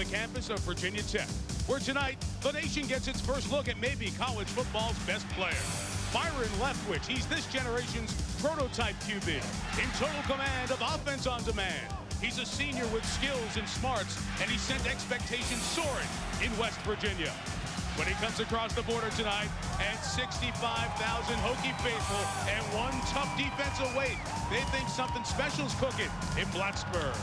the campus of Virginia Tech, where tonight the nation gets its first look at maybe college football's best player. Byron Leftwich, he's this generation's prototype QB, in total command of offense on demand. He's a senior with skills and smarts, and he sent expectations soaring in West Virginia. When he comes across the border tonight, and 65,000 Hokie faithful and one tough defensive weight, they think something special's cooking in Blacksburg.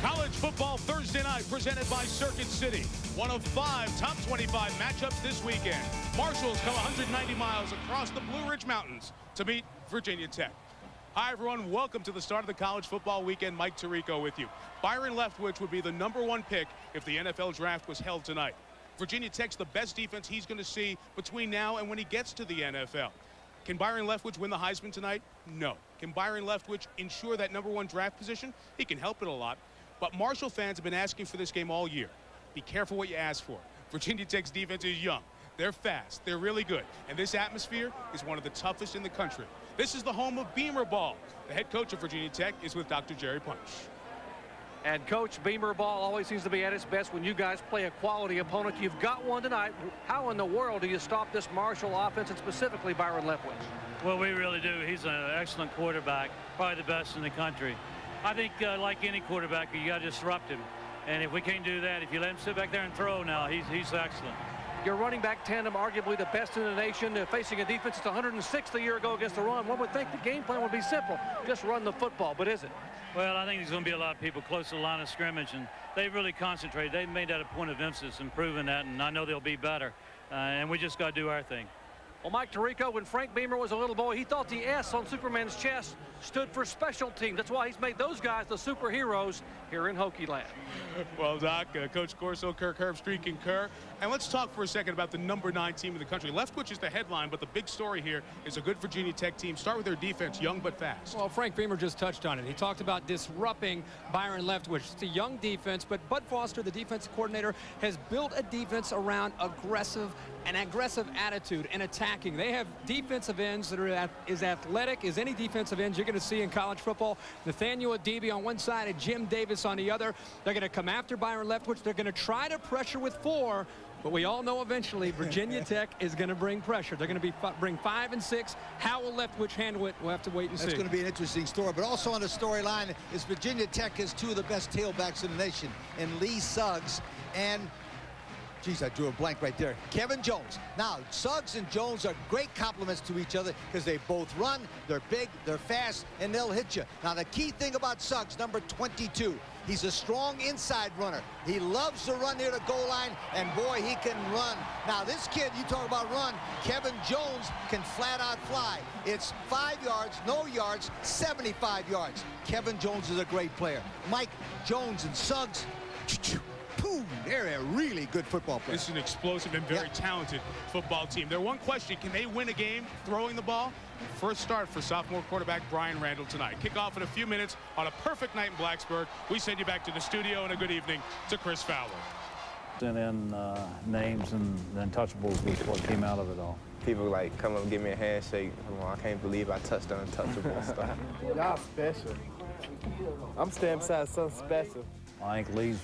College football Thursday night presented by Circuit City. One of 5 top 25 matchups this weekend. Marshals come 190 miles across the Blue Ridge Mountains to meet Virginia Tech. Hi, everyone. Welcome to the start of the college football weekend. Mike Tirico with you. Byron Leftwich would be the #1 pick if the NFL draft was held tonight. Virginia Tech's the best defense he's going to see between now and when he gets to the NFL. Can Byron Leftwich win the Heisman tonight? No. Can Byron Leftwich ensure that #1 draft position? He can help it a lot. But Marshall fans have been asking for this game all year. Be careful what you ask for. Virginia Tech's defense is young. They're fast. They're really good. And this atmosphere is one of the toughest in the country. This is the home of Beamer Ball. The head coach of Virginia Tech is with Dr. Jerry Punch. And Coach, Beamer Ball always seems to be at its best when you guys play a quality opponent. You've got one tonight. How in the world do you stop this Marshall offense, and specifically Byron Leftwich? Well, we really do. He's an excellent quarterback, probably the best in the country. I think like any quarterback, you got to disrupt him. And if we can't do that, if you let him sit back there and throw now, he's excellent. Your running back tandem, arguably the best in the nation, facing a defense that's 106th a year ago against the run. One would think the game plan would be simple. Just run the football, but is it? Well, I think there's going to be a lot of people close to the line of scrimmage, and they really concentrate. They've made that a point of emphasis and proven that, and I know they'll be better. And we just got to do our thing. Well, Mike Tirico, when Frank Beamer was a little boy, he thought the S on Superman's chest stood for special team. That's why he's made those guys the superheroes here in Hokie land. Well, Doc, Coach Corso, Kirk Herbstreit concur. And let's talk for a second about the #9 team in the country. Leftwich is the headline, but the big story here is a good Virginia Tech team. Start with their defense, young but fast. Well, Frank Beamer just touched on it. He talked about disrupting Byron Leftwich. It's a young defense, but Bud Foster, the defensive coordinator, has built a defense around an aggressive attitude and attacking. They have defensive ends that are as athletic as any defensive ends you're going to see in college football. Nathaniel Adibi on one side and Jim Davis on the other. They're going to come after Byron Leftwich. They're going to try to pressure with 4. But we all know eventually Virginia Tech is going to bring pressure. They're going to bring 5 and 6. How will Leftwich handle it? We'll have to wait and see. That's going to be an interesting story. But also on the storyline is Virginia Tech has 2 of the best tailbacks in the nation, in Lee Suggs and, geez, I drew a blank right there, Kevin Jones. Now, Suggs and Jones are great compliments to each other because they both run, they're big, they're fast, and they'll hit you. Now, the key thing about Suggs, number 22, he's a strong inside runner. He loves to run near the goal line, and boy, he can run. Now, this kid, you talk about run, Kevin Jones can flat out fly. It's 5 yards, no yards, 75 yards. Kevin Jones is a great player. Mike Jones and Suggs, boom, they're a really good football player. This is an explosive and very talented football team. Their one question, can they win a game throwing the ball? First start for sophomore quarterback Brian Randall tonight. Kickoff in a few minutes on a perfect night in Blacksburg. We send you back to the studio, and a good evening to Chris Fowler. And then names and untouchables was what came out of it all. People like come up and give me a handshake. I can't believe I touched the untouchable stuff. Y'all special. I'm standing beside something special. I think Lee's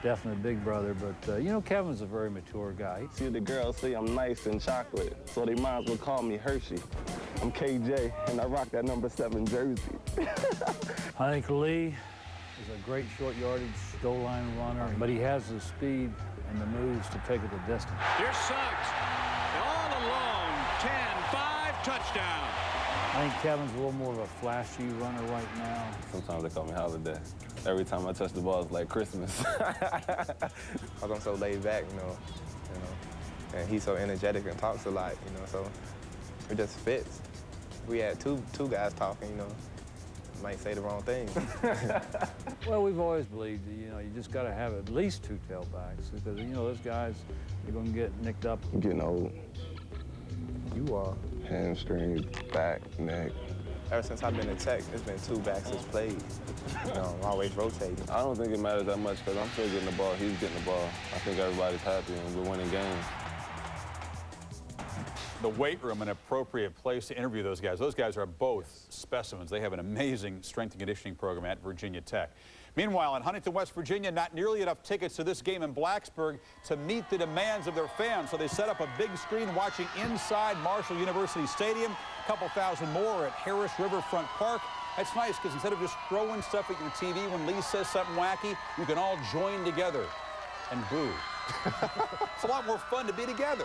definitely a big brother, but you know, Kevin's a very mature guy. See, the girls say I'm nice and chocolate, so they might as well call me Hershey. I'm KJ, and I rock that number 7 jersey. I think Lee is a great short yardage goal line runner, but he has the speed and the moves to take it the distance. Here's Suggs, all alone, 10-5, touchdown. I think Kevin's a little more of a flashy runner right now. Sometimes they call me Holiday. Every time I touch the ball, it's like Christmas. I'm so laid back, you know, and he's so energetic and talks a lot, so it just fits. We had two guys talking, might say the wrong thing. Well, we've always believed that, you just got to have at least 2 tailbacks because, those guys are going to get nicked up. I'm getting old. You are. Hamstring, back, neck. Ever since I've been in Tech, it's been 2 backs that's played. I'm always rotating. I don't think it matters that much because I'm still getting the ball. He's getting the ball. I think everybody's happy and we're winning games. the weight room an appropriate place to interview those guys. Those guys are both specimens. They have an amazing strength and conditioning program at Virginia Tech. Meanwhile, in Huntington, West Virginia, not nearly enough tickets to this game in Blacksburg to meet the demands of their fans. So they set up a big screen watching inside Marshall University Stadium. A couple thousand more at Harris Riverfront Park. That's nice because instead of just throwing stuff at your TV when Lee says something wacky, you can all join together and boo. It's a lot more fun to be together.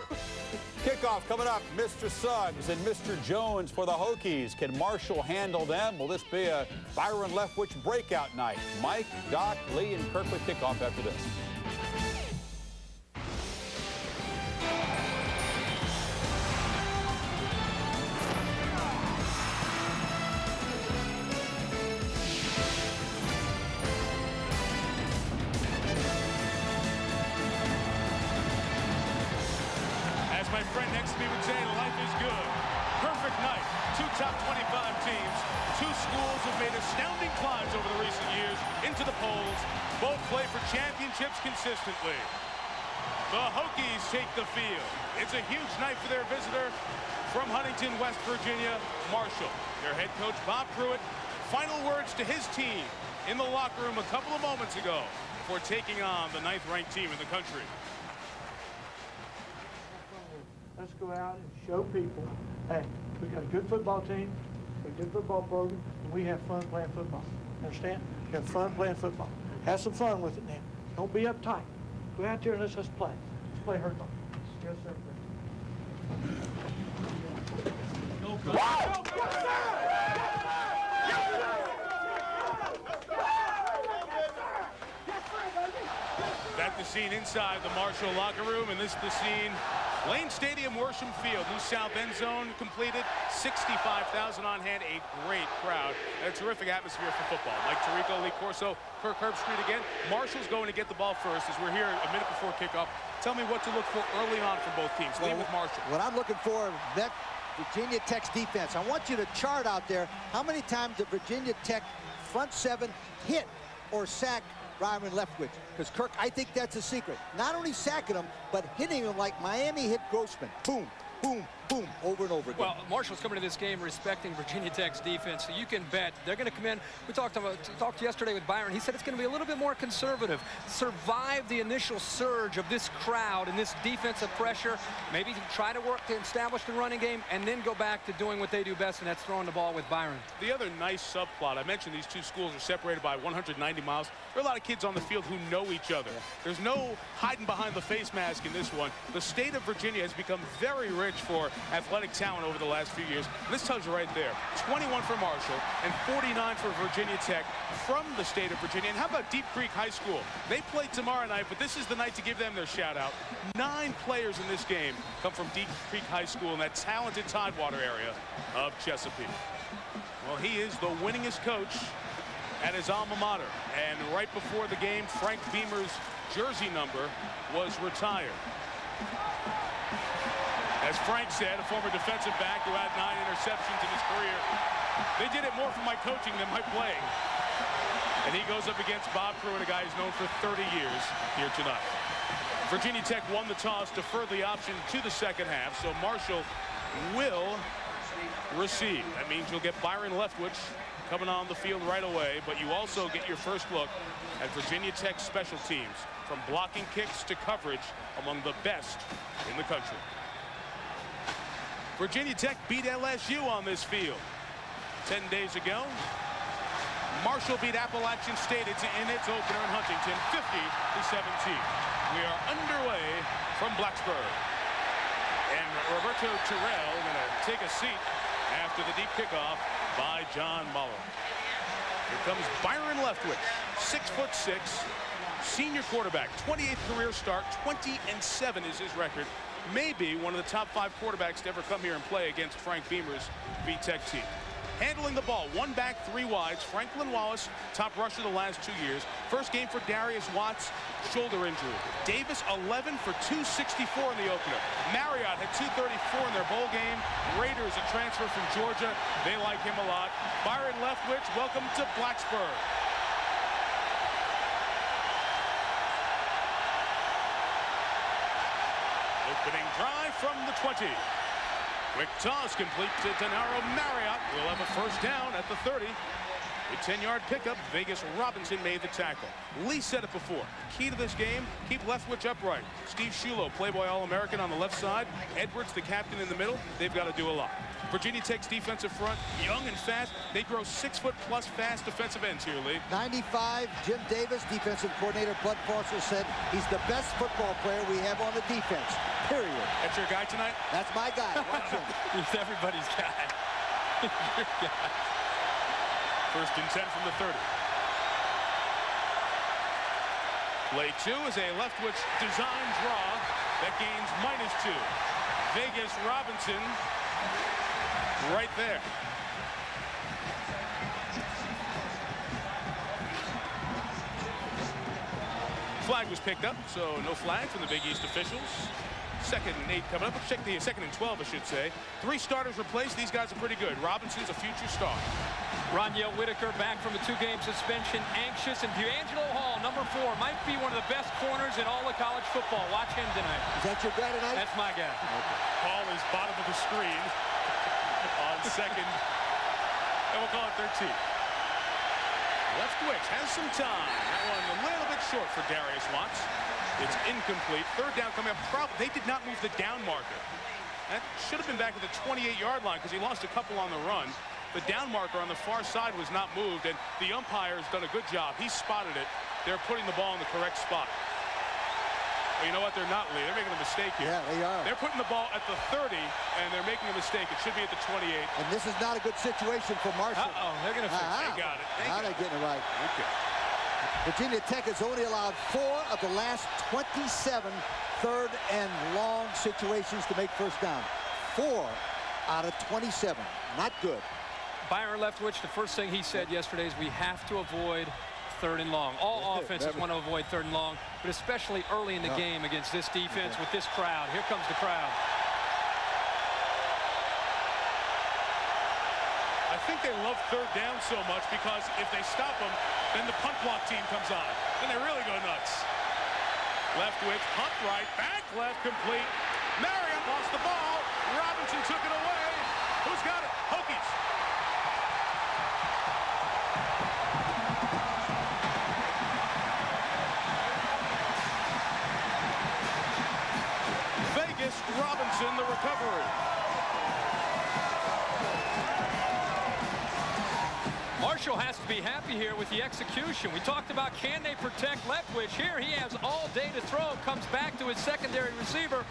Kickoff coming up. Mr. Suggs and Mr. Jones for the Hokies. Can Marshall handle them? Will this be a Byron Leftwich breakout night? Mike, Doc, Lee, and Kirkwood kickoff after this. My friend next to me would say, life is good. Perfect night. Two top 25 teams. Two schools have made astounding climbs over the recent years into the polls. Both play for championships consistently. The Hokies take the field. It's a huge night for their visitor from Huntington, West Virginia, Marshall. Their head coach, Bob Pruitt, final words to his team in the locker room a couple of moments ago before taking on the 9th-ranked team in the country. Let's go out and show people, hey, we got a good football team, a good football program, and we have fun playing football. Understand? We have fun playing football. Have some fun with it now. Don't be uptight. Go out there and let's play. Let's play hurt ball. Yes, sir. That's the scene inside the Marshall locker room, and this is the scene. Lane Stadium, Worsham Field, new south end zone completed, 65,000 on hand, a great crowd, and a terrific atmosphere for football. Mike Tirico, Lee Corso, Kirk Herbstreit again. Marshall's going to get the ball first as we're here a minute before kickoff. Tell me what to look for early on from both teams. Lead with Marshall. What I'm looking for, that Virginia Tech's defense. I want you to chart out there how many times the Virginia Tech front seven hit or sack Byron Leftwich, because Kirk, I think that's a secret. Not only sacking him, but hitting him like Miami hit Grossman. Boom, boom, boom, over and over again. Well, Marshall's coming to this game respecting Virginia Tech's defense, so you can bet they're going to come in. We talked yesterday with Byron. He said it's going to be a little bit more conservative. Survive the initial surge of this crowd and this defensive pressure. Maybe try to work to establish the running game and then go back to doing what they do best, and that's throwing the ball with Byron. The other nice subplot, I mentioned these two schools are separated by 190 miles. There are a lot of kids on the field who know each other. There's no hiding behind the face mask in this one. The state of Virginia has become very rich for athletic talent over the last few years. This tells you right there, 21 for Marshall and 49 for Virginia Tech from the state of Virginia. And how about Deep Creek High School? They play tomorrow night, but this is the night to give them their shout out. 9 players in this game come from Deep Creek High School in that talented Tidewater area of Chesapeake. Well, he is the winningest coach at his alma mater. And right before the game, Frank Beamer's jersey number was retired. As Frank said, a former defensive back who had 9 interceptions in his career, they did it more for my coaching than my playing. And he goes up against Bob Pruitt, a guy who's known for 30 years here tonight. Virginia Tech won the toss, deferred the option to the second half, so Marshall will receive. That means you'll get Byron Leftwich coming on the field right away, but you also get your first look at Virginia Tech's special teams, from blocking kicks to coverage, among the best in the country. Virginia Tech beat LSU on this field 10 days ago. Marshall beat Appalachian State in its opener in Huntington, 50-17. We are underway from Blacksburg. And Roberto Terrell going to take a seat after the deep kickoff by John Muller. Here comes Byron Leftwich, 6'6", senior quarterback, 28th career start, 20-7 is his record. Maybe one of the top 5 quarterbacks to ever come here and play against Frank Beamer's V-Tech team. Handling the ball, 1 back, 3 wides. Franklin Wallace, top rusher the last 2 years. First game for Darius Watts, shoulder injury. Davis, 11 for 264 in the opener. Marriott had 234 in their bowl game. Raiders, a transfer from Georgia. They like him a lot. Byron Leftwich, welcome to Blacksburg. Opening drive from the 20. Quick toss complete to Denaro Marriott. We'll have a first down at the 30. A 10-yard pickup. Vegas Robinson made the tackle. Lee said it before. Key to this game, keep Leftwich upright. Steve Shulo, Playboy All-American on the left side. Edwards, the captain in the middle. They've got to do a lot. Virginia Tech's defensive front, young and fast. They grow 6-foot-plus fast defensive ends here, Lee. 95, Jim Davis, defensive coordinator Bud Foster, said he's the best football player we have on the defense, period. That's your guy tonight? That's my guy. Watch him. He's everybody's guy. Your guy. First and 10 from the 30. Play 2 is a Leftwich design draw that gains -2. Vegas Robinson right there. Flag was picked up, so no flag from the Big East officials. 2nd and 8 coming up. Let's check the 2nd and 12, I should say. 3 starters replaced. These guys are pretty good. Robinson's a future star. Roniel Whitaker back from a 2-game suspension, anxious, and D'Angelo Hall, number 4, might be one of the best corners in all of college football. Watch him tonight. Is that your guy tonight? That's my guy. Okay. Hall is bottom of the screen on 2nd, and we'll call it 13. Leftwich has some time. That one a little bit short for Darius Watts. It's incomplete. 3rd down coming up. They did not move the down marker. That should have been back at the 28-yard line because he lost a couple on the run. The down marker on the far side was not moved, and the umpire's done a good job. He spotted it. They're putting the ball in the correct spot. Well, you know what? They're not, Lee. They're making a mistake here. Yeah, they are. They're putting the ball at the 30, and they're making a mistake. It should be at the 28. And this is not a good situation for Marshall. Uh-oh, they're going to fix it. They got it. Now they're getting it right. Okay. Virginia Tech has only allowed 4 of the last 27 3rd and long situations to make first down. 4 out of 27. Not good. Byron Leftwich, the first thing he said yesterday is we have to avoid 3rd and long. All offenses want to avoid 3rd and long, but especially early in the game against this defense with this crowd. Here comes the crowd. I think they love 3rd down so much because if they stop them, then the punt block team comes on. Then they really go nuts. Leftwich, punt right, back left, complete. Marriott lost the ball. Robinson took it away. Who's got it? Hokies. Vegas Robinson, the recovery. Marshall has to be happy here with the execution. We talked about can they protect Leftwich. Here he has all day to throw. Comes back to his secondary receiver.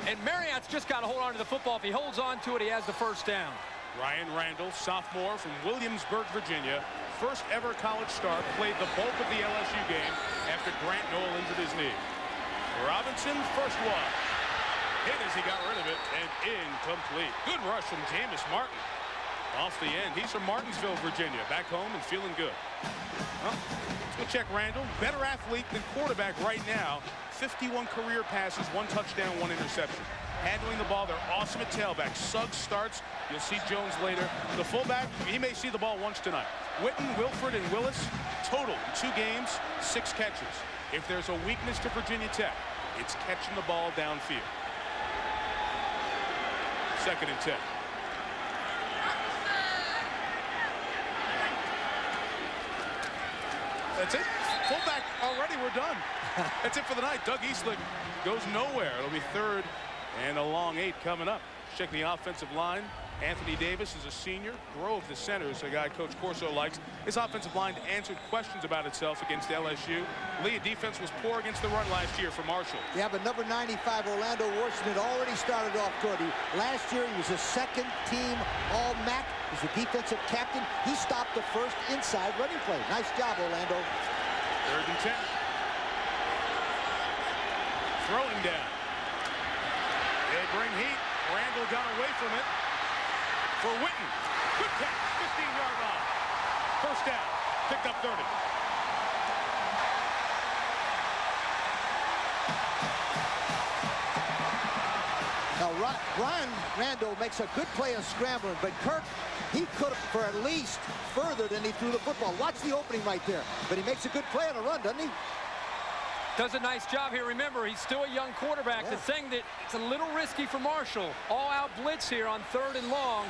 And Marriott's just got to hold on to the football. If he holds on to it, he has the first down. Ryan Randall, sophomore from Williamsburg, Virginia. First ever college star, played the bulk of the LSU game after Grant Knoll injured his knee. Robinson, first one. Hit as he got rid of it, and incomplete. Good rush from Jameis Martin. Off the end. He's from Martinsville, Virginia. Back home and feeling good. Well, let's go check Randall. Better athlete than quarterback right now. 51 career passes, 1 touchdown, 1 interception. Handling the ball, they're awesome at tailback. Suggs starts. You'll see Jones later. The fullback, he may see the ball once tonight. Witten, Wilford, and Willis, total in 2 games, 6 catches. If there's a weakness to Virginia Tech, it's catching the ball downfield. 2nd and 10. That's it. Fullback already. We're done. That's it for the night. Doug Eastlick goes nowhere. It'll be 3rd and a long 8 coming up. Check the offensive line. Anthony Davis is a senior. Grove, the center, is a guy Coach Corso likes. His offensive line answered questions about itself against LSU. Lee, defense was poor against the run last year for Marshall. Yeah, but number 95, Orlando Washington, already started off good. Last year, he was a 2nd team All-MAC. He's a defensive captain. He stopped the first inside running play. Nice job, Orlando. 3rd and 10. Throwing down. They bring heat. Randall got away from it. For Witten. Good catch. 15-yard line. First down. Picked up 30. Now, Ryan Randall makes a good play of scrambling, but Kirk, he could have for at least further than he threw the football. Watch the opening right there. But he makes a good play on a run, doesn't he? Does a nice job here. Remember, he's still a young quarterback. The thing that it's a little risky for Marshall. All-out blitz here on 3rd and long.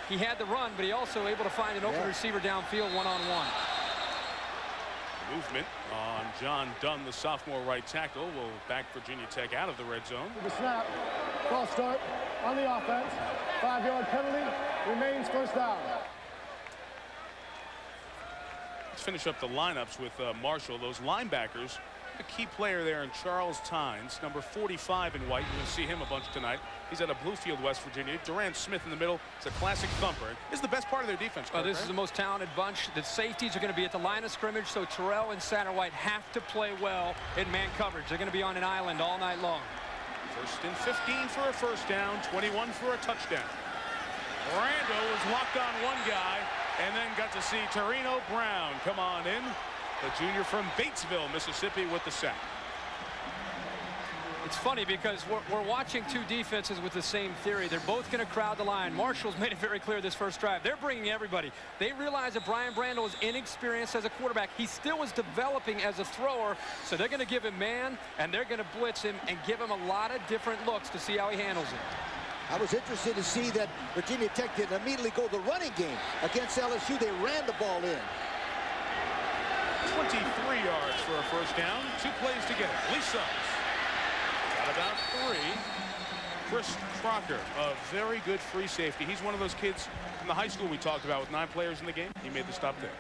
He had the run, but he also able to find an open receiver downfield one-on-one. Movement on John Dunn, the sophomore right tackle, will back Virginia Tech out of the red zone. The snap, false start on the offense. 5-yard penalty, remains first down. Let's finish up the lineups with Marshall. Those linebackers, a key player there in Charles Tynes, number 45 in white. You're going to see him a bunch tonight. He's out of Bluefield, West Virginia. Durant Smith in the middle. It's a classic thumper. This is the best part of their defense. This is the most talented bunch. The safeties are going to be at the line of scrimmage, so Terrell and Satterwhite have to play well in man coverage. They're going to be on an island all night long. 1st and 15 for a first down, 21 for a touchdown. Randall was locked on one guy and then got to see Torino Brown come on in. The junior from Batesville, Mississippi, with the sack. It's funny because we're watching two defenses with the same theory. They're both going to crowd the line. Marshall's made it very clear this first drive. They're bringing everybody. They realize that Brian Brandel is inexperienced as a quarterback. He still is developing as a thrower, so they're going to give him man, and they're going to blitz him and give him a lot of different looks to see how he handles it. I was interested to see that Virginia Tech didn't immediately go the running game against LSU. They ran the ball in. 23 yards for a first down. 2 plays to get it. Lee Suggs got about 3. Chris Crocker, a very good free safety. He's one of those kids from the high school we talked about with 9 players in the game. He made the stop there.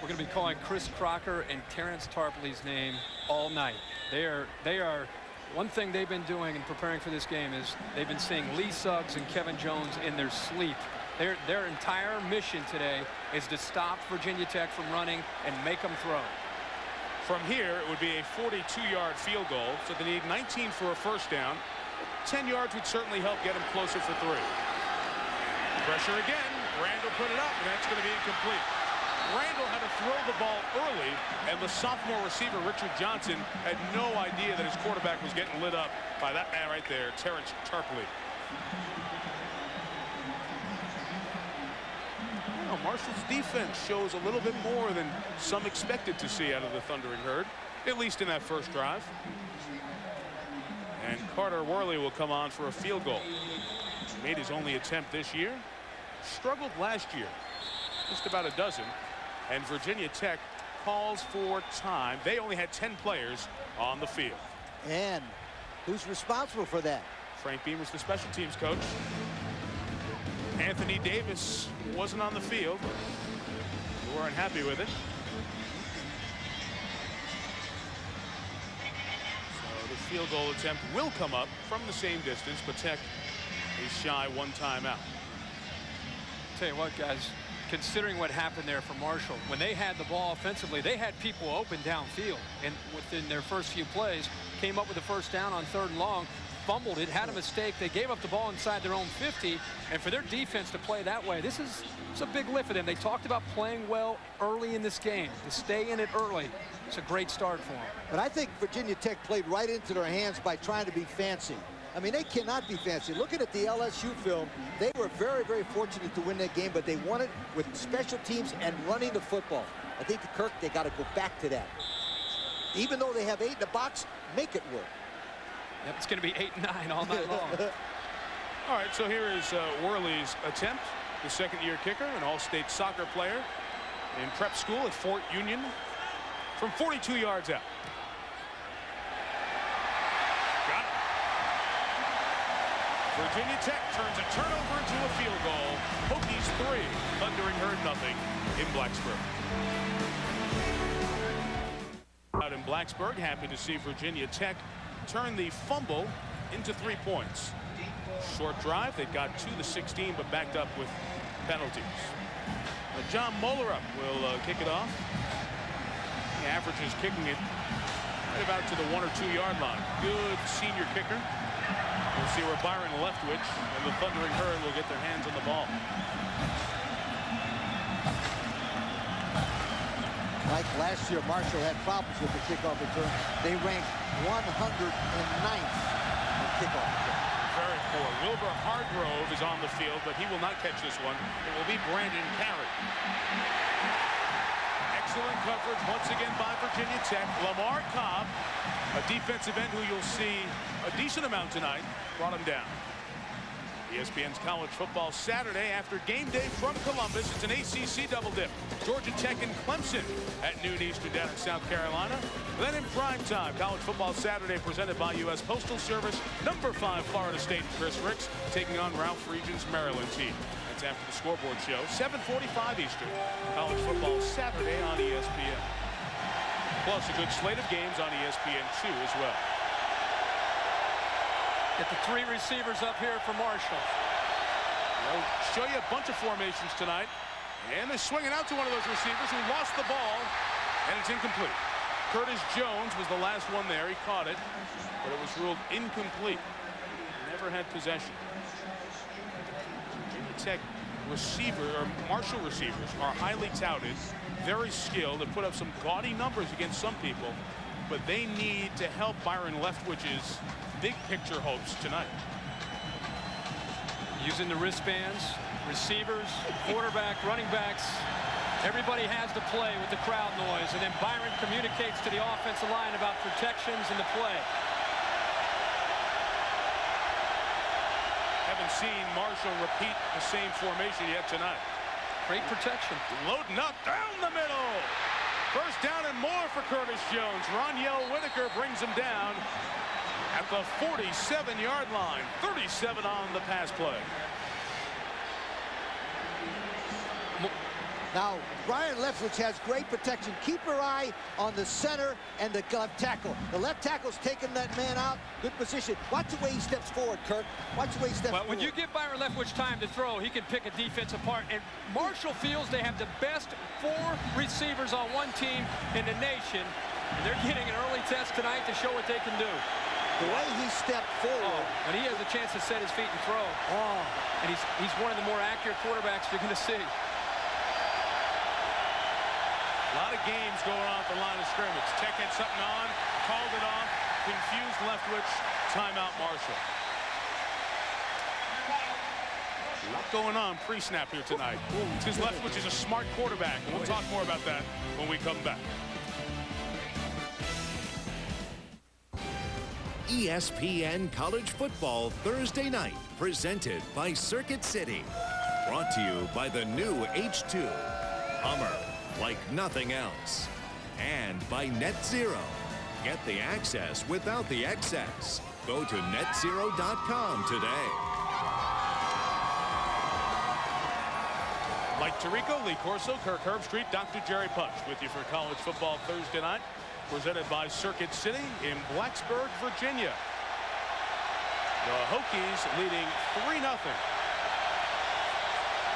We're going to be calling Chris Crocker and Terrence Tarpley's name all night. They are one thing they've been doing in preparing for this game is they've been seeing Lee Suggs and Kevin Jones in their sleep. Their entire mission today is to stop Virginia Tech from running and make them throw. From here, it would be a 42-yard field goal, so they need 19 for a first down. 10 yards would certainly help get them closer for 3. Pressure again. Randall put it up, and that's going to be incomplete. Randall had to throw the ball early, and the sophomore receiver, Richard Johnson, had no idea that his quarterback was getting lit up by that man right there, Terrence Tarpley. Marshall's defense shows a little bit more than some expected to see out of the Thundering Herd, at least in that first drive. And Carter Worley will come on for a field goal. Made his only attempt this year. Struggled last year. Just about a dozen. And Virginia Tech calls for time. They only had 10 players on the field. And who's responsible for that? Frank Beamer's the special teams coach. Anthony Davis wasn't on the field. We weren't happy with it. So the field goal attempt will come up from the same distance, but Tech is shy 1 timeout. Tell you what, guys, considering what happened there for Marshall, when they had the ball offensively, they had people open downfield, and within their first few plays, came up with a first down on 3rd and long. Fumbled it, had a mistake. They gave up the ball inside their own 50, and for their defense to play that way, it's a big lift for them. They talked about playing well early in this game, to stay in it early. It's a great start for them. But I think Virginia Tech played right into their hands by trying to be fancy. I mean, they cannot be fancy. Looking at the LSU film, they were very, very fortunate to win that game, but they won it with special teams and running the football. I think the Kirk, they got to go back to that. Even though they have 8 in the box, make it work. Yep, it's going to be 8 and 9 all night long. All right, so here is Worley's attempt. The 2nd-year kicker, an all-state soccer player in prep school at Fort Union, from 42 yards out. Got it. Virginia Tech turns a turnover into a field goal. Hokies 3, Thundering Herd nothing in Blacksburg. Out in Blacksburg, happy to see Virginia Tech turn the fumble into 3 points. Short drive. They got to the 16, but backed up with penalties. John Molerup will kick it off. He averages kicking it right about to the 1 or 2 yard line. Good senior kicker. We'll see where Byron Leftwich and the Thundering Herd will get their hands on the ball. Like last year, Marshall had problems with the kickoff return. They ranked 109th in kickoff return. Very poor. Wilbur Hargrove is on the field, but he will not catch this one. It will be Brandon Carey. Excellent coverage once again by Virginia Tech. Lamar Cobb, a defensive end who you'll see a decent amount tonight, brought him down. ESPN's College Football Saturday after game day from Columbus. It's an ACC double dip. Georgia Tech and Clemson at noon Eastern down in South Carolina. Then in prime time, College Football Saturday presented by U.S. Postal Service. Number 5 Florida State Chris Ricks taking on Ralph Region's Maryland team. That's after the scoreboard show. 7:45 Eastern. College Football Saturday on ESPN. Plus a good slate of games on ESPN2 as well. Get the 3 receivers up here for Marshall. They'll show you a bunch of formations tonight. And they're swinging out to one of those receivers who lost the ball. And it's incomplete. Curtis Jones was the last one there. He caught it. But it was ruled incomplete. Never had possession. Virginia Tech Marshall receivers are highly touted. Very skilled. They put up some gaudy numbers against some people. But they need to help Byron Leftwich's big picture hopes tonight. Using the wristbands, receivers, quarterback, running backs. Everybody has to play with the crowd noise, and then Byron communicates to the offensive line about protections and the play. Haven't seen Marshall repeat the same formation yet tonight. Great protection. Loading up down the middle. First down and more for Curtis Jones. Roniel Whitaker brings him down at the 47-yard line. 37 on the pass play. Now, Byron Leftwich has great protection. Keep your eye on the center and the left tackle. The left tackle's taking that man out. Good position. Watch the way he steps forward, Kirk. Watch the way he steps forward. When you give Byron Leftwich time to throw, he can pick a defense apart. And Marshall feels they have the best 4 receivers on one team in the nation. And they're getting an early test tonight to show what they can do. The way he stepped forward. When he has a chance to set his feet and throw. And he's one of the more accurate quarterbacks you're going to see. A lot of games going on at the line of scrimmage. Tech had something on, called it off, confused Leftwich, timeout Marshall. A lot going on pre-snap here tonight. It's because Leftwich is a smart quarterback, and we'll talk more about that when we come back. ESPN College Football Thursday night, presented by Circuit City. Brought to you by the new H2 Hummer, like nothing else. And by Net Zero. Get the access without the excess. Go to netzero.com today. Mike Tirico, Lee Corso, Kirk Herbstreit, Dr. Jerry Punch with you for College Football Thursday night. Presented by Circuit City in Blacksburg, Virginia. The Hokies leading 3-0.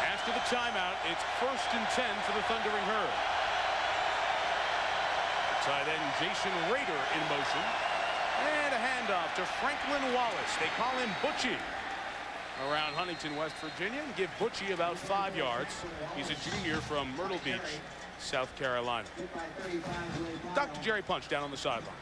After the timeout, it's 1st and 10 for the Thundering Herd. Tight end Jason Rader in motion. And a handoff to Franklin Wallace. They call him Butchie. Around Huntington, West Virginia, and give Butchie about 5 yards. He's a junior from Myrtle Beach, South Carolina. Dr. Jerry Punch down on the sideline.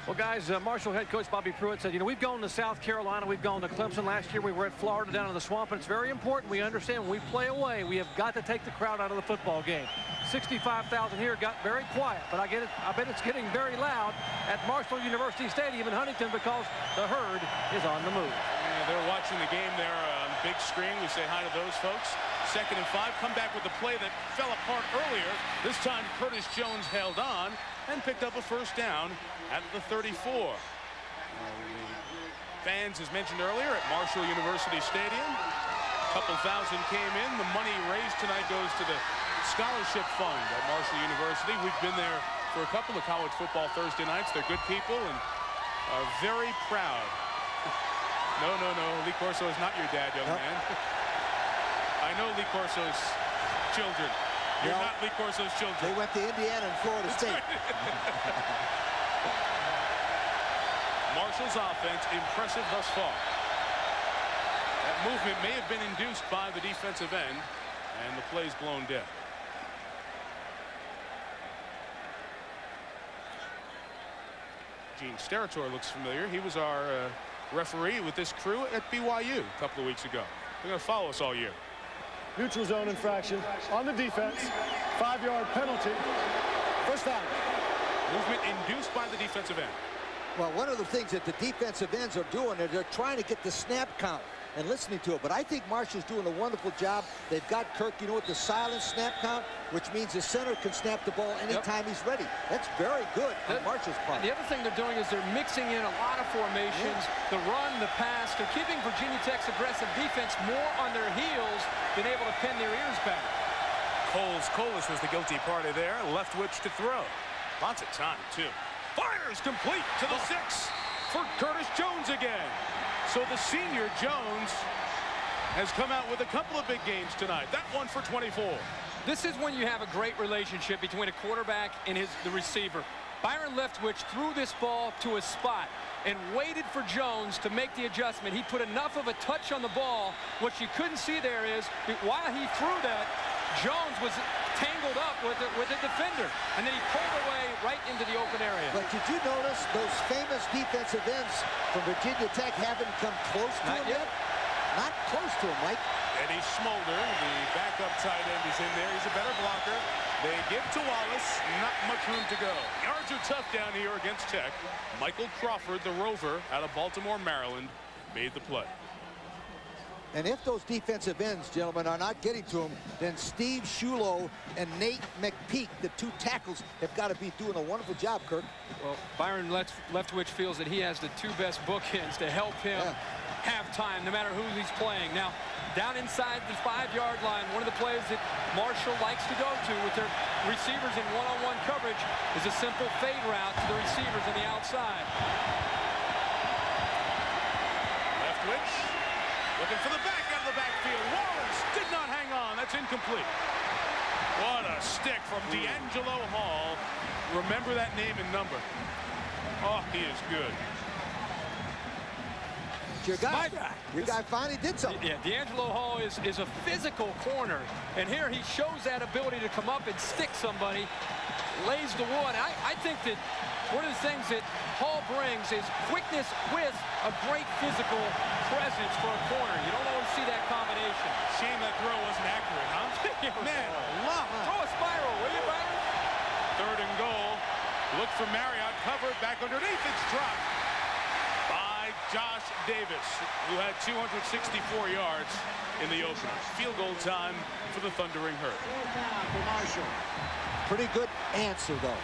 Well, guys, Marshall head coach Bobby Pruitt said, you know, we've gone to South Carolina, we've gone to Clemson last year, we were at Florida down in the swamp, and it's very important. We understand when we play away, we have got to take the crowd out of the football game. 65,000 here got very quiet, but I bet it's getting very loud at Marshall University Stadium in Huntington because the Herd is on the move. Yeah, they're watching the game there on the big screen. We say hi to those folks. 2nd and 5, come back with the play that fell apart earlier. This time Curtis Jones held on and picked up a 1st down at the 34. Fans, as mentioned earlier, at Marshall University Stadium. A couple thousand came in. The money raised tonight goes to the scholarship fund at Marshall University. We've been there for a couple of College Football Thursday nights. They're good people and are very proud. No. Lee Corso is not your dad, young man. I know Lee Corso's children. You're not Lee Corso's children. They went to Indiana and Florida State. Marshall's offense impressive thus far. That movement may have been induced by the defensive end, and the play's blown dead. Gene Steratore looks familiar. He was our referee with this crew at BYU a couple of weeks ago. They're going to follow us all year. neutral zone infraction on the defense. 5-yard penalty. First down. Movement induced by the defensive end. Well, one of the things that the defensive ends are doing is they're trying to get the snap count and listening to it. But I think Marshall's doing a wonderful job. They've got Kirk, you know, with the silent snap count, which means the center can snap the ball anytime he's ready. That's very good on Marshall's part. The other thing they're doing is they're mixing in a lot of formations, the run, the pass. They're keeping Virginia Tech's aggressive defense more on their heels than able to pin their ears back. Coles was the guilty party there. Leftwich to throw. Lots of time, too. Fires complete to the 6 for Curtis Jones again. So the senior Jones has come out with a couple of big games tonight. That one for 24. This is when you have a great relationship between a quarterback and the receiver. Byron Leftwich threw this ball to a spot and waited for Jones to make the adjustment. He put enough of a touch on the ball. What you couldn't see there is while he threw that, Jones was tangled up with a defender, and then he pulled away right into the open area. But did you notice those famous defensive ends from Virginia Tech haven't come close to him yet? Not close to him, Mike. Eddie Smolder, the backup tight end, is in there. He's a better blocker. They give to Wallace. Not much room to go. Yards are tough down here against Tech. Michael Crawford, the rover out of Baltimore, Maryland, made the play. And if those defensive ends, gentlemen, are not getting to him, then Steve Shulo and Nate McPeak, the 2 tackles, have got to be doing a wonderful job, Kirk. Well, Byron Leftwich feels that he has the 2 best bookends to help him have time, no matter who he's playing. Now, down inside the 5-yard line, one of the plays that Marshall likes to go to with their receivers in one-on-one coverage is a simple fade route to the receivers on the outside. Leftwich looking for the back out of the backfield. Wallace did not hang on. That's incomplete. What a stick from D'Angelo Hall. Remember that name and number. Oh, he is good. Your guy finally did something. Yeah, D'Angelo Hall is a physical corner, and here he shows that ability to come up and stick somebody, lays the wood. I think that one of the things that Hall brings is quickness with a great physical presence for a corner. You don't always see that combination. Shame that throw wasn't accurate, huh? Man, throw a spiral, will you, Byron? 3rd and goal. Look for Marriott, covered back underneath. It's dropped by Josh Davis, who had 264 yards in the opener. Field goal time for the Thundering Herd. Pretty good answer, though.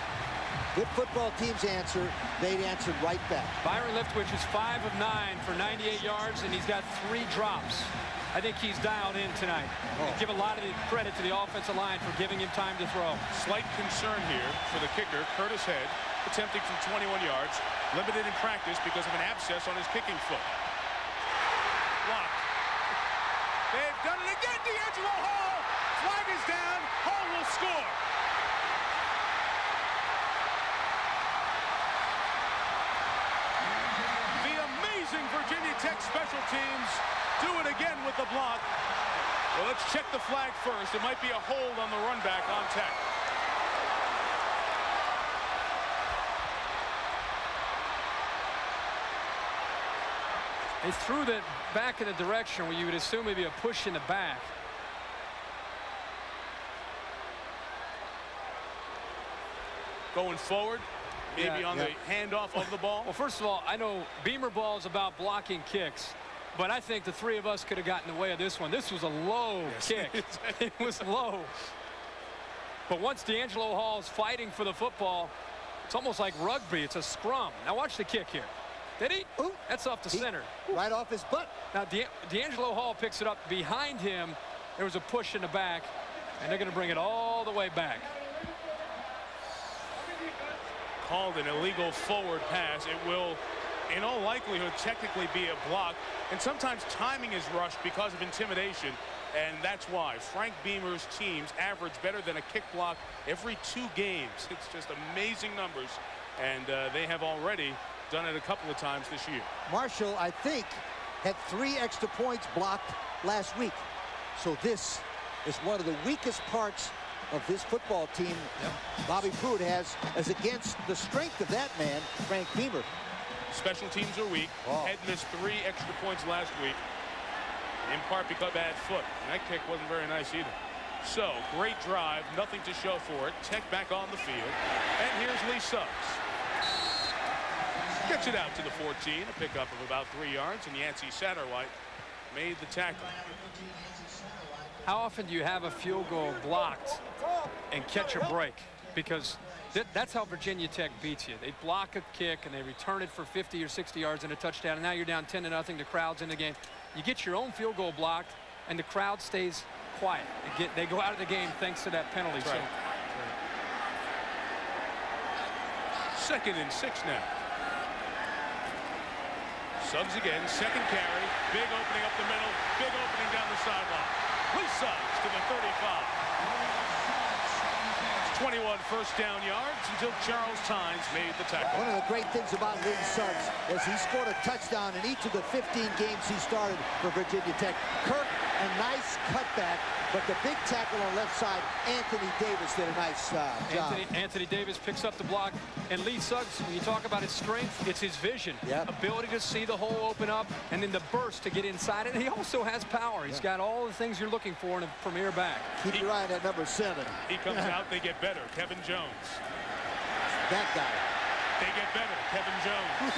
Good football teams answer. They'd answered right back. Byron Leftwich is 5 of 9 for 98 yards, and he's got 3 drops. I think he's dialed in tonight. Give a lot of the credit to the offensive line for giving him time to throw. Slight concern here for the kicker, Curtis Head, attempting from 21 yards, limited in practice because of an abscess on his kicking foot. Blocked. They've done it again. D'Angelo Hall. Flag is down. Hall will score. The amazing Virginia Tech special teams do it again with the block. Well, let's check the flag first. It might be a hold on the run back on Tech. They threw that back in the direction where you would assume it'd be a push in the back. Going forward, maybe on the handoff of the ball. Well, first of all, I know Beamer ball is about blocking kicks, but I think the 3 of us could have gotten in the way of this one. This was a low kick. It was low. But once D'Angelo Hall is fighting for the football, it's almost like rugby. It's a scrum. Now watch the kick here. Did he? Ooh, that's off the center. Right off his butt. Now D'Angelo Hall picks it up behind him. There was a push in the back, and they're going to bring it all the way back. Called an illegal forward pass. It will, in all likelihood, technically be a block. And sometimes timing is rushed because of intimidation. And that's why Frank Beamer's teams average better than a kick block every 2 games. It's just amazing numbers. And they have already done it a couple of times this year. Marshall, I think, had 3 extra points blocked last week. So this is one of the weakest parts of this football team Bobby Pruitt has, as against the strength of that man, Frank Beamer. Special teams are weak. Head missed 3 extra points last week. in part because of bad foot. And that kick wasn't very nice either. So, great drive, nothing to show for it. Tech back on the field. And here's Lee Suggs. Gets it out to the 14, a pickup of about 3 yards, and Yancey Satterwhite made the tackle. How often do you have a field goal blocked and catch a break? Because that's how Virginia Tech beats you. They block a kick and they return it for 50 or 60 yards and a touchdown, and now you're down 10-0. The crowd's in the game. You get your own field goal blocked, and the crowd stays quiet. They go out of the game thanks to that penalty. Right. So. 2nd and 6 now. Suggs again, second carry, big opening up the middle, big opening down the sideline. Lee Suggs to the 35. 21 first down yards until Charles Tynes made the tackle. One of the great things about Lee Suggs is he scored a touchdown in each of the 15 games he started for Virginia Tech. Kirk, a nice cutback, but the big tackle on the left side, Anthony Davis, did a nice job. Anthony Davis picks up the block, and Lee Suggs, when you talk about his strength, it's his vision. Yep. Ability to see the hole open up, and then the burst to get inside it. And he also has power. He's got all the things you're looking for in a premier back. Keep your eye on that number 7. He comes out, they get better. Kevin Jones. That guy. They get better. Kevin Jones.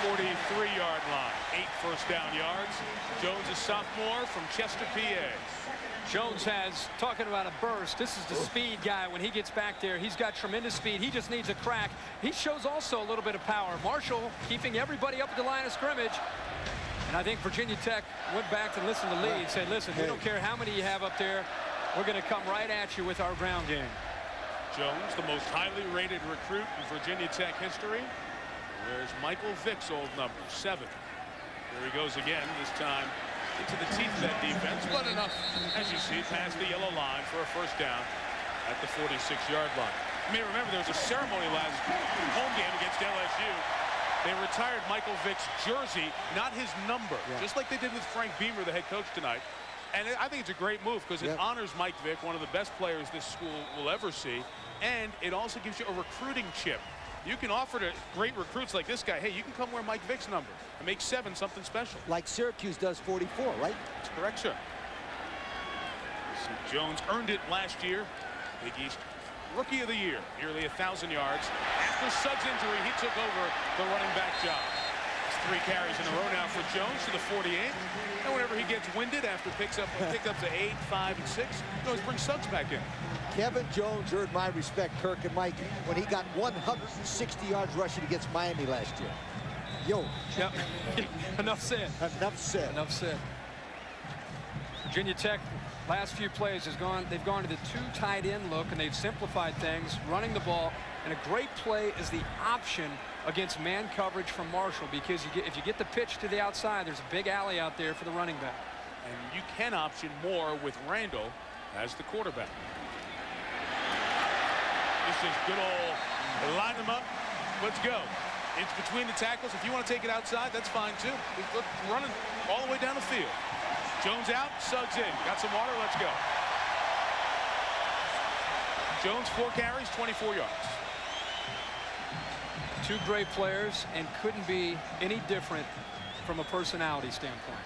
43-yard line. 8 first down yards. Jones, a sophomore from Chester, PA. Jones has, talking about a burst, this is the speed guy. When he gets back there, he's got tremendous speed. He just needs a crack. He shows also a little bit of power. Marshall keeping everybody up at the line of scrimmage. And I think Virginia Tech went back and listened to Lee and said, listen, we don't care how many you have up there. We're going to come right at you with our ground game. Jones, the most highly rated recruit in Virginia Tech history. There's Michael Vick's old number, 7. There he goes again, this time into the teeth of that defense, but enough, as you see, past the yellow line for a first down at the 46-yard line. You may remember there was a ceremony last home game against LSU. They retired Michael Vick's jersey, not his number, just like they did with Frank Beamer, the head coach, tonight. And I think it's a great move because it honors Mike Vick, one of the best players this school will ever see, and it also gives you a recruiting chip. You can offer to great recruits like this guy, hey, you can come wear Mike Vick's number and make 7 something special. Like Syracuse does 44, right? That's correct, sir. So Jones earned it last year. Big East Rookie of the Year, nearly 1,000 yards. After Suggs' injury, he took over the running back job. It's 3 carries in a row now for Jones to the 48. And whenever he gets winded after picks up to 8, 5, and 6, he always brings Suggs back in. Kevin Jones earned my respect, Kirk and Mike, when he got 160 yards rushing against Miami last year. Yo. Yep. Enough said. Enough said. Enough said. Virginia Tech, last few plays, they've gone to the 2 tight end look, and they've simplified things, running the ball. And a great play is the option against man coverage from Marshall, because if you get the pitch to the outside, there's a big alley out there for the running back. And you can option more with Randall as the quarterback. This is good old line them up. Let's go. It's between the tackles. If you want to take it outside, that's fine too. We're running all the way down the field. Jones out, Suggs in. Got some water, let's go. Jones, 4 carries, 24 yards. 2 great players, and couldn't be any different from a personality standpoint.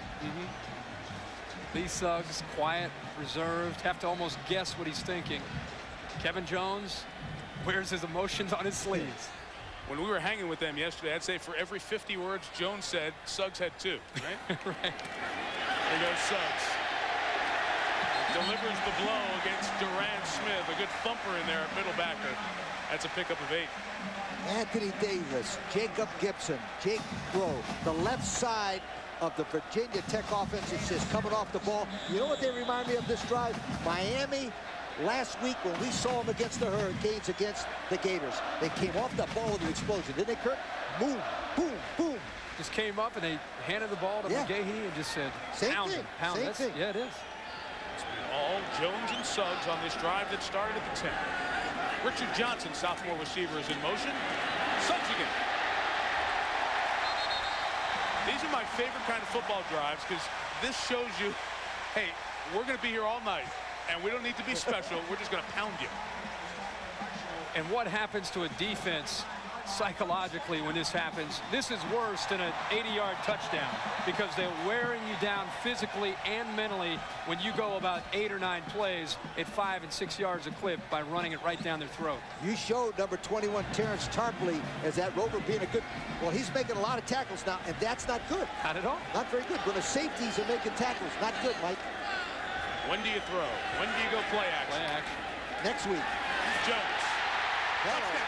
Lee Suggs, quiet, reserved, have to almost guess what he's thinking. Kevin Jones wears his emotions on his sleeves. When we were hanging with them yesterday, I'd say for every 50 words Jones said, Suggs had 2, right? Right. There goes Suggs. Delivers the blow against Durant Smith. A good thumper in there at middle backer. That's a pickup of 8. Anthony Davis, Jacob Gibson, Jake Grove, the left side of the Virginia Tech offense is just coming off the ball. You know what they remind me of this drive? Miami last week when we saw them against the Hurricanes, against the Gators. They came off the ball with an explosion, didn't they, Kirk? Boom, boom, boom. Just came up and they handed the ball to McGahee and just said, pound him, pound him. Yeah, it is. It's been all Jones and Suggs on this drive that started at the 10. Richard Johnson, sophomore receiver, is in motion. Suggs again. These are my favorite kind of football drives because this shows you, hey, we're going to be here all night, and we don't need to be special. We're just going to pound you. And what happens to a defense psychologically when this happens. This is worse than an 80-yard touchdown because they're wearing you down physically and mentally when you go about 8 or 9 plays at 5 and 6 yards a clip by running it right down their throat. You showed number 21 Terrence Tarpley as that rover being a good, well, he's making a lot of tackles now, and that's not good. Not at all. Not very good. When the safeties are making tackles, not good, Mike. When do you throw? When do you go play action? Play action. Next week. Jones. Touchdown.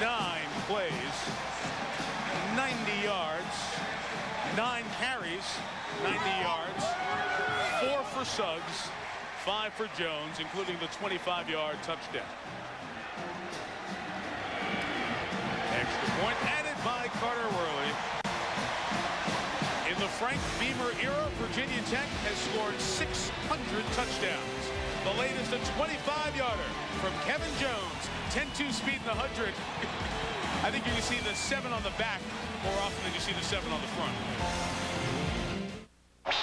9 plays, 90 yards, 9 carries, 90 yards, 4 for Suggs, 5 for Jones, including the 25-yard touchdown. Extra point added by Carter Worley. In the Frank Beamer era, Virginia Tech has scored 600 touchdowns. The latest a 25-yarder from Kevin Jones. 10-2 speed in the 100. I think you can see the 7 on the back more often than you see the 7 on the front.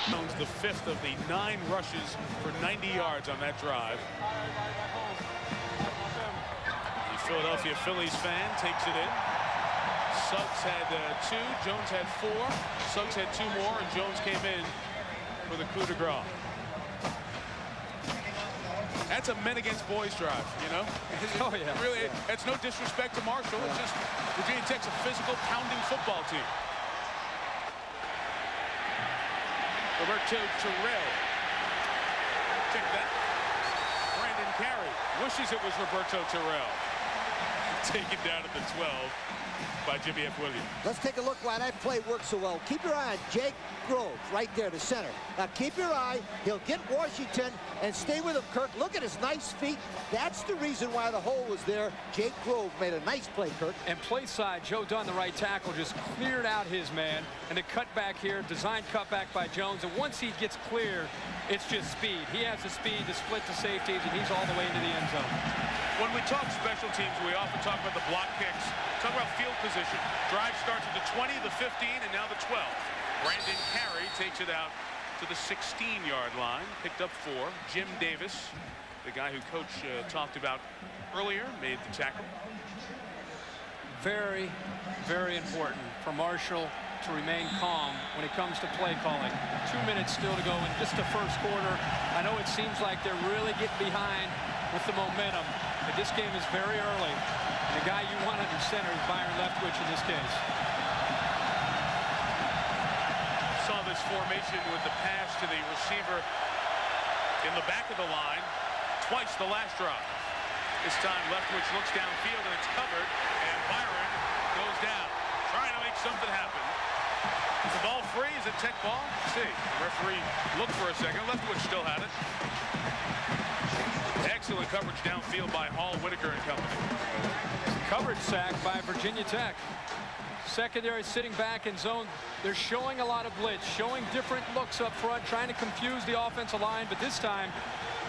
Jones, the 5th of the 9 rushes for 90 yards on that drive. The Philadelphia Phillies fan takes it in. Suggs had 2, Jones had 4. Suggs had 2 more, and Jones came in for the coup de grace. That's a men against boys drive, you know? Oh, yeah. Really, it's no disrespect to Marshall. It's just Virginia Tech's a physical, pounding football team. Roberto Terrell. Check that. Brandon Carey wishes it was Roberto Terrell. Taken down at the 12 by Jimmy F. Williams. Let's take a look why that play works so well. Keep your eye on Jake Grove right there, the center. Now keep your eye. He'll get Washington and stay with him, Kirk. Look at his nice feet. That's the reason why the hole was there. Jake Grove made a nice play, Kirk. And play side, Joe Dunn, the right tackle, just cleared out his man. And the cutback here, designed cutback by Jones. And once he gets clear, it's just speed. He has the speed to split the safeties, and he's all the way into the end zone. When we talk special teams, we often talk about the block kicks, talk about field position. Drive starts at the 20, the 15, and now the 12. Brandon Carey takes it out to the 16-yard line, picked up 4. Jim Davis, the guy who Coach talked about earlier, made the tackle. Very, very important for Marshall to remain calm when it comes to play calling. 2 minutes still to go in just the first quarter. I know it seems like they're really getting behind with the momentum, but this game is very early. And the guy you want under center is Byron Leftwich in this case. Saw this formation with the pass to the receiver in the back of the line twice the last drive. This time Leftwich looks downfield and it's covered, and Byron goes down, trying to make something happen. Is the ball free? Is it Tech ball? Let's see. The referee looked for a second. Leftwich still had it. Excellent coverage downfield by Hall, Whitaker, and company. Coverage sack by Virginia Tech. Secondary sitting back in zone. They're showing a lot of blitz, showing different looks up front, trying to confuse the offensive line, but this time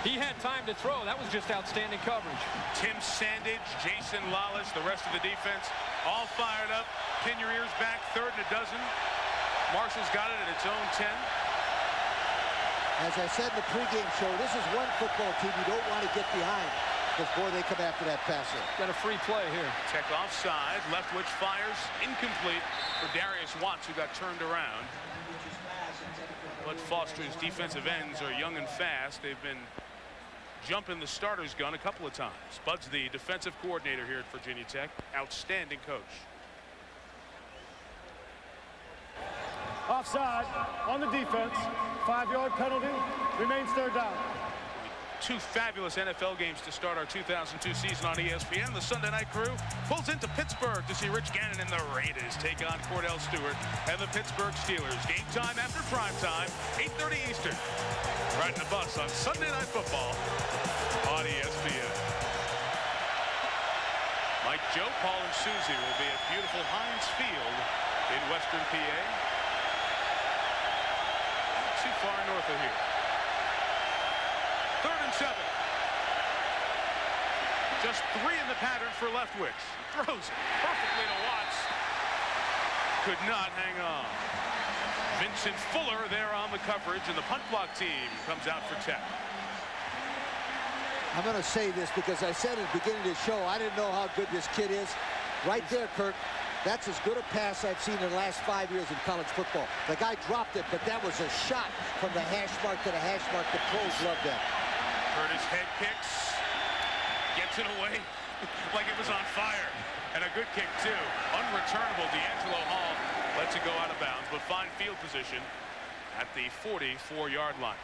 he had time to throw. That was just outstanding coverage. Tim Sandage, Jason Lawless, the rest of the defense, all fired up. Pin your ears back, 3rd and a dozen. Marshall's got it at its own 10. As I said in the pregame show, this is one football team you don't want to get behind because, boy, they come after that passer. Got a free play here. Tech offside. Leftwich fires. Incomplete for Darius Watts, who got turned around. Bud Foster's defensive ends are young and fast. They've been jumping the starter's gun a couple of times. Bud's the defensive coordinator here at Virginia Tech. Outstanding coach. Offside on the defense. 5-yard penalty. Remains 3rd down. 2 fabulous NFL games to start our 2002 season on ESPN. The Sunday night crew pulls into Pittsburgh to see Rich Gannon and the Raiders take on Cordell Stewart and the Pittsburgh Steelers. Game time after prime time, 8:30 Eastern. Riding the bus on Sunday Night Football on ESPN. Mike, Joe, Paul, and Susie will be at beautiful Heinz Field in Western PA. Not too far north of here. 3rd and 7. Just 3 in the pattern for Leftwich. Throws it perfectly to Watts. Could not hang on. Vincent Fuller there on the coverage, and the punt block team comes out for Tech. I'm going to say this because I said at the beginning of the show, I didn't know how good this kid is. Right there, Kirk. That's as good a pass I've seen in the last 5 years in college football. The guy dropped it, but that was a shot from the hash mark to the hash mark. The pros love that. Curtis head kicks. Gets it away like it was on fire. And a good kick, too. Unreturnable. D'Angelo Hall lets it go out of bounds, but fine field position at the 44-yard line.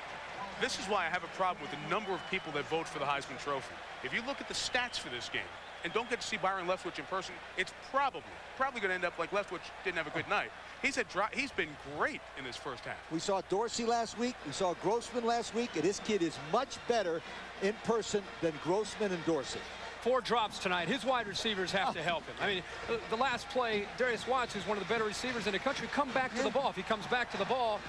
This is why I have a problem with the number of people that vote for the Heisman Trophy. If you look at the stats for this game and don't get to see Byron Leftwich in person, it's probably going to end up like Leftwich didn't have a good night. He's been great in this first half. We saw Dorsey last week. We saw Grossman last week. And this kid is much better in person than Grossman and Dorsey. 4 drops tonight. His wide receivers have to help him. I mean, the last play, Darius Watts, who's one of the better receivers in the country, come back to the ball. If he comes back to the ball,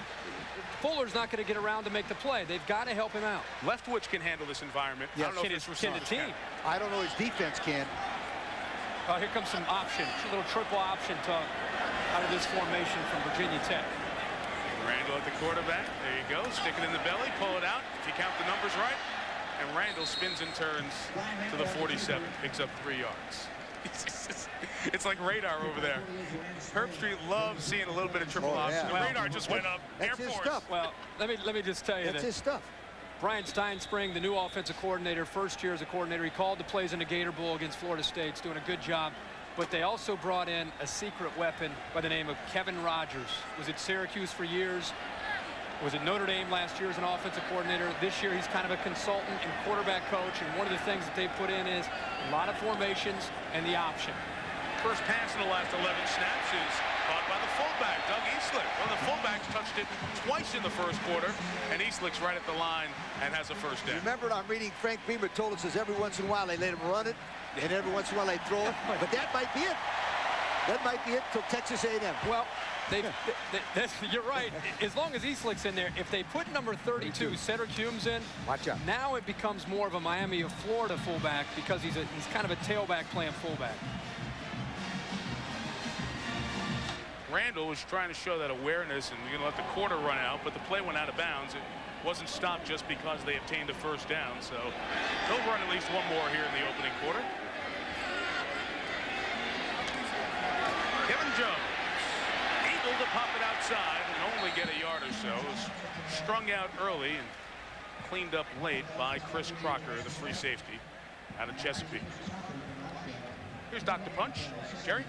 Fuller's not going to get around to make the play. They've got to help him out. Leftwich can handle this environment. Yeah, I don't know if can the team? I don't know his defense can. Oh, here comes some option. A little triple option out of this formation from Virginia Tech. Randall at the quarterback. There you go. Stick it in the belly. Pull it out. If you count the numbers right. And Randall spins and turns to the 47. Picks up 3 yards. It's like radar over there. Herb Street loves seeing a little bit of triple option. The radar just went up. That's Air his Force. stuff. Well, let me just tell you that's his stuff. Brian Steinspring, the new offensive coordinator, first year as a coordinator, he called the plays in the Gator Bowl against Florida State. He's doing a good job. But they also brought in a secret weapon by the name of Kevin Rogers. Was at Syracuse for years. Was at Notre Dame last year as an offensive coordinator. This year he's kind of a consultant and quarterback coach. And one of the things that they've put in is a lot of formations and the option. First pass in the last 11 snaps is caught by the fullback, Doug Eastlick. One of the fullbacks touched it twice in the first quarter, and Eastlick's right at the line and has a first down. Remember, I'm reading Frank Beamer told us every once in a while they let him run it, and every once in a while they throw it. But that might be it. That might be it till Texas A&M. Well, you're right. As long as Eastlick's in there, if they put number 32, Cedric Humes, in, watch out. Now it becomes more of a Miami of Florida fullback because he's kind of a tailback playing fullback. Randall was trying to show that awareness and going to let the quarter run out, but the play went out of bounds. It wasn't stopped just because they obtained a first down, so they'll run at least one more here in the opening quarter. Kevin Jones able to pop it outside and only get a yard or so. Was strung out early and cleaned up late by Chris Crocker, the free safety out of Chesapeake. Here's Dr. Punch. Jerry?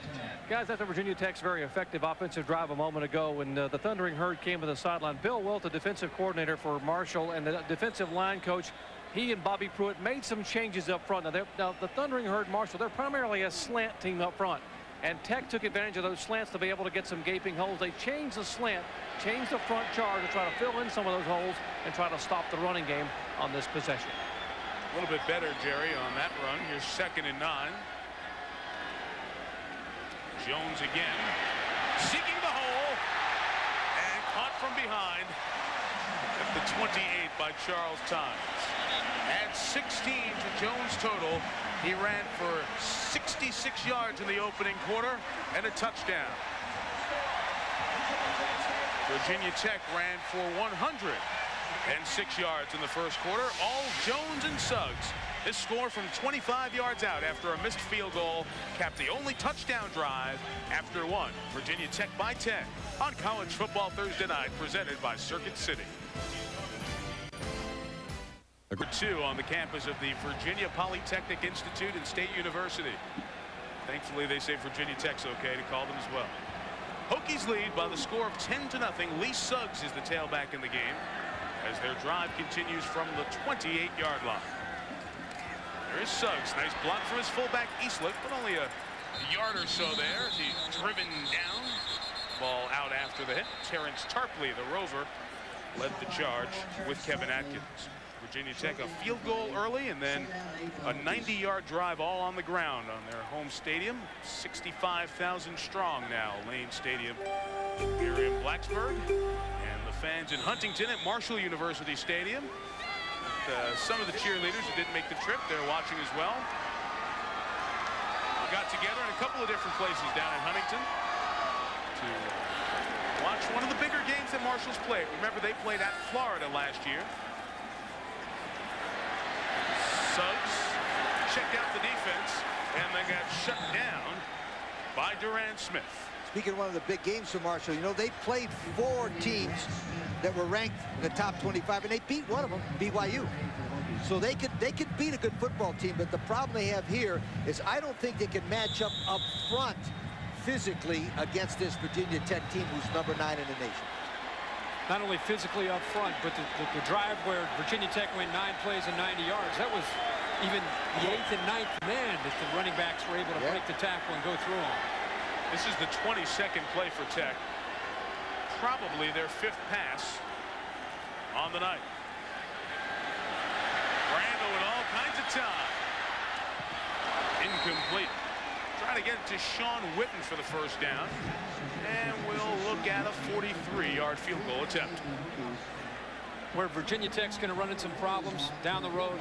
Guys, that's Virginia Tech's very effective offensive drive a moment ago when the Thundering Herd came to the sideline. Bill Wilt, the defensive coordinator for Marshall, and the defensive line coach, he and Bobby Pruitt made some changes up front. Now the Thundering Herd, Marshall, they're primarily a slant team up front. And Tech took advantage of those slants to be able to get some gaping holes. They changed the slant, changed the front charge to try to fill in some of those holes and try to stop the running game on this possession. A little bit better, Jerry, on that run. Here's 2nd and 9. Jones again, seeking the hole, and caught from behind at the 28 by Charles Times. Add 16 to Jones' total. He ran for 66 yards in the opening quarter and a touchdown. Virginia Tech ran for 106 yards in the first quarter. All Jones and Suggs. This score from 25 yards out after a missed field goal capped the only touchdown drive after one. Virginia Tech by 10 on College Football Thursday night, presented by Circuit City. Number 2 on the campus of the Virginia Polytechnic Institute and State University. Thankfully, they say Virginia Tech's okay to call them as well. Hokies lead by the score of 10-0. Lee Suggs is the tailback in the game as their drive continues from the 28-yard line. There is Suggs. Nice block from his fullback Eastlick, but only a yard or so there as he's driven down. Ball out after the hit. Terrence Tarpley, the Rover, led the charge with Kevin Atkins. Virginia Tech a field goal early and then a 90-yard drive all on the ground on their home stadium. 65,000 strong now, Lane Stadium here in Blacksburg. And the fans in Huntington at Marshall University Stadium. some of the cheerleaders who didn't make the trip, they're watching as well. We got together in a couple of different places down in Huntington to watch one of the bigger games that Marshall's played. Remember, they played at Florida last year. Suggs checked out the defense, and they got shut down by Durant Smith. Speaking of one of the big games for Marshall, you know, they played 4 teams that were ranked in the top 25, and they beat one of them, BYU. So they could beat a good football team, but the problem they have here is I don't think they can match up front physically against this Virginia Tech team who's number 9 in the nation. Not only physically up front, but the drive where Virginia Tech went 9 plays and 90 yards, that was even the 8th and 9th man that the running backs were able to break the tackle and go through them. This is the 22nd play for Tech. Probably their 5th pass on the night. Randall with all kinds of time. Incomplete. Trying to get it to Sean Witten for the first down. And we'll look at a 43-yard field goal attempt. Where Virginia Tech's going to run into some problems down the road,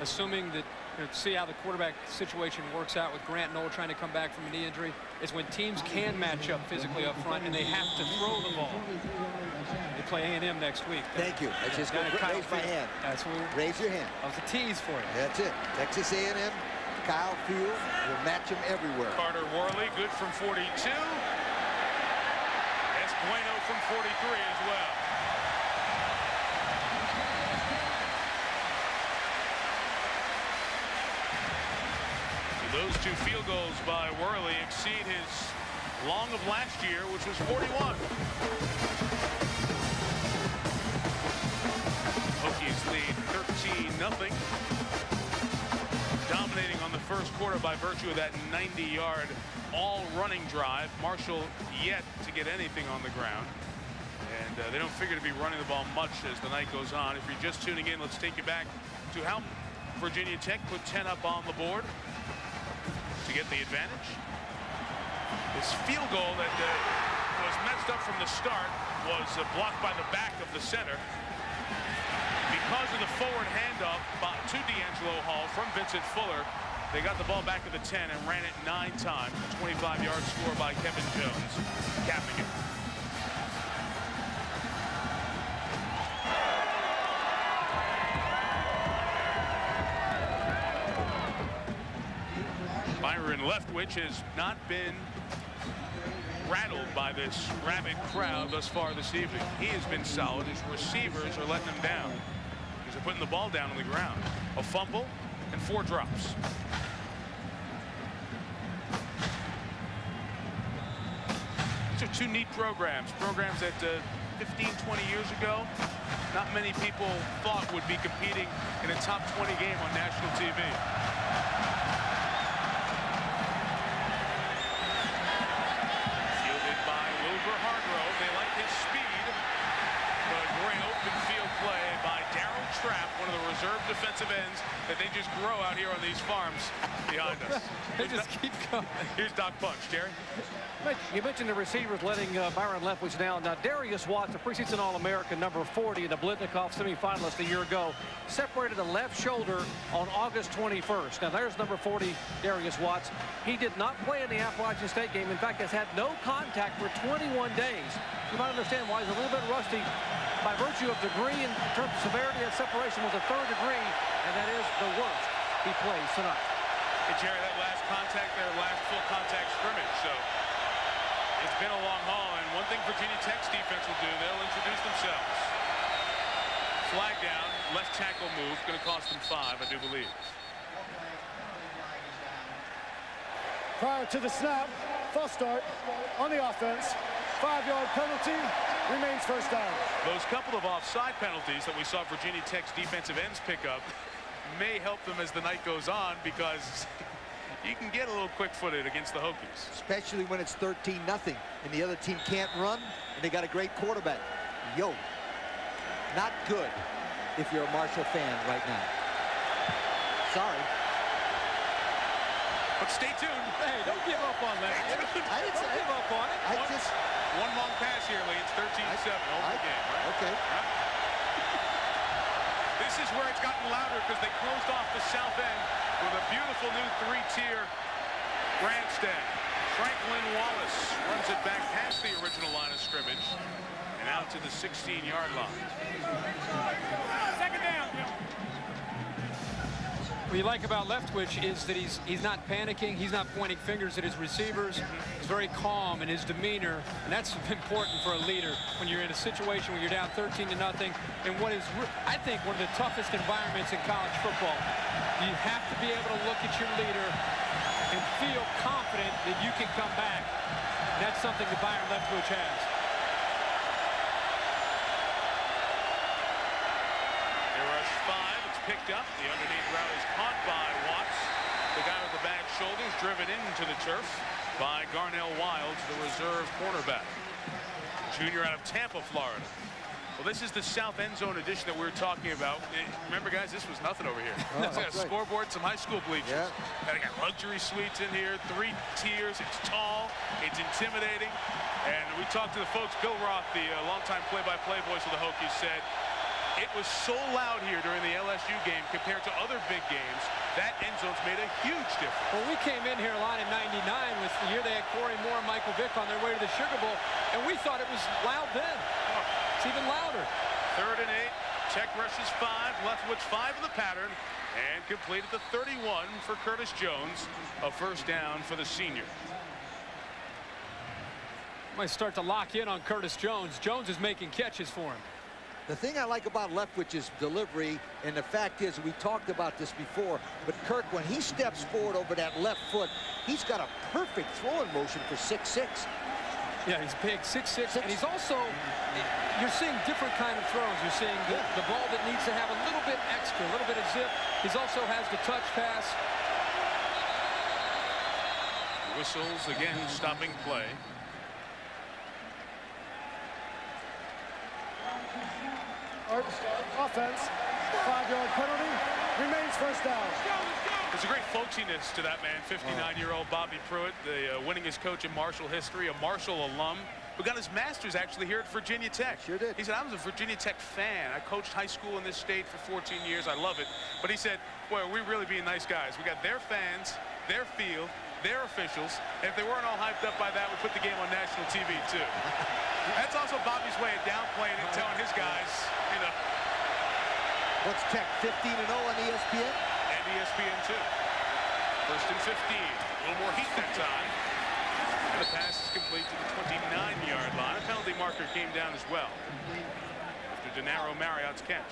assuming that, you know, see how the quarterback situation works out with Grant Knoll trying to come back from a knee injury, is when teams can match up physically up front and they have to throw the ball. They play A&M next week. Thank you. I just got to raise my hand. That's what raise your hand. That was a tease for you. That's it. Texas A&M, Kyle Field will match them everywhere. Carter Worley, good from 42. Bueno from 43 as well. So those 2 field goals by Worley exceed his long of last year, which was 41. Hokies lead 13-0. Dominating on the first quarter by virtue of that 90-yard all-running drive. Marshall yet to get anything on the ground. And they don't figure to be running the ball much as the night goes on. If you're just tuning in, let's take you back to how Virginia Tech put 10 up on the board to get the advantage. This field goal that was messed up from the start was blocked by the back of the center. Because of the forward handoff to D'Angelo Hall from Vincent Fuller, they got the ball back to the 10 and ran it 9 times. A 25-yard score by Kevin Jones, capping it. Byron Leftwich has not been rattled by this rabid crowd thus far this evening. He has been solid. His receivers are letting him down. They're putting the ball down on the ground. A fumble and 4 drops. These are 2 neat programs that 15, 20 years ago, not many people thought would be competing in a top 20 game on national TV. Fielded by Wilbur Hargrove. They like his speed. But a great open field play by Darryl Trapp, one of the reserve defensive ends that they just grow out here on these farms behind us. They just keep going. Here's Doc Punch. Jerry? You mentioned the receivers letting Byron Leftwich down. Now, Darius Watts, a preseason All-American, number 40, and a Blitnikoff semifinalist a year ago, separated the left shoulder on August 21st. Now, there's number 40, Darius Watts. He did not play in the Appalachian State game. In fact, has had no contact for 21 days. You might understand why he's a little bit rusty by virtue of degree in terms of severity. That separation was a 3rd degree, and that is the worst he plays tonight. Hey, Jerry, that last contact, their last full contact scrimmage, so it's been a long haul, and one thing Virginia Tech's defense will do, they'll introduce themselves. Flag down, left tackle move, going to cost them 5, I do believe. Prior to the snap, false start on the offense. 5-yard penalty, remains first down. Those couple of offside penalties that we saw Virginia Tech's defensive ends pick up may help them as the night goes on, because you can get a little quick-footed against the Hokies. Especially when it's 13-0 and the other team can't run and they got a great quarterback. Yo, not good if you're a Marshall fan right now. Sorry. But stay tuned. Hey, don't give up on that. I didn't say give up on it. One long pass here, Lee. It's 13-7. Over the game, right? Okay. Yep. This is where it's gotten louder because they closed off the south end with a beautiful new 3-tier grandstand. Franklin Wallace runs it back past the original line of scrimmage and out to the 16-yard line. Second down. What you like about Leftwich is that he's not panicking. He's not pointing fingers at his receivers. He's very calm in his demeanor, and that's important for a leader when you're in a situation where you're down 13-0 in what is, I think, one of the toughest environments in college football. You have to be able to look at your leader and feel confident that you can come back. That's something that Byron Leftwich has. They rush 5. Picked up. The underneath route is caught by Watts. The guy with the bad shoulders driven into the turf by Garnell Wilds, the reserve cornerback. Junior out of Tampa, Florida. Well, this is the south end zone edition that we were talking about. Remember, guys, this was nothing over here. It's got a scoreboard, some high school bleachers. Yeah. And I got luxury suites in here, 3 tiers. It's tall. It's intimidating. And we talked to the folks. Bill Roth, the longtime play-by-play voice of the Hokies, said, it was so loud here during the LSU game compared to other big games. That end zone's made a huge difference. Well, we came in here a lot in '99 with the year they had Corey Moore and Michael Vick on their way to the Sugar Bowl, and we thought it was loud then. It's even louder. 3rd and 8. Tech rushes 5. Leftwich 5 in the pattern, and completed the 31 for Curtis Jones. A first down for the senior. Might start to lock in on Curtis Jones. Jones is making catches for him. The thing I like about Leftwich's delivery, and the fact is, we talked about this before, but Kirk, when he steps forward over that left foot, he's got a perfect throwing motion for 6'6". Yeah, he's big, 6'6", and he's also, you're seeing different kind of throws. You're seeing the ball that needs to have a little bit extra, a little bit of zip. He also has the touch pass. Whistles again, stopping play. Offense, 5-yard penalty, remains first down. There's a great folksiness to that man, 59-year-old Bobby Pruitt, the winningest coach in Marshall history, a Marshall alum, who got his master's actually here at Virginia Tech. Sure did. He said, I was a Virginia Tech fan. I coached high school in this state for 14 years. I love it. But he said, boy, we're really being nice guys. We got their fans, their field, their officials, and if they weren't all hyped up by that, we put the game on national TV, too. That's also Bobby's way of downplaying it, telling his guys, you know. What's Tech, 15-0 on ESPN? And ESPN, too. 1st and 15. A little more heat that time. And the pass is complete to the 29-yard line. A penalty marker came down as well after Denaro Marriott's catch.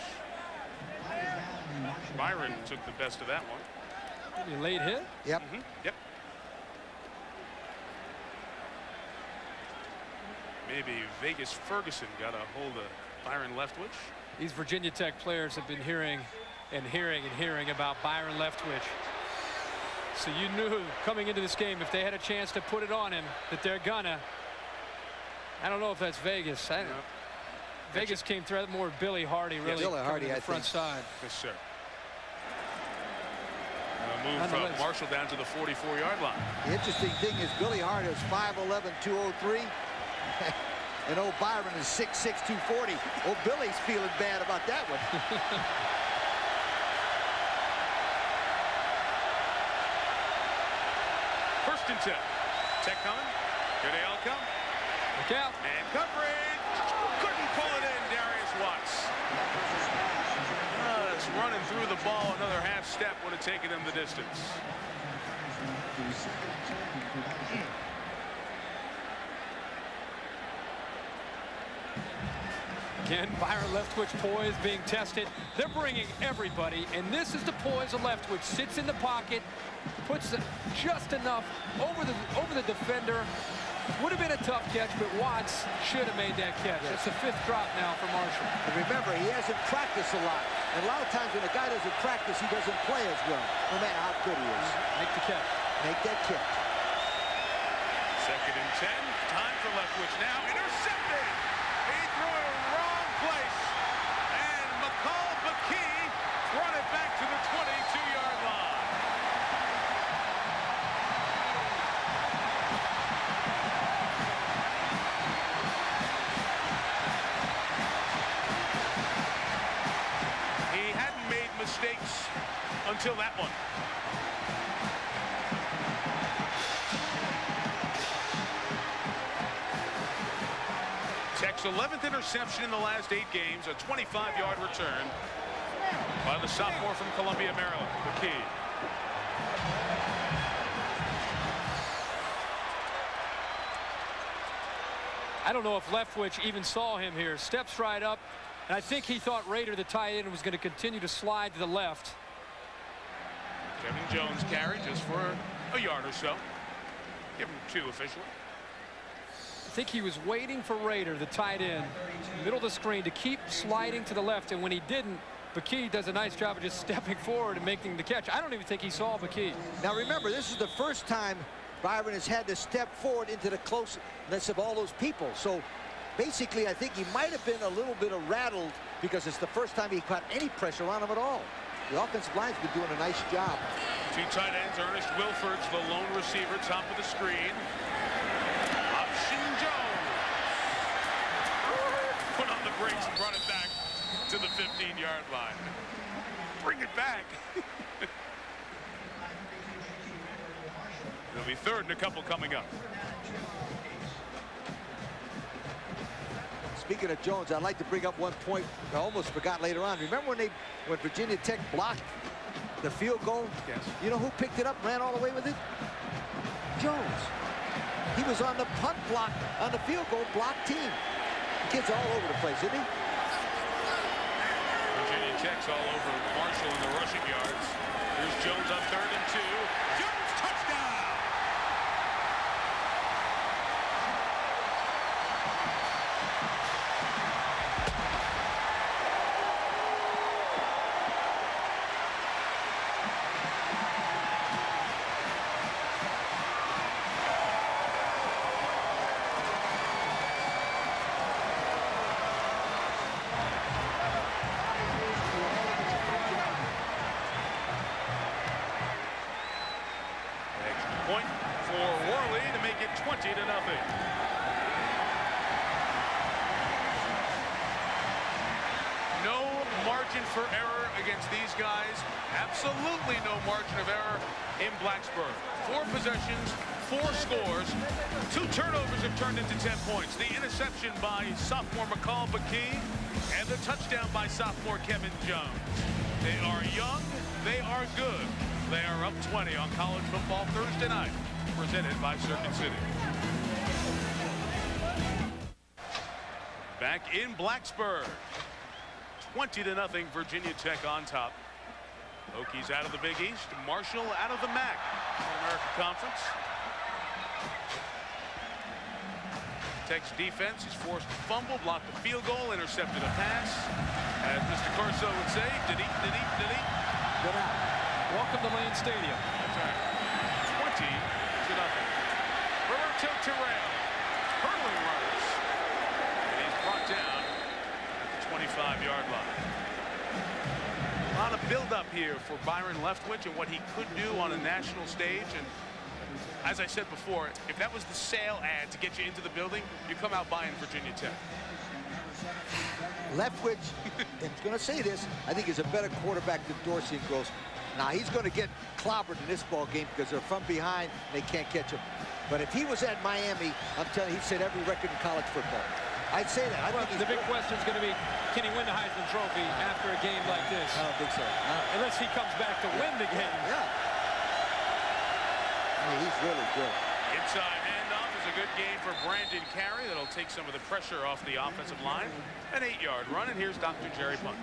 Byron took the best of that one. Late hit? Yep. Yep. Maybe Vegas Ferguson got a hold of Byron Leftwich. These Virginia Tech players have been hearing about Byron Leftwich. So you knew coming into this game, if they had a chance to put it on him, that they're gonna. I don't know if that's Vegas. Vegas came through more with Billy Hardy, really. Billy Hardy, on the front side. Yes, sir. Move from Marshall down to the 44-yard line. The interesting thing is Billy Hardy is 5'11", 203. And old Byron is 6'6", 240. Oh, Billy's feeling bad about that one. 1st and 10. Tech coming. Here they all come. Look out. And coverage. Couldn't pull it in, Darius Watts. It's running through the ball. Another half step would have taken him the distance. Again, Byron Leftwich poise being tested. They're bringing everybody, and this is the poise of Leftwich. Sits in the pocket, puts it just enough over the defender. Would have been a tough catch, but Watts should have made that catch. Yes. That's the 5th drop now for Marshall. And remember, he hasn't practiced a lot. And a lot of times when a guy doesn't practice, he doesn't play as well, no matter how good he is. Make the catch. Make that catch. 2nd and 10. Time for Leftwich now. Intercepted. He threw it in the wrong place. And McCall McKee brought it back to the 22-yard line. He until that one. Tech's 11th interception in the last 8 games, a 25-yard return by the sophomore from Columbia, Maryland, Hokies. I don't know if Leftwich even saw him here. Steps right up, and I think he thought Rader, the tight end, was going to continue to slide to the left. Kevin Jones carry just for a yard or so. Give him 2 officially. I think he was waiting for Rader, the tight end, middle of the screen, to keep sliding to the left, and when he didn't, Bakey does a nice job of just stepping forward and making the catch. I don't even think he saw Bakey. Now remember, this is the first time Byron has had to step forward into the closeness of all those people. So basically, I think he might have been a little bit rattled because it's the first time he caught any pressure on him at all. The offensive line's been doing a nice job. 2 tight ends, Ernest Wilford's the lone receiver, top of the screen. Option Jones. Put on the brakes and run it back to the 15-yard line. Bring it back. It'll be 3rd and a couple coming up. Speaking of Jones, I'd like to bring up one point I almost forgot later on. Remember when Virginia Tech blocked the field goal? Yes. You know who picked it up and ran all the way with it? Jones. He was on the punt block on the field goal block team. The kid's all over the place, isn't he? Virginia Tech's all over Marshall in the rushing yards. Here's Jones on 3rd and 2. Jones, touchdown! Point for Worley to make it 20-0. No margin for error against these guys. Absolutely no margin of error in Blacksburg. 4 possessions, 4 scores. 2 turnovers have turned into 10 points. The interception by sophomore McCall Bakey and the touchdown by sophomore Kevin Jones. They are young. They are good. They are up 20 on college football Thursday night, presented by Circuit City. Back in Blacksburg, 20-0 Virginia Tech on top. Hokies out of the Big East, Marshall out of the MAC, American Conference. Tech's defense is forced to fumble, blocked the field goal, intercepted a pass. As Mr. Corso would say, did he? Good out. Welcome to Lane Stadium. That's right. 20-0. Roberto Terrell, hurling runners. And he's brought down at the 25-yard line. A lot of build-up here for Byron Leftwich and what he could do on a national stage. And as I said before, if that was the sale ad to get you into the building, you come out buying Virginia Tech. Leftwich, I'm going to say this, I think he's a better quarterback than Dorsey and Gross. Now, he's going to get clobbered in this ball game because they're from behind and they can't catch him. But if he was at Miami, I'm telling you, he'd set every record in college football. I'd say that. Well, the big question is going to be, can he win the Heisman Trophy after a game like this? I don't think so. Unless he comes back to win the game. Yeah. I mean, he's really good. Inside handoff is a good game for Brandon Carey. That'll take some of the pressure off the offensive line. An 8-yard run, and here's Dr. Jerry Punch.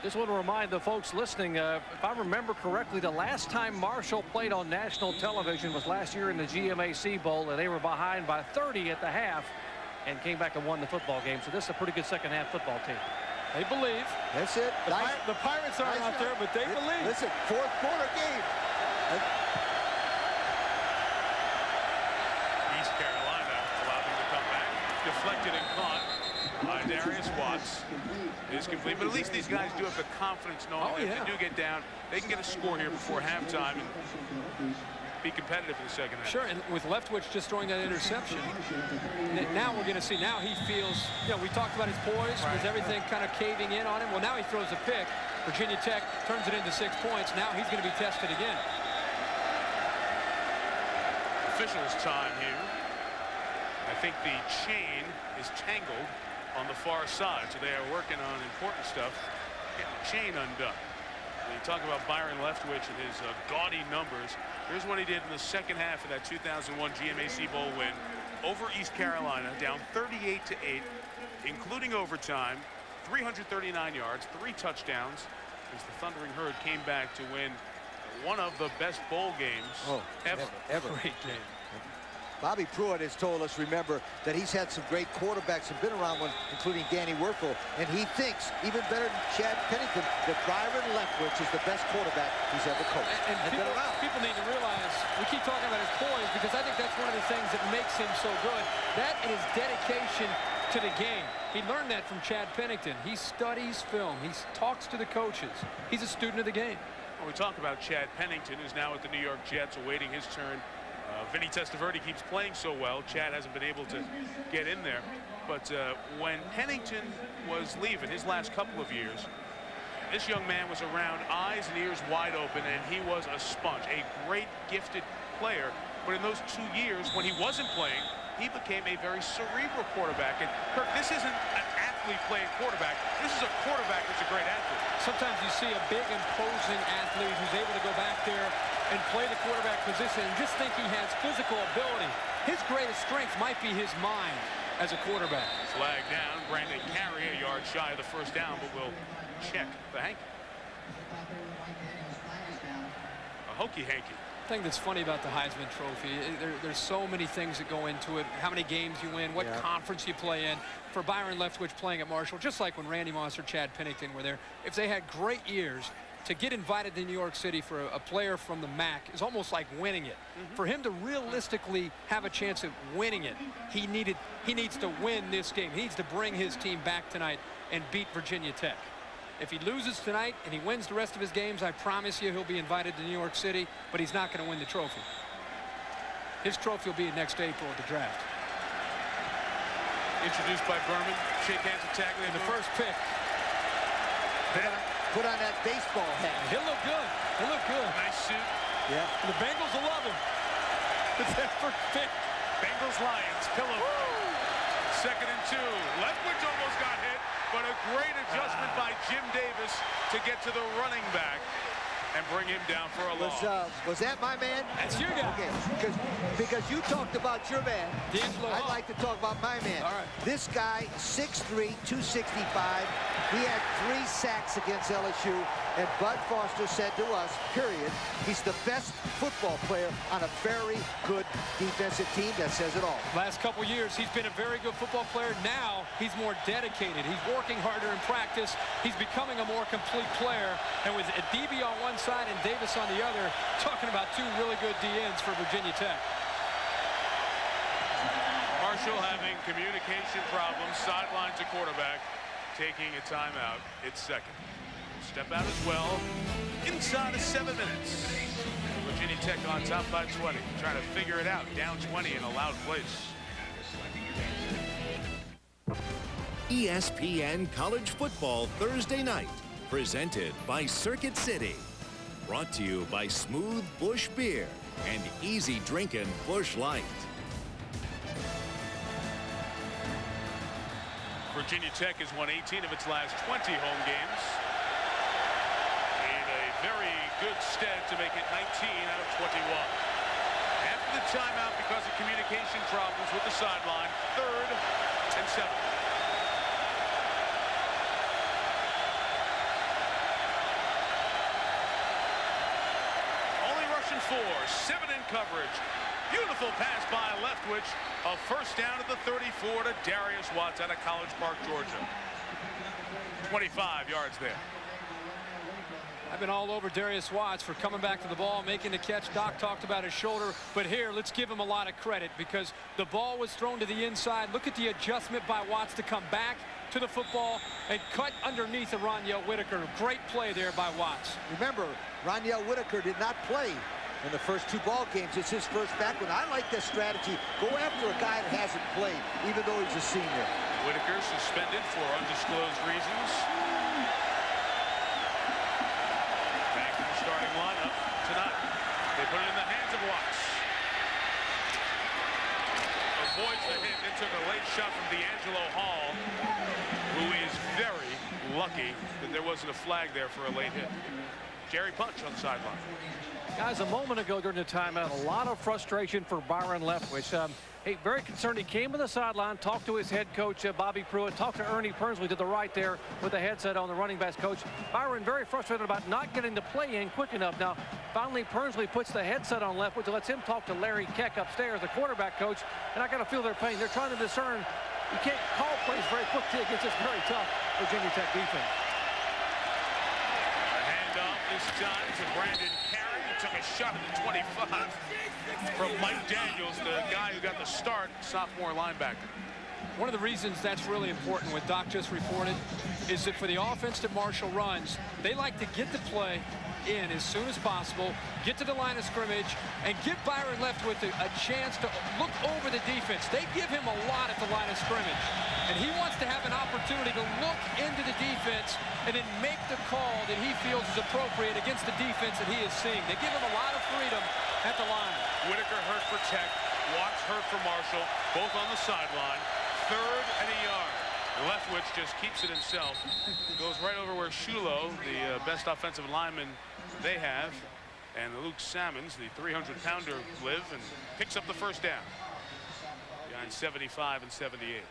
Just want to remind the folks listening, if I remember correctly, the last time Marshall played on national television was last year in the GMAC Bowl, and they were behind by 30 at the half and came back and won the football game. So this is a pretty good second-half football team. They believe. That's it. The Pirates aren't out there, but they believe. Listen, 4th quarter game. East Carolina allowed them to come back. Deflected and caught by Darius Watts. Is complete, but at least these guys do have the confidence knowing that if they do get down, they can get a score here before halftime and be competitive in the second half. Sure, and with Leftwich just throwing that interception, now we're going to see, now he feels, you know, we talked about his poise, with everything kind of caving in on him. Well, now he throws a pick. Virginia Tech turns it into 6 points. Now he's going to be tested again. Officials time here. I think the chain is tangled on the far side, so they are working on important stuff, getting the chain undone. When you talk about Byron Leftwich and his gaudy numbers, here's what he did in the second half of that 2001 GMAC Bowl win over East Carolina, down 38-8, including overtime, 339 yards, 3 touchdowns, as the Thundering Herd came back to win one of the best bowl games ever. Great game. Bobby Pruitt has told us, remember, that he's had some great quarterbacks and been around one, including Danny Werfel, and he thinks, even better than Chad Pennington, that Byron Leftwich is the best quarterback he's ever coached. And people need to realize, we keep talking about his poise, because I think that's one of the things that makes him so good. That and his dedication to the game. He learned that from Chad Pennington. He studies film. He talks to the coaches. He's a student of the game. Well, we talk about Chad Pennington, who's now with the New York Jets, awaiting his turn. Vinny Testaverde keeps playing so well. Chad hasn't been able to get in there. But when Pennington was leaving his last couple of years, this young man was around, eyes and ears wide open, and he was a sponge, a great gifted player. But in those 2 years when he wasn't playing, he became a very cerebral quarterback. And Kirk, this isn't an athlete playing quarterback. This is a quarterback that's a great athlete. Sometimes you see a big, imposing athlete who's able to go back there and play the quarterback position and just think he has physical ability. His greatest strength might be his mind as a quarterback. Flag down. Brandon Carey a yard shy of the first down, but we'll check the hanky. A Hokie hanky. The thing that's funny about the Heisman Trophy, there's so many things that go into it. How many games you win, what conference you play in. For Byron Leftwich playing at Marshall, just like when Randy Moss or Chad Pennington were there, if they had great years, to get invited to New York City for a player from the MAC is almost like winning it. For him to realistically have a chance of winning it, he needs to win this game. He needs to bring his team back tonight and beat Virginia Tech. If he loses tonight and he wins the rest of his games, I promise you he'll be invited to New York City, but he's not going to win the trophy. His trophy will be next April at the draft. Introduced by Berman. Shake hands with Tagley. The first pick. Put on that baseball hat. He'll look good. He'll look good. Nice suit. Yeah. The Bengals will love him. It's their first pick. Bengals Lions. Pillow. Second and 2. Leftwich almost got hit, but a great adjustment by Jim Davis to get to the running back and bring him down for a loss. Was that my man? That's your guy. Okay, because you talked about your man. I'd like to talk about my man. All right. This guy, 6'3", 265. He had 3 sacks against LSU, and Bud Foster said to us, period, he's the best football player on a very good defensive team. That says it all. Last couple years, he's been a very good football player. Now, he's more dedicated. He's working harder in practice. He's becoming a more complete player. And with a DB on one side and Davis on the other, talking about 2 really good DNs for Virginia Tech. Marshall having communication problems, sideline to quarterback, taking a timeout. It's second. Step out as well. Inside of 7 minutes. Virginia Tech on top by 20. Trying to figure it out. Down 20 in a loud place. ESPN College Football Thursday night. Presented by Circuit City. Brought to you by Smooth Busch Beer and easy drinking Busch Light. Virginia Tech has won 18 of its last 20 home games. In a very good stead to make it 19 out of 21. After the timeout because of communication problems with the sideline, 3rd and 7. Only rushing 4, 7 in coverage. Beautiful pass by Leftwich. A first down at the 34 to Darius Watts out of College Park, Georgia. 25 yards there. I've been all over Darius Watts for coming back to the ball, making the catch. Doc talked about his shoulder, but here, let's give him a lot of credit because the ball was thrown to the inside. Look at the adjustment by Watts to come back to the football and cut underneath of Roniel Whitaker. Great play there by Watts. Remember, Roniel Whitaker did not play in the first 2 ball games. It's his first back one. I like this strategy. Go after a guy that hasn't played, even though he's a senior. Whitaker suspended for undisclosed reasons. starting lineup tonight. They put it in the hands of Watts. Avoids the hit and took a late shot from D'Angelo Hall, who is very lucky that there wasn't a flag there for a late hit. Jerry Punch on the sideline. Guys, a moment ago during the timeout, a lot of frustration for Byron Leftwich. Hey, very concerned. He came to the sideline, talked to his head coach, Bobby Pruitt, talked to Ernie Pernsley to the right there with the headset on, the running backs coach. Byron very frustrated about not getting the play in quick enough. Now, finally, Pernsley puts the headset on Leftwich and lets him talk to Larry Keck upstairs, the quarterback coach, and I got to feel their pain. They're trying to discern. You can't call plays very quickly against this very tough Virginia Tech defense. A handoff this time to Brandon Carey. Took a shot at the 25 from Mike Daniels, the guy who got the start, sophomore linebacker. One of the reasons that's really important, what Doc just reported, is that for the offense that Marshall runs, they like to get the play in as soon as possible, get to the line of scrimmage, and give Byron Leftwich a chance to look over the defense. They give him a lot at the line of scrimmage, and he wants to have an opportunity to look into the defense and then make the call that he feels is appropriate against the defense that he is seeing. They give him a lot of freedom at the line. Whitaker hurt for Tech, Watts hurt for Marshall, both on the sideline. 3rd and a yard. Leftwich just keeps it himself. Goes right over where Shulo, the best offensive lineman they have, and Luke Salmons, the 300-pounder, live, and picks up the first down behind 75 and 78.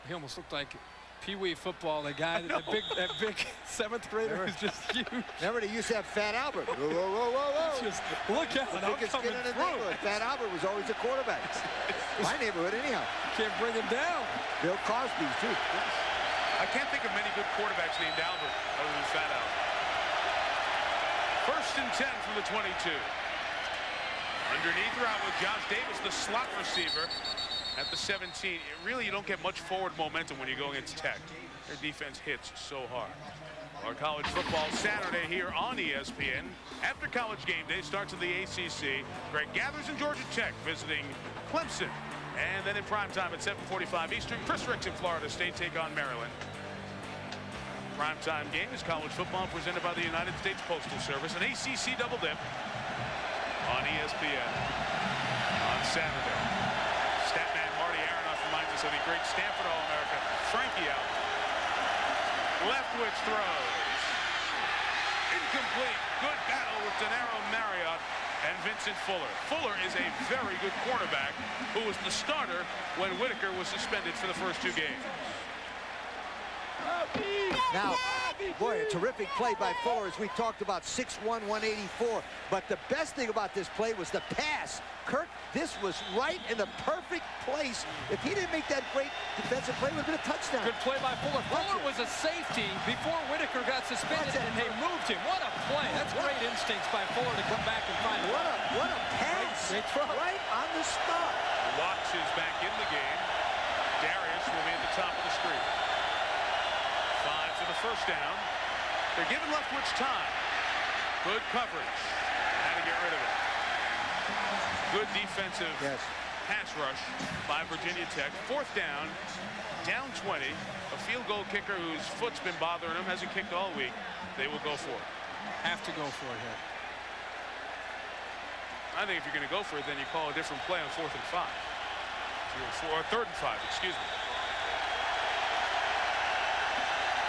He almost looked like Pee-wee football, the guy, that big 7th grader who's just huge. Remember, they used to have Fat Albert. Whoa, whoa, whoa, whoa, whoa. Just look out, I'm coming through. Fat Albert was always a quarterback. My neighborhood, anyhow. Can't bring him down. Bill Cosby, too. I can't think of many good quarterbacks named Albert other than Fat Albert. 1st and 10 from the 22. Underneath route with Josh Davis, the slot receiver. At the 17, really you don't get much forward momentum when you go against Tech. Their defense hits so hard. Our college football Saturday here on ESPN. After college game day starts in the ACC. Greg Gathers in Georgia Tech visiting Clemson. And then in prime time at 7:45 Eastern, Chris Ricks in Florida State take on Maryland. Primetime game is college football presented by the United States Postal Service. An ACC double dip on ESPN on Saturday. Statman Marty Aronoff reminds us of the great Stanford All-America Frankie out. Leftwich throws. Incomplete. Good battle with Denaro Marriott and Vincent Fuller. Fuller is a very good cornerback who was the starter when Whitaker was suspended for the first 2 games. Now, boy, a terrific play by Fuller, as we talked about, 6'1", 184. But the best thing about this play was the pass. Kirk, this was right in the perfect place. If he didn't make that great defensive play, it would have been a touchdown. Good play by Fuller. Fuller was a safety before Whitaker got suspended, and they moved him. What a play. That's great instincts by Fuller to come back and find it. What a pass. Right on the spot. Watts is back in the game. Darius will be at the top of the screen. 5 for the first down. They're giving Leftwich time. Good coverage. Had to get rid of it. Good defensive pass rush by Virginia Tech. 4th down, down 20. A field goal kicker whose foot's been bothering him, hasn't kicked all week. They will go for it. Have to go for it here. I think if you're going to go for it, then you call a different play on 4th and 5. Or 3rd and 5, excuse me.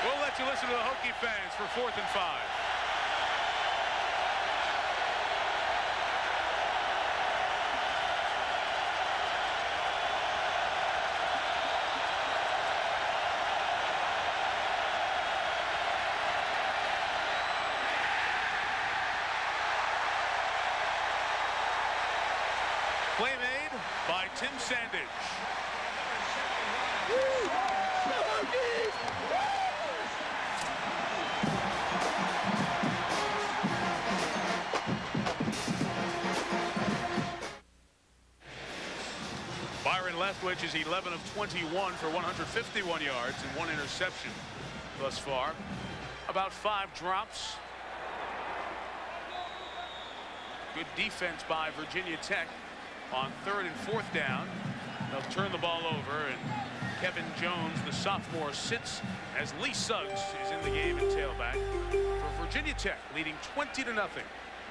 We'll let you listen to the Hokie fans for 4th and 5. Play made by Tim Sandage. Byron Leftwich is 11 of 21 for 151 yards and 1 interception thus far. About 5 drops. Good defense by Virginia Tech on 3rd and 4th down. They'll turn the ball over and Kevin Jones, the sophomore, sits as Lee Suggs is in the game at tailback. For Virginia Tech, leading 20-0.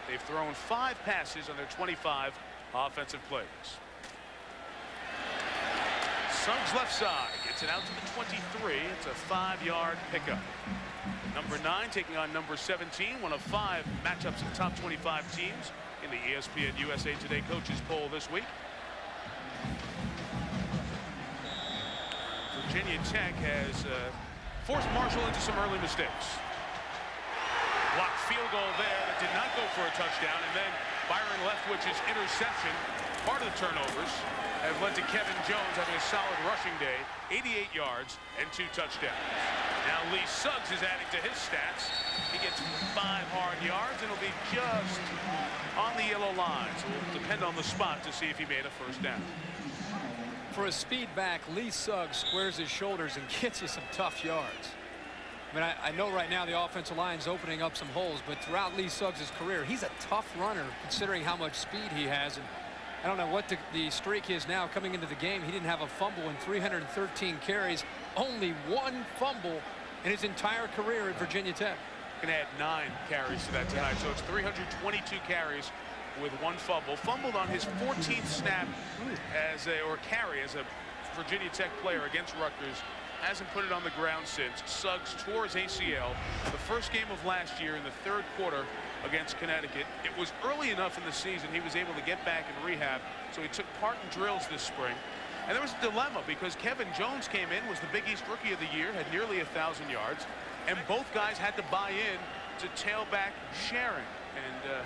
They've thrown 5 passes on their 25 offensive plays. Suggs left side gets it out to the 23. It's a 5-yard pickup. Number 9 taking on number 17, one of 5 matchups of top 25 teams in the ESPN USA Today coaches poll this week. Virginia Tech has forced Marshall into some early mistakes. Blocked field goal there that did not go for a touchdown, and then Byron Leftwich's interception, part of the turnovers, have led to Kevin Jones having a solid rushing day, 88 yards and 2 touchdowns. Now Lee Suggs is adding to his stats. He gets 5 hard yards and will be just on the yellow line. So it'll depend on the spot to see if he made a first down. For a speed back, Lee Suggs squares his shoulders and gets you some tough yards. I mean, I know right now the offensive line's opening up some holes, but throughout Lee Suggs' career, he's a tough runner considering how much speed he has. And I don't know what the streak is now coming into the game. He didn't have a fumble in 313 carries, only 1 fumble in his entire career at Virginia Tech. Going to add 9 carries to that tonight, so it's 322 carries with 1 fumble. Fumbled on his 14th snap or carry as a Virginia Tech player against Rutgers. Hasn't put it on the ground since. Suggs tore his ACL the first game of last year in the 3rd quarter against Connecticut. It was early enough in the season he was able to get back and rehab, so he took part in drills this spring. And there was a dilemma because Kevin Jones came in, was the Big East Rookie of the Year, had nearly 1,000 yards, and both guys had to buy in to tailback sharing, and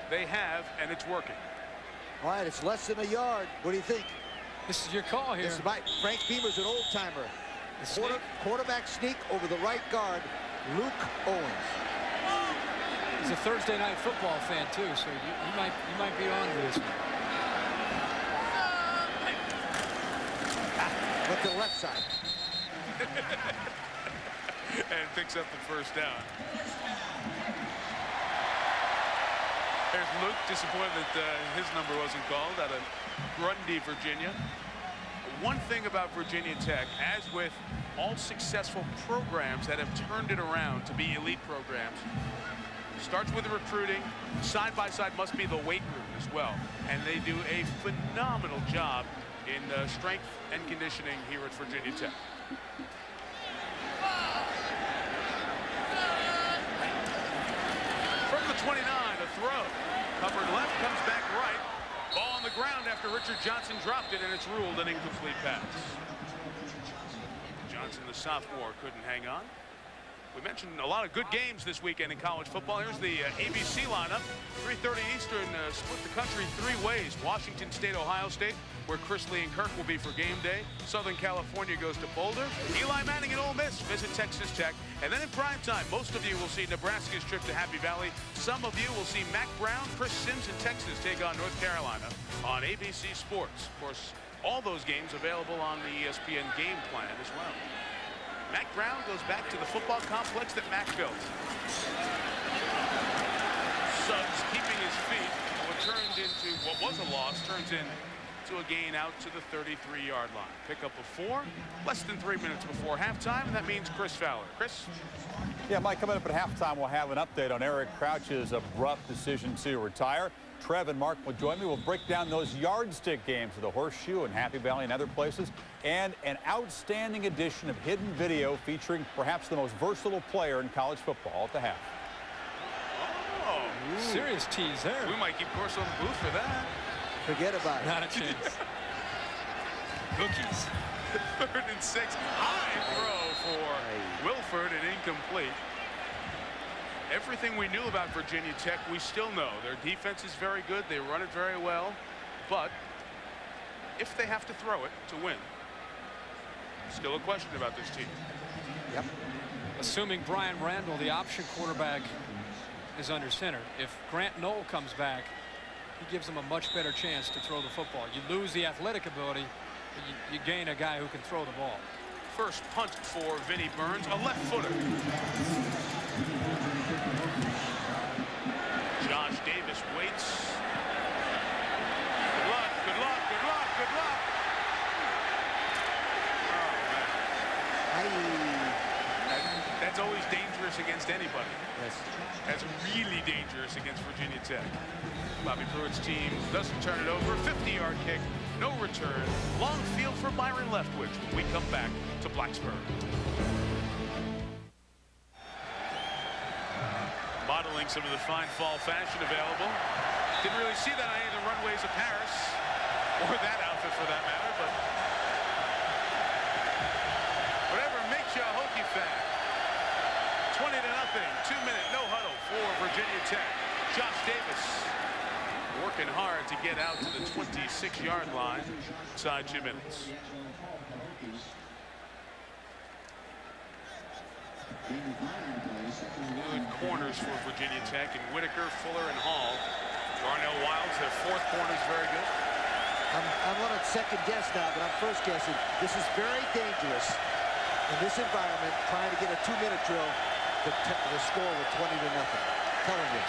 they have, and it's working. All right, it's less than a yard. What do you think? This is your call here. This is Frank Beamer's an old-timer. Quarterback sneak over the right guard, Luke Owens. He's a Thursday Night Football fan too, so you might be on to this one. With the left side. And picks up the first down. There's Luke, disappointed that his number wasn't called out of Grundy, Virginia. One thing about Virginia Tech, as with all successful programs that have turned it around to be elite programs, starts with the recruiting. Side by side must be the weight room as well. And they do a phenomenal job in strength and conditioning here at Virginia Tech. From the 29, a throw. Covered left, comes back right. Ball on the ground after Richard Johnson dropped it, and it's ruled an incomplete pass. Johnson, the sophomore, couldn't hang on. We mentioned a lot of good games this weekend in college football. Here's the ABC lineup. 3:30 Eastern, split the country 3 ways. Washington State, Ohio State, where Chris Lee and Kirk will be for game day. Southern California goes to Boulder. Eli Manning and Ole Miss visit Texas Tech. And then in prime time, most of you will see Nebraska's trip to Happy Valley. Some of you will see Mac Brown, Chris Sims, and Texas take on North Carolina on ABC Sports. Of course, all those games available on the ESPN game plan as well. Mac Brown goes back to the football complex that Mac built. Suggs keeping his feet. What turned into what was a loss turns into a gain out to the 33-yard line. Pick up a 4, less than 3 minutes before halftime, and that means Chris Fowler. Chris? Yeah, Mike, coming up at halftime, we'll have an update on Eric Crouch's abrupt decision to retire. Trev and Mark will join me. We'll break down those yardstick games of the Horseshoe and Happy Valley and other places, and an outstanding edition of Hidden Video featuring perhaps the most versatile player in college football at the half. Oh, serious tease there. We might keep Corso in the booth for that. Forget about it. Not a chance. Hokies. 3rd and 6. High throw for Wilford and incomplete. Everything we knew about Virginia Tech, we still know. Their defense is very good. They run it very well. But if they have to throw it to win, still a question about this team. Yep. Assuming Brian Randall, the option quarterback, is under center. If Grant Knoll comes back, he gives them a much better chance to throw the football. You lose the athletic ability, but you gain a guy who can throw the ball. First punt for Vinnie Burns, a left footer. Josh Davis waits. Good luck, good luck, good luck, good luck. Oh, That's always dangerous against anybody. Yes. That's really dangerous against Virginia Tech. Bobby Pruitt's team doesn't turn it over. 50-yard kick, no return. Long field for Byron Leftwich when we come back to Blacksburg. Modeling some of the fine fall fashion available. Didn't really see that on any of the runways of Paris, or that outfit for that matter, but whatever makes you a Hokie fan. 20-0, 2-minute no huddle for Virginia Tech. Josh Davis working hard to get out to the 26-yard line inside 2 minutes. Good corners for Virginia Tech, and Whitaker, Fuller, and Hall. Darnell Wilds, their fourth corner, is very good. I'm on a second guess now, but I'm first guessing. This is very dangerous in this environment, trying to get a 2-minute drill to score with 20-0. Telling you.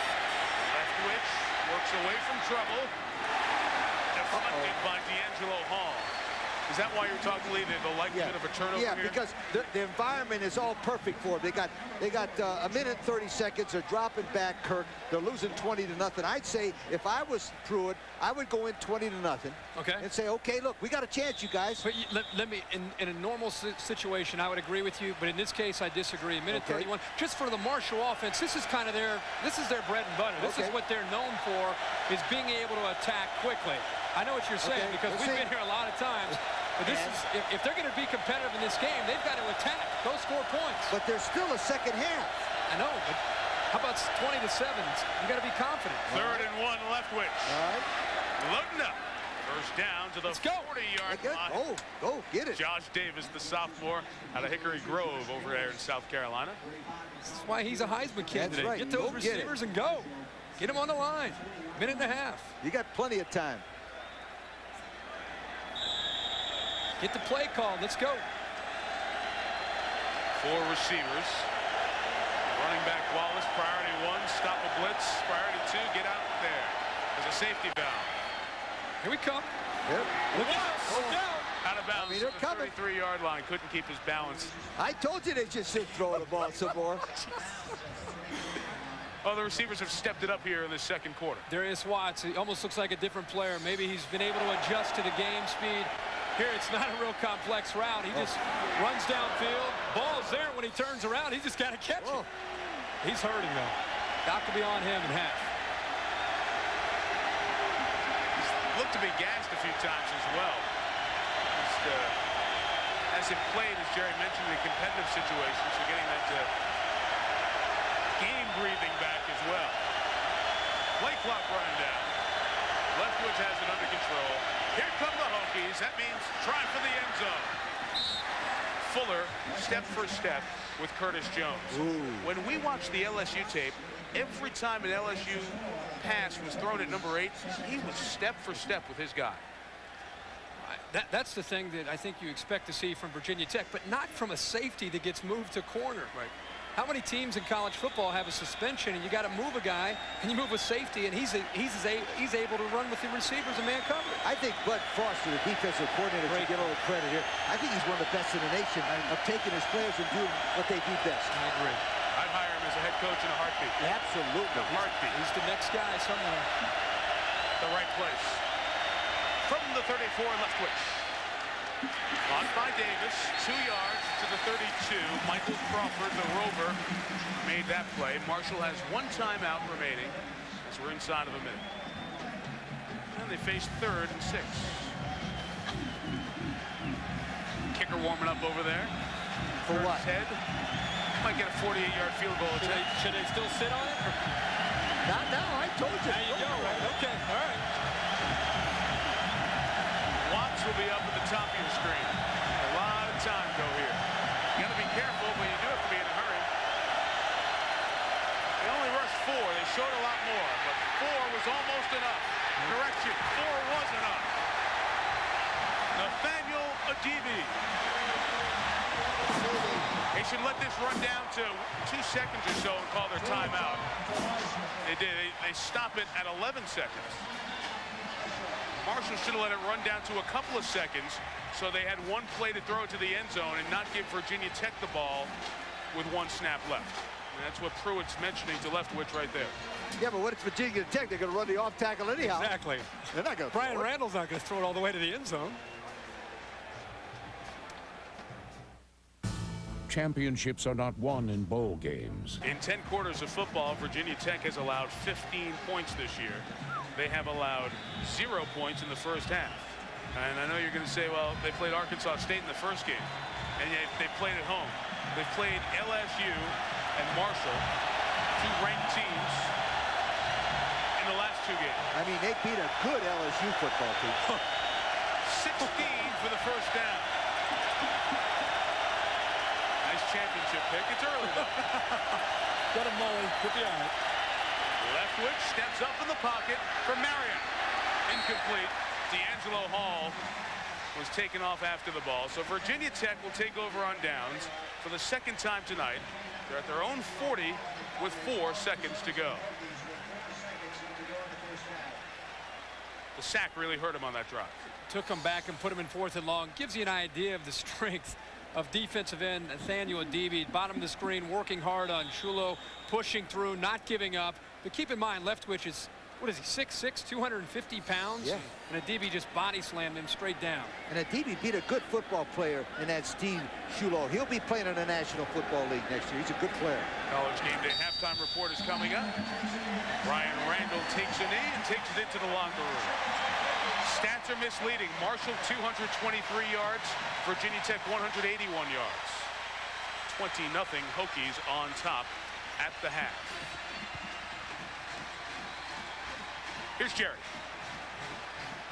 Leftwich works away from trouble. Deflected by D'Angelo Hall. Is that why you're talking, Lee, the likelihood of a turnover here? Yeah, because the environment is all perfect for them. They got a minute 30 seconds. They're dropping back, Kirk. They're losing 20-0. I'd say if I was Pruitt, I would go in 20-0. Okay. And say, okay, look, we got a chance, you guys. But let me, in a normal situation, I would agree with you. But in this case, I disagree. Minute 31, just for the Marshall offense, this is kind of their bread and butter. This is what they're known for, is being able to attack quickly. I know what you're saying, because we've been here a lot of times. But this is, if they're going to be competitive in this game, they've got to attack. Go score points. But there's still a second half. I know, but how about 20-7? You got to be confident. 3rd and 1, Leftwich. All right. Loading up. First down to the 40-yard line. Go, get it. Josh Davis, the sophomore, out of Hickory Grove over there in South Carolina. That's why he's a Heisman candidate. That's right. Get those receivers and go. Get him on the line. Minute and a half. You got plenty of time. Get the play called. Let's go. 4 receivers. Running back Wallace, priority 1, stop a blitz. Priority 2, get out there. There's a safety valve. Here we come. Yep. Look out. Out of bounds. I mean, they're coming. 33-yard line. Couldn't keep his balance. I told you they just should throw the ball some more. Oh, the receivers have stepped it up here in the second quarter. Darius Watts, he almost looks like a different player. Maybe he's been able to adjust to the game speed. Here, it's not a real complex route. He just runs downfield. Ball's there. When he turns around, he just got to catch it. He's hurting, though. Got to be on him in half. He's looked to be gassed a few times as well. Just, hasn't played, as Jerry mentioned, in a competitive situation, so getting that game breathing back as well. Play clock running down. Leftwich has it under control. Here come the Hokies. That means try for the end zone. Fuller, step for step with Curtis Jones. When we watch the LSU tape, every time an LSU pass was thrown at number 8, he was step for step with his guy. That's the thing that I think you expect to see from Virginia Tech, but not from a safety that gets moved to corner. Right. How many teams in college football have a suspension and you got to move a guy and you move a safety and he's able to run with the receivers and man coverage? I think Bud Foster, the defensive coordinator, should get all the credit here. I think he's one of the best in the nation of taking his players and doing what they do best. I agree. I'd hire him as a head coach in a heartbeat. Absolutely. A heartbeat. He's the next guy somewhere. The right place. From the 34, Leftwich. On by Davis, 2 yards to the 32. Michael Crawford, the rover, made that play. Marshall has 1 timeout remaining as we're inside of a minute. And they face 3rd and 6. Kicker warming up over there. For what? Head. Might get a 48-yard field goal attempt. Should they still sit on it? Not now. I told you. There you go. Okay. All right. Watts will be up at the top of your screen. A lot of time go here. You got to be careful, but you do have to be in a hurry. They only rushed 4. They showed a lot more, but 4 was almost enough. Correction, 4 was enough. Nathaniel Adibi. They should let this run down to 2 seconds or so and call their timeout. They did. They stop it at 11 seconds. Marshall should have let it run down to a couple of seconds so they had 1 play to throw it to the end zone and not give Virginia Tech the ball with 1 snap left. And that's what Pruitt's mentioning to Leftwich right there. Yeah, but what it's Virginia Tech? They're going to run the off tackle anyhow. Exactly. They're not going to. Brian Randall's not going to throw it all the way to the end zone. Championships are not won in bowl games. In 10 quarters of football, Virginia Tech has allowed 15 points this year. They have allowed 0 points in the first half. And I know you're going to say, well, they played Arkansas State in the first game, and yet they played at home. They played LSU and Marshall, 2 ranked teams, in the last 2 games. I mean, they beat a good LSU football team. 16 for the first down. Nice championship pick. It's early, though. Got a Mully. Could be all right. Leftwich steps up in the pocket for Marion. Incomplete. D'Angelo Hall was taken off after the ball. So Virginia Tech will take over on downs for the 2nd time tonight. They're at their own 40 with 4 seconds to go. The sack really hurt him on that drive. Took him back and put him in 4th and long. Gives you an idea of the strength of defensive end Nathaniel Adebe. Bottom of the screen, working hard on Shulo, pushing through, not giving up. But keep in mind, Leftwich is, what is he, 6'6", 250 pounds? Yeah. And Adebe just body slammed him straight down. And Adebe beat a good football player in that Steve Shulo. He'll be playing in the National Football League next year. He's a good player. College Game Day halftime report is coming up. Brian Randall takes a knee and takes it into the locker room. Stats are misleading. Marshall 223 yards. Virginia Tech 181 yards. 20-0 Hokies on top at the half. Here's Jerry.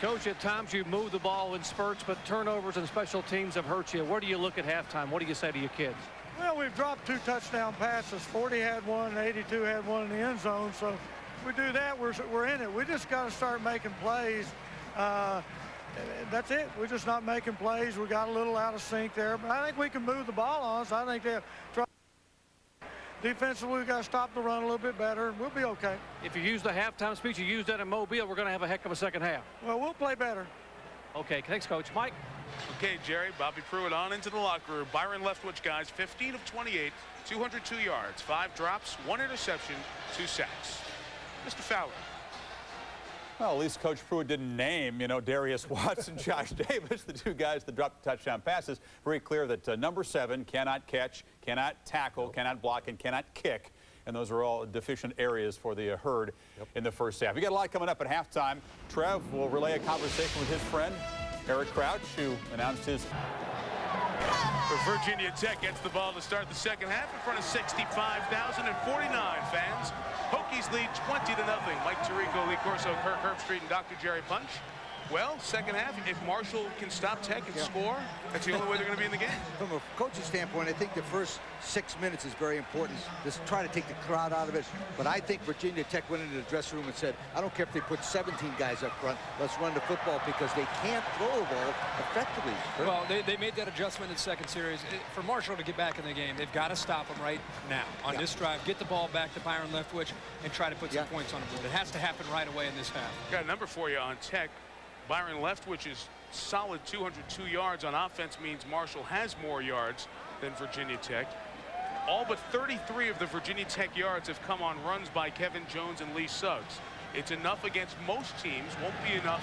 Coach, at times you move the ball in spurts, but turnovers and special teams have hurt you. Where do you look at halftime? What do you say to your kids? Well, we've dropped 2 touchdown passes. 40 had one, 82 had one in the end zone. So if we do that, we're in it. We just got to start making plays. That's it. We're just not making plays. We got a little out of sync there, but I think we can move the ball on. So I think they'll try. Defensively, we've got to stop the run a little bit better, and we'll be okay. If you use the halftime speech, you use that in Mobile, we're going to have a heck of a second half. Well, we'll play better. Okay, thanks, Coach. Mike? Okay, Jerry, Bobby Pruitt on into the locker room. Byron Leftwich, guys, 15 of 28, 202 yards, 5 drops, 1 interception, 2 sacks. Mr. Fowler. Well, at least Coach Pruitt didn't name, Darius Watts and Josh Davis, the 2 guys that dropped the touchdown passes. Very clear that number 7 cannot catch, cannot tackle, cannot block, and cannot kick. And those are all deficient areas for the herd in the first half. We got a lot coming up at halftime. Trev will relay a conversation with his friend, Eric Crouch, who announced his... Virginia Tech gets the ball to start the second half in front of 65,049 fans. Hokies lead 20-0. Mike Tirico, Lee Corso, Kirk Herbstreit, and Dr. Jerry Punch. Well, second half, if Marshall can stop Tech and score, that's the only way they're going to be in the game. From a coaching standpoint, I think the first 6 minutes is very important. Just try to take the crowd out of it. But I think Virginia Tech went into the dressing room and said, I don't care if they put 17 guys up front. Let's run the football because they can't throw the ball effectively. Well, they made that adjustment in the second series. For Marshall to get back in the game, they've got to stop them right now on this drive. Get the ball back to Byron Leftwich and try to put some points on the board. It has to happen right away in this half. Got a number for you on Tech. Byron Leftwich's solid 202 yards on offense means Marshall has more yards than Virginia Tech. All but 33 of the Virginia Tech yards have come on runs by Kevin Jones and Lee Suggs. It's enough against most teams, won't be enough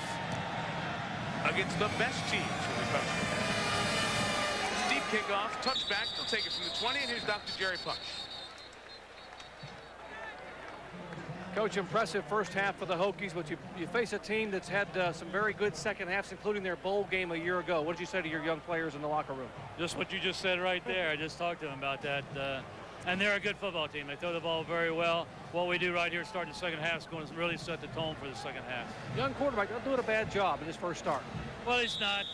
against the best teams in the country. Deep kickoff, touchback, they'll take it from the 20, and here's Dr. Jerry Punch. Coach, impressive first half for the Hokies, but you face a team that's had some very good second halves, including their bowl game a year ago. What did you say to your young players in the locker room? Just what you just said right there. I just talked to them about that. And they're a good football team. They throw the ball very well. What we do right here starting the second half is going to really set the tone for the second half. Young quarterback, not doing a bad job in his first start. Well, he's not.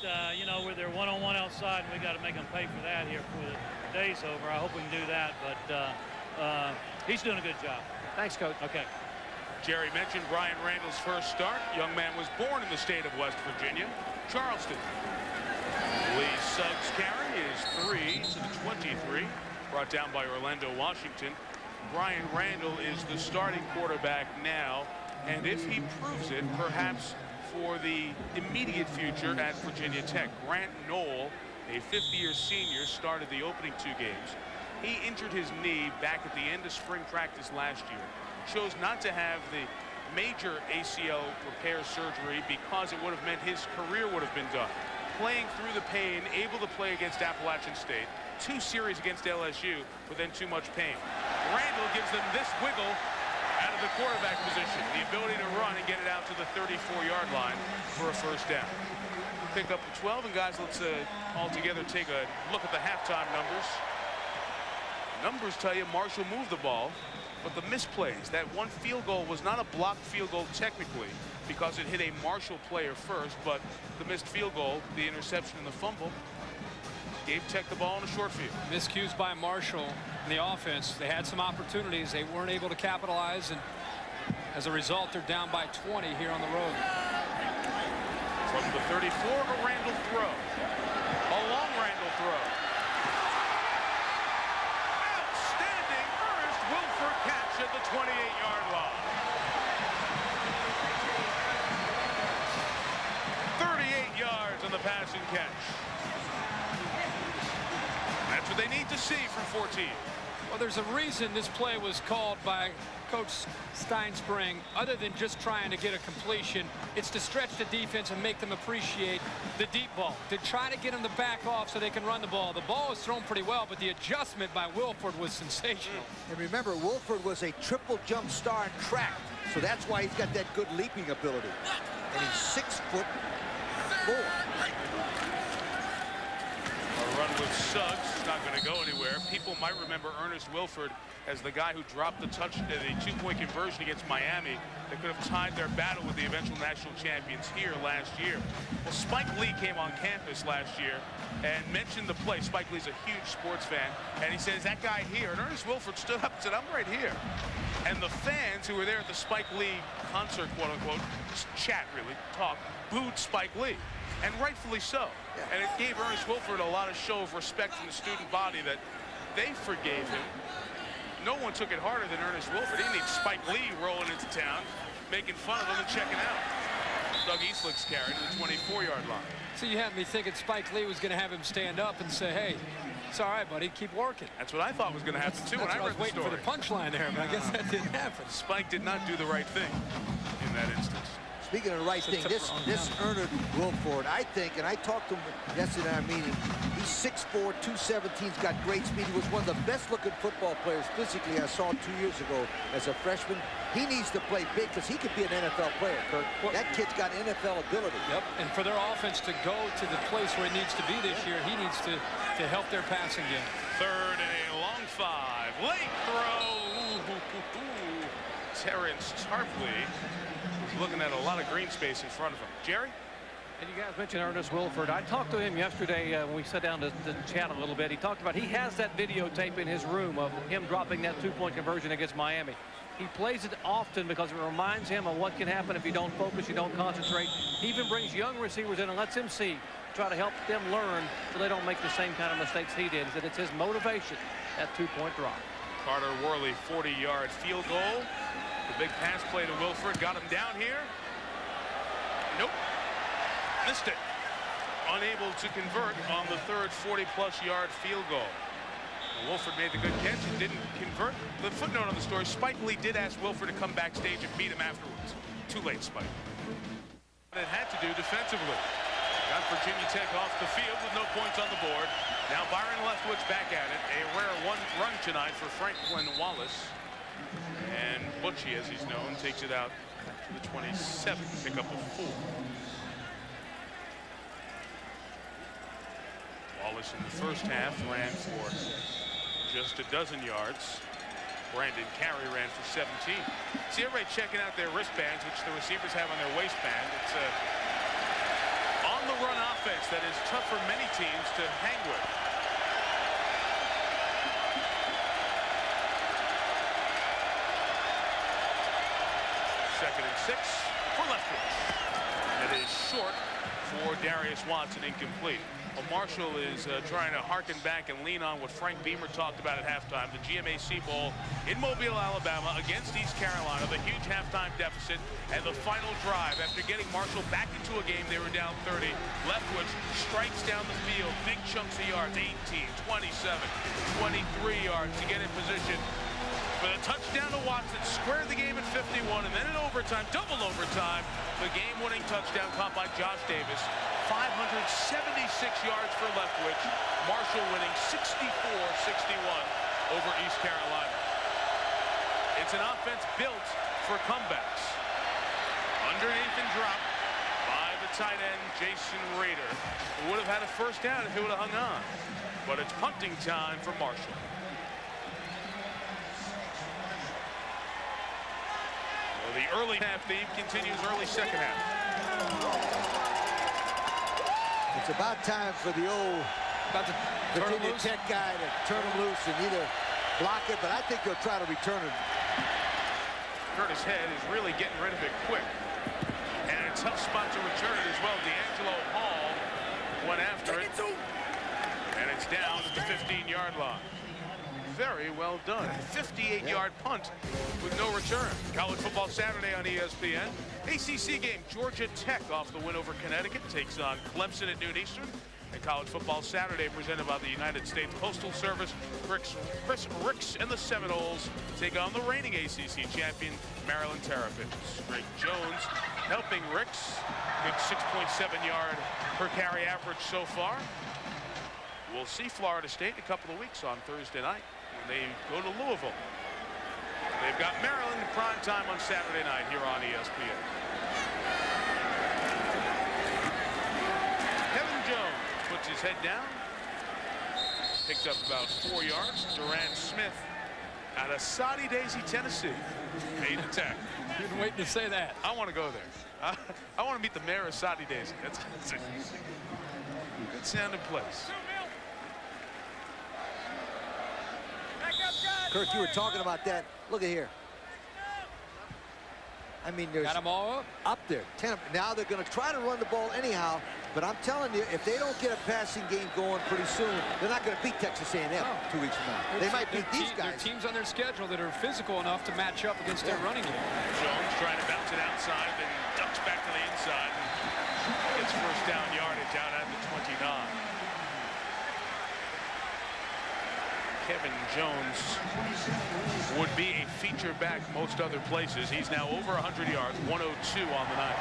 Where they're one-on-one outside, and we got to make them pay for that here before the day's over. I hope we can do that, but he's doing a good job. Thanks, Coach. Okay. Jerry mentioned Brian Randall's first start. Young man was born in the state of West Virginia, Charleston. Lee Suggs' carry is 3 to the 23, brought down by Orlando Washington. Brian Randall is the starting quarterback now, and if he proves it, perhaps for the immediate future at Virginia Tech. Grant Knoll, a fifth-year senior, started the opening 2 games. He injured his knee back at the end of spring practice last year. Chose not to have the major ACL repair surgery because it would have meant his career would have been done. Playing through the pain, able to play against Appalachian State, 2 series against LSU, but then too much pain. Randall gives them this wiggle out of the quarterback position, the ability to run and get it out to the 34-yard line for a first down. Pick up the 12, and guys, let's all together take a look at the halftime numbers. Numbers tell you Marshall moved the ball, but the misplays, that one field goal was not a blocked field goal technically because it hit a Marshall player first, but the missed field goal, the interception and the fumble, gave Tech the ball in a short field. Miscues by Marshall in the offense. They had some opportunities. They weren't able to capitalize, and as a result, they're down by 20 here on the road. From the 34, a Randall throw. A long Randall throw. Outstanding Ernest Wilford catch at the 28-yard line. 38 yards on the passing catch. That's what they need to see from 14. Well, there's a reason this play was called by Coach Steinspring, other than just trying to get a completion. It's to stretch the defense and make them appreciate the deep ball, to try to get them to back off so they can run the ball. The ball was thrown pretty well, but the adjustment by Wilford was sensational. And remember, Wilford was a triple jump star in track, so that's why he's got that good leaping ability. And he's 6'4". A run with Suggs is not going to go anywhere. People might remember Ernest Wilford as the guy who dropped the two-point conversion against Miami that could have tied their battle with the eventual national champions here last year. Well, Spike Lee came on campus last year and mentioned the play. Spike Lee's a huge sports fan, and he says, that guy here, and Ernest Wilford stood up and said, I'm right here. And the fans who were there at the Spike Lee concert, quote-unquote, just chat, really, talk, booed Spike Lee. And rightfully so. Yeah. And it gave Ernest Wilford a lot of show of respect from the student body that they forgave him. No one took it harder than Ernest Wilford. He didn't need Spike Lee rolling into town, making fun of him and checking out. Doug Eastlick's carry to the 24-yard line. So you had me thinking Spike Lee was going to have him stand up and say, hey, it's all right, buddy, keep working. That's what I thought was going to happen, too, when I read the story. I was waiting for the punchline there, but I guess that didn't happen. Spike did not do the right thing in that instance. Speaking of the right thing, this Ernest Wilford, I think, and I talked to him yesterday in our meeting, he's 6'4", 217's got great speed. He was one of the best-looking football players physically I saw 2 years ago as a freshman. He needs to play big because he could be an NFL player, Kirk. That kid's got NFL ability. Yep, and for their offense to go to the place where it needs to be this year, he needs to help their passing game. Third and a long 5. Late throw. Terrence Tarpley looking at a lot of green space in front of him. Jerry? And you guys mentioned Ernest Wilford. I talked to him yesterday when we sat down to chat a little bit. He talked about he has that videotape in his room of him dropping that two-point conversion against Miami. He plays it often because it reminds him of what can happen if you don't focus, you don't concentrate. He even brings young receivers in and lets them see, try to help them learn so they don't make the same kind of mistakes he did. That it's his motivation, that two-point drop. Carter Worley, 40-yard field goal. The big pass play to Wilford got him down here. Nope. Missed it. Unable to convert on the third 40-plus yard field goal. Wilford made the good catch and didn't convert. The footnote on the story, Spike Lee did ask Wilford to come backstage and beat him afterwards. Too late, Spike. It had to do defensively. Got Virginia Tech off the field with no points on the board. Now Byron Leftwich back at it. A rare one run tonight for Franklin Wallace. And Butchie, as he's known, takes it out to the 27, pick up a 4. Wallace in the first half ran for just a dozen yards. Brandon Carey ran for 17. See everybody checking out their wristbands, which the receivers have on their waistband. It's a on-the-run offense that is tough for many teams to hang with. Second and 6 for Leftwich. It is short for Darius Watson, incomplete. Well, Marshall is trying to harken back and lean on what Frank Beamer talked about at halftime. The GMAC Bowl in Mobile, Alabama against East Carolina. The huge halftime deficit and the final drive after getting Marshall back into a game. They were down 30. Leftwich strikes down the field. Big chunks of yards. 18, 27, 23 yards to get in position. For the touchdown to Watson, squared the game at 51, and then in overtime, double overtime, the game-winning touchdown caught by Josh Davis. 576 yards for Leftwich. Marshall winning 64-61 over East Carolina. It's an offense built for comebacks. Underneath and dropped by the tight end, Jason Rader, who would have had a first down if he would have hung on. But it's punting time for Marshall. Well, the early half theme continues early second half. It's about time for the old Virginia Tech guy to turn him loose and either block it, but I think he'll try to return it. Curtis Head is really getting rid of it quick. And a tough spot to return it as well. D'Angelo Hall went after it. And it's down at the 15-yard line. Very well done. 58-yard punt with no return. College Football Saturday on ESPN. ACC game, Georgia Tech off the win over Connecticut takes on Clemson at noon Eastern. And College Football Saturday presented by the United States Postal Service. Chris Ricks and the Seminoles take on the reigning ACC champion Maryland Terrapins. Greg Jones helping Ricks. Good 6.7-yard per carry average so far. We'll see Florida State in a couple of weeks on Thursday night when they go to Louisville. They've got Maryland in prime time on Saturday night here on ESPN. Kevin Jones puts his head down. Picked up about 4 yards. Durant Smith out of Soddy Daisy, Tennessee. Made the tackle. You've been waiting to say that. I want to go there. I want to meet the mayor of Soddy Daisy. That's a good sounding place. Kirk, you were talking about that. Look at here. I mean, there's got them all up there. 10. Now they're going to try to run the ball anyhow. But I'm telling you, if they don't get a passing game going pretty soon, they're not going to beat Texas A&M 2 weeks from now. They might beat these guys. There are teams on their schedule that are physical enough to match up against their running game. Jones trying to bounce it outside, then ducks back to the inside. Gets first down yardage out at the 29. Kevin Jones would be a feature back most other places. He's now over 100 yards, 102 on the night.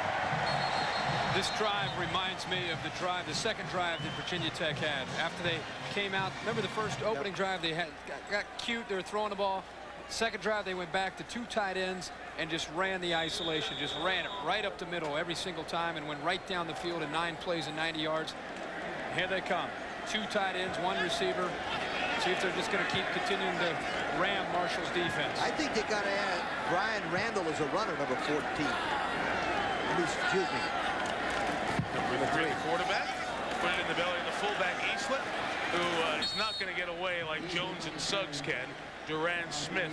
This drive reminds me of the second drive that Virginia Tech had. After they came out, remember the first opening drive, they got cute, they were throwing the ball. Second drive, they went back to 2 tight ends and just ran the isolation, just ran it right up the middle every single time and went right down the field in 9 plays and 90 yards. Here they come. 2 tight ends, 1 receiver. See if they're just going to keep continuing to ram Marshall's defense. I think they got to add Brian Randall as a runner, number 14. Excuse me. Number 3, the quarterback. Put it in the belly of the fullback, Eastland, who is not going to get away like Jones and Suggs can. Durant Smith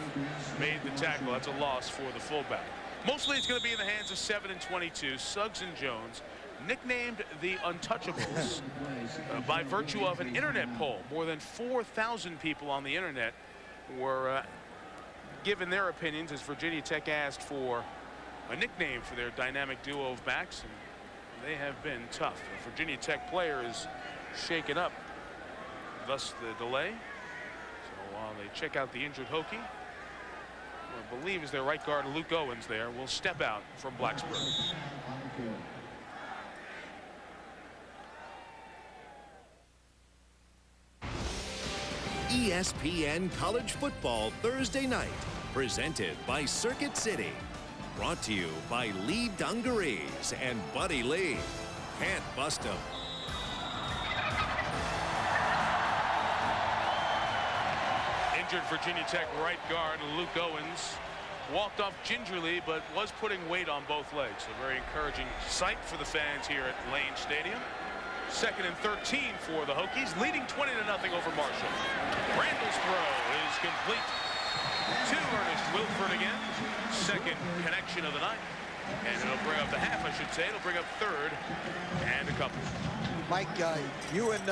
made the tackle. That's a loss for the fullback. Mostly it's going to be in the hands of 7 and 22, Suggs and Jones. Nicknamed the Untouchables by virtue of an internet poll. More than 4,000 people on the internet were given their opinions as Virginia Tech asked for a nickname for their dynamic duo of backs, and they have been tough. A Virginia Tech player is shaken up, thus the delay. So while they check out the injured Hokie, who I believe is their right guard Luke Owens there, will step out from Blacksburg. ESPN College Football Thursday night, presented by Circuit City. Brought to you by Lee Dungarees and Buddy Lee. Can't bust 'em. Injured Virginia Tech right guard Luke Owens walked off gingerly, but was putting weight on both legs. A very encouraging sight for the fans here at Lane Stadium. 2nd and 13 for the Hokies, leading 20-0 over Marshall. Randall's throw is complete to Ernest Wilford again. 2nd connection of the night. And it'll bring up the half, I should say. It'll bring up third and a couple. Mike, you and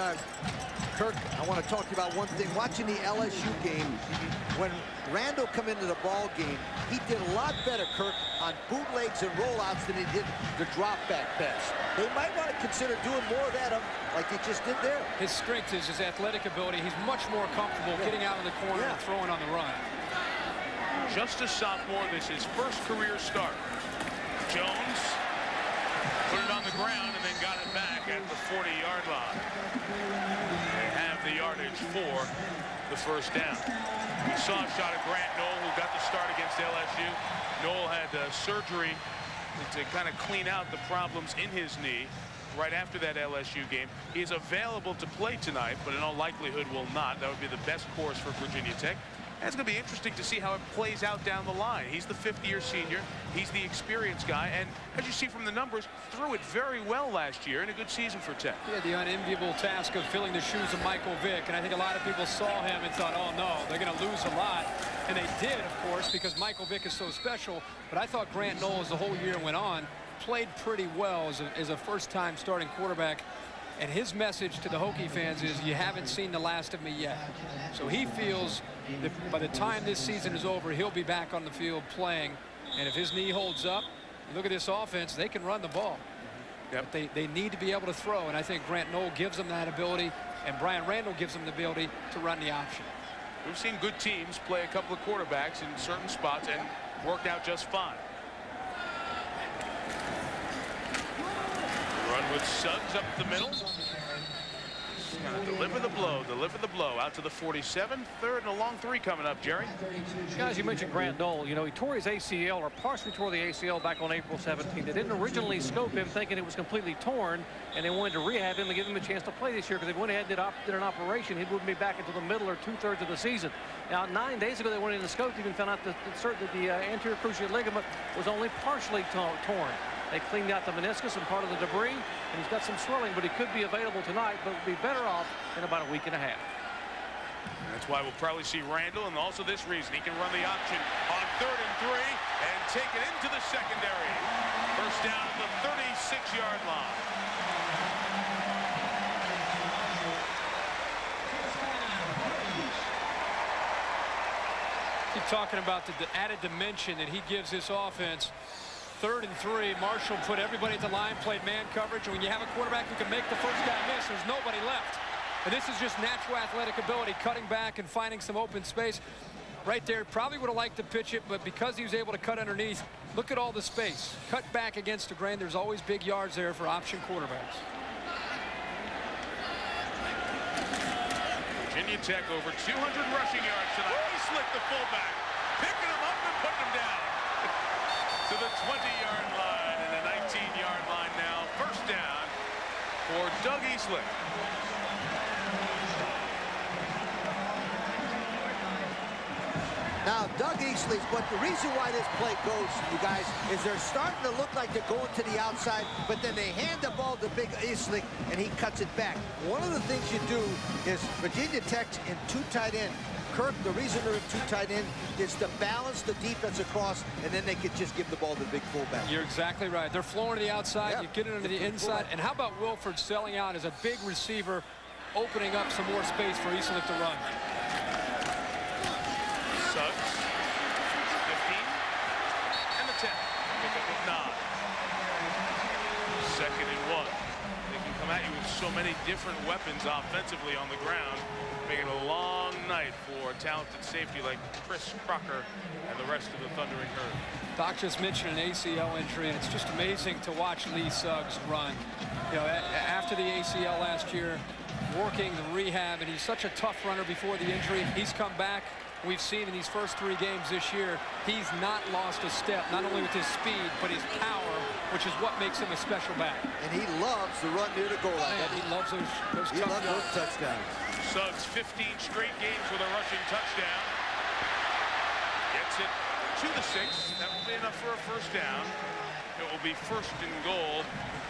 Kirk, I want to talk to you about one thing. Watching the LSU game, when Randall come into the ball game, he did a lot better, Kirk, on bootlegs and rollouts than he did the drop back pass. They might want to consider doing more of that like he just did there. His strength is his athletic ability. He's much more comfortable getting out of the corner and throwing on the run. Just a sophomore, this is his first career start. Jones put it on the ground and then got it back at the 40-yard line. They have the yardage for the first down. We saw a shot at Grant Knoll, who got the start against LSU. Knoll had surgery to kind of clean out the problems in his knee right after that LSU game. He is available to play tonight, but in all likelihood will not. That would be the best course for Virginia Tech. And it's going to be interesting to see how it plays out down the line. He's the fifth-year senior. He's the experienced guy. And as you see from the numbers, threw it very well last year in a good season for Tech. He had the unenviable task of filling the shoes of Michael Vick. And I think a lot of people saw him and thought, oh, no, they're going to lose a lot. And they did, of course, because Michael Vick is so special. But I thought Grant Knoll, as the whole year went on, played pretty well as a first-time starting quarterback. And his message to the Hokie fans is, you haven't seen the last of me yet. So he feels that by the time this season is over, he'll be back on the field playing. And if his knee holds up, you look at this offense, they can run the ball. Yep. But they need to be able to throw. And I think Grant Knoll gives them that ability. And Brian Randall gives them the ability to run the option. We've seen good teams play a couple of quarterbacks in certain spots and worked out just fine. Run with Suggs up the middle. Just gonna deliver the blow out to the 47. Third and a long three coming up, Jerry. Guys, you mentioned Grant Knoll. You know, he tore his ACL, or partially tore the ACL, back on April 17th. They didn't originally scope him thinking it was completely torn, and they wanted to rehab him and give him a chance to play this year, because they went ahead and did an operation. He wouldn't be back until the middle or two-thirds of the season. Now, 9 days ago, they went in and scoped him and found out that the anterior cruciate ligament was only partially torn. They cleaned out the meniscus and part of the debris, and he's got some swelling, but he could be available tonight, but will be better off in about a week and a half. That's why we'll probably see Randall, and also this reason. He can run the option on 3rd and 3 and take it into the secondary. First down at the 36-yard line. Keep talking about the added dimension that he gives this offense. 3rd and 3, Marshall put everybody at the line, played man coverage, and when you have a quarterback who can make the first guy miss, there's nobody left. And this is just natural athletic ability, cutting back and finding some open space. Right there, probably would have liked to pitch it, but because he was able to cut underneath, look at all the space. Cut back against the grain. There's always big yards there for option quarterbacks. Virginia Tech over 200 rushing yards tonight. Slick, the fullback, picking him up and putting him down to the 20-yard line and a 19-yard line now. First down for Doug Eastlick. Now, Doug Eastlick, but the reason why this play goes, you guys, is they're starting to look like they're going to the outside, but then they hand the ball to big Eastlick, and he cuts it back. One of the things you do is Virginia Tech's in two tight end. Kirk, the reason they're in two tight end is to balance the defense across, and then they could just give the ball to the big fullback. You're exactly right. They're flowing to the outside. Yep. You get it into the inside. And how about Wilford selling out as a big receiver, opening up some more space for Eastlick to run? Suggs, 15, and the 10. Pick up with 9. 2nd and 1. They can come at you with so many different weapons offensively on the ground, making it a long night for a talented safety like Chris Crocker and the rest of the Thundering Herd. Doc just mentioned an ACL injury, and it's just amazing to watch Lee Suggs run. You know, after the ACL last year, working the rehab, and he's such a tough runner before the injury. He's come back. We've seen in these first 3 games this year, he's not lost a step, not only with his speed, but his power, which is what makes him a special back. And he loves to run near the goal line. He loves those touchdowns. Suggs, 15 straight games with a rushing touchdown. Gets it to the 6. That will be enough for a first down. It will be 1st and goal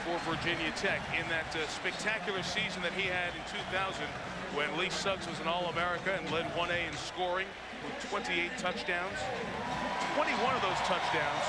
for Virginia Tech in that spectacular season that he had in 2000 when Lee Suggs was an All-America and led 1A in scoring with 28 touchdowns. 21 of those touchdowns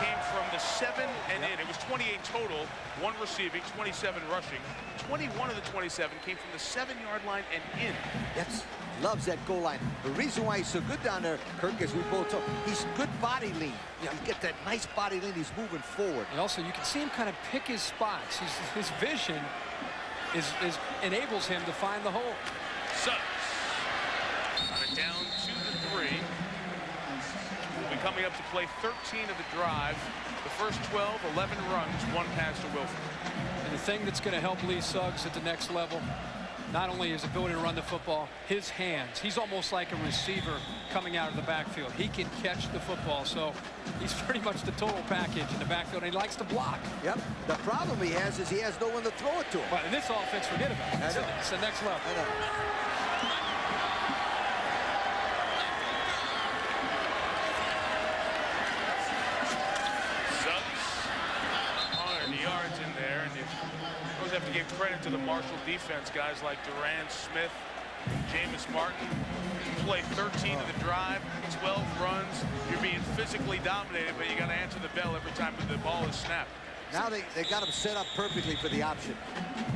came from the 7 and in. It was 28 total, 1 receiving, 27 rushing. 21 of the 27 came from the 7-yard line and in. Yes, loves that goal line. The reason why he's so good down there, Kirk, as we both talk, he's good body lean. Yeah. He's got that nice body lean. He's moving forward. And also, you can see him kind of pick his spots. His vision enables him to find the hole. Suggs on it down to the 3. Will be coming up to play 13 of the drive. The first 12, 11 runs, 1 pass to Wilford. And the thing that's going to help Lee Suggs at the next level, not only his ability to run the football, his hands. He's almost like a receiver coming out of the backfield. He can catch the football, so he's pretty much the total package in the backfield, and he likes to block. Yep. The problem he has is he has no one to throw it to him. But in this offense, forget about it. It's the next level. I know. Have to give credit to the Marshall defense. Guys like Duran, Smith, Jameis Martin play 13 of the drive, 12 runs. You're being physically dominated, but you got to answer the bell every time the ball is snapped. Now they got him set up perfectly for the option.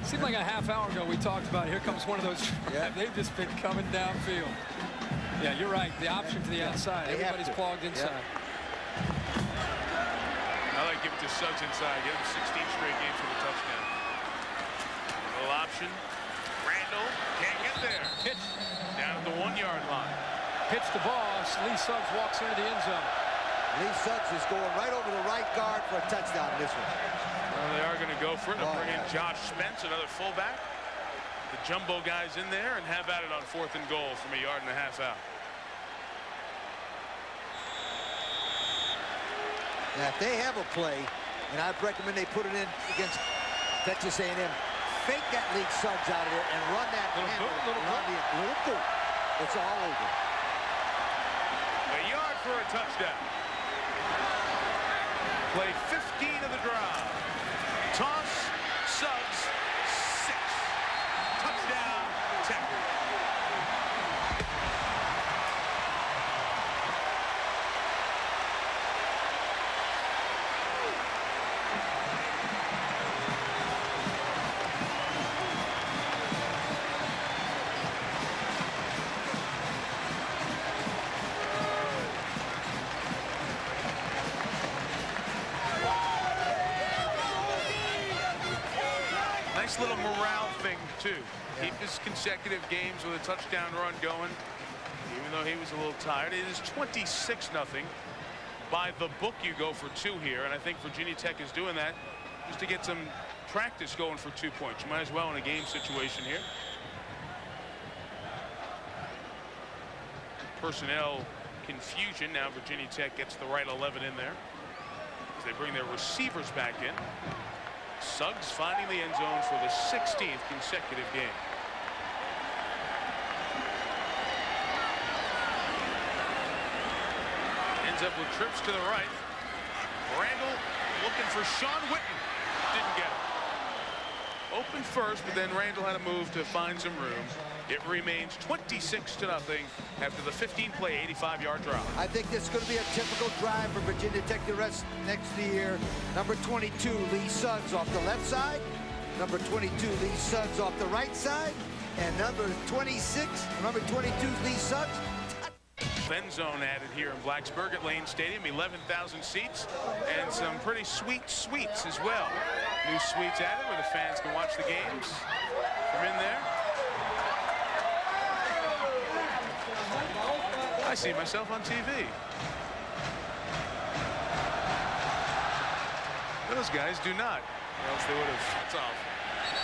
Seemed like a half hour ago we talked about, here comes one of those. Yeah. They've just been coming downfield. Yeah, you're right. The option to the outside. Everybody's clogged inside. Yep. I like to give it to Suggs inside. Get him 16 straight games for the touchdown. Option. Randall can't get there. Pitch down at the 1-yard line. Pitch the ball. Lee Suggs walks into the end zone. Lee Suggs is going right over the right guard for a touchdown in this one. Well, they are going to go for it. They'll bring in Josh Spence, another fullback. The jumbo guys in there and have at it on 4th and goal from 1.5 yards out. Now, if they have a play, and I'd recommend they put it in against Texas A&M, fake that Lee Suggs out of there and run that little boot. It's all over. 1 yard for a touchdown. Play 15 of the drive. Toss, Suggs, 6. Touchdown, Tech. Nice little morale thing, too. Yeah. Keep his consecutive games with a touchdown run going, even though he was a little tired. It is 26-0. By the book, you go for 2 here, and I think Virginia Tech is doing that just to get some practice going for 2 points. You might as well in a game situation here. Personnel confusion. Now Virginia Tech gets the right 11 in there as they bring their receivers back in. Suggs finding the end zone for the 16th consecutive game. Ends up with trips to the right. Randall looking for Sean Witten. Didn't get it. Open first, but then Randall had to move to find some room. It remains 26-0 after the 15-play, 85-yard drive. I think this is going to be a typical drive for Virginia Tech the rest next year. Number 22, Lee Suggs off the left side. Number 22, Lee Suggs off the right side. And number 26, number 22, Lee Suggs. End zone added here in Blacksburg at Lane Stadium, 11,000 seats, and some pretty sweet suites as well. New suites added where the fans can watch the games from in there. I see myself on TV. Those guys do not, or else they would have. That's off.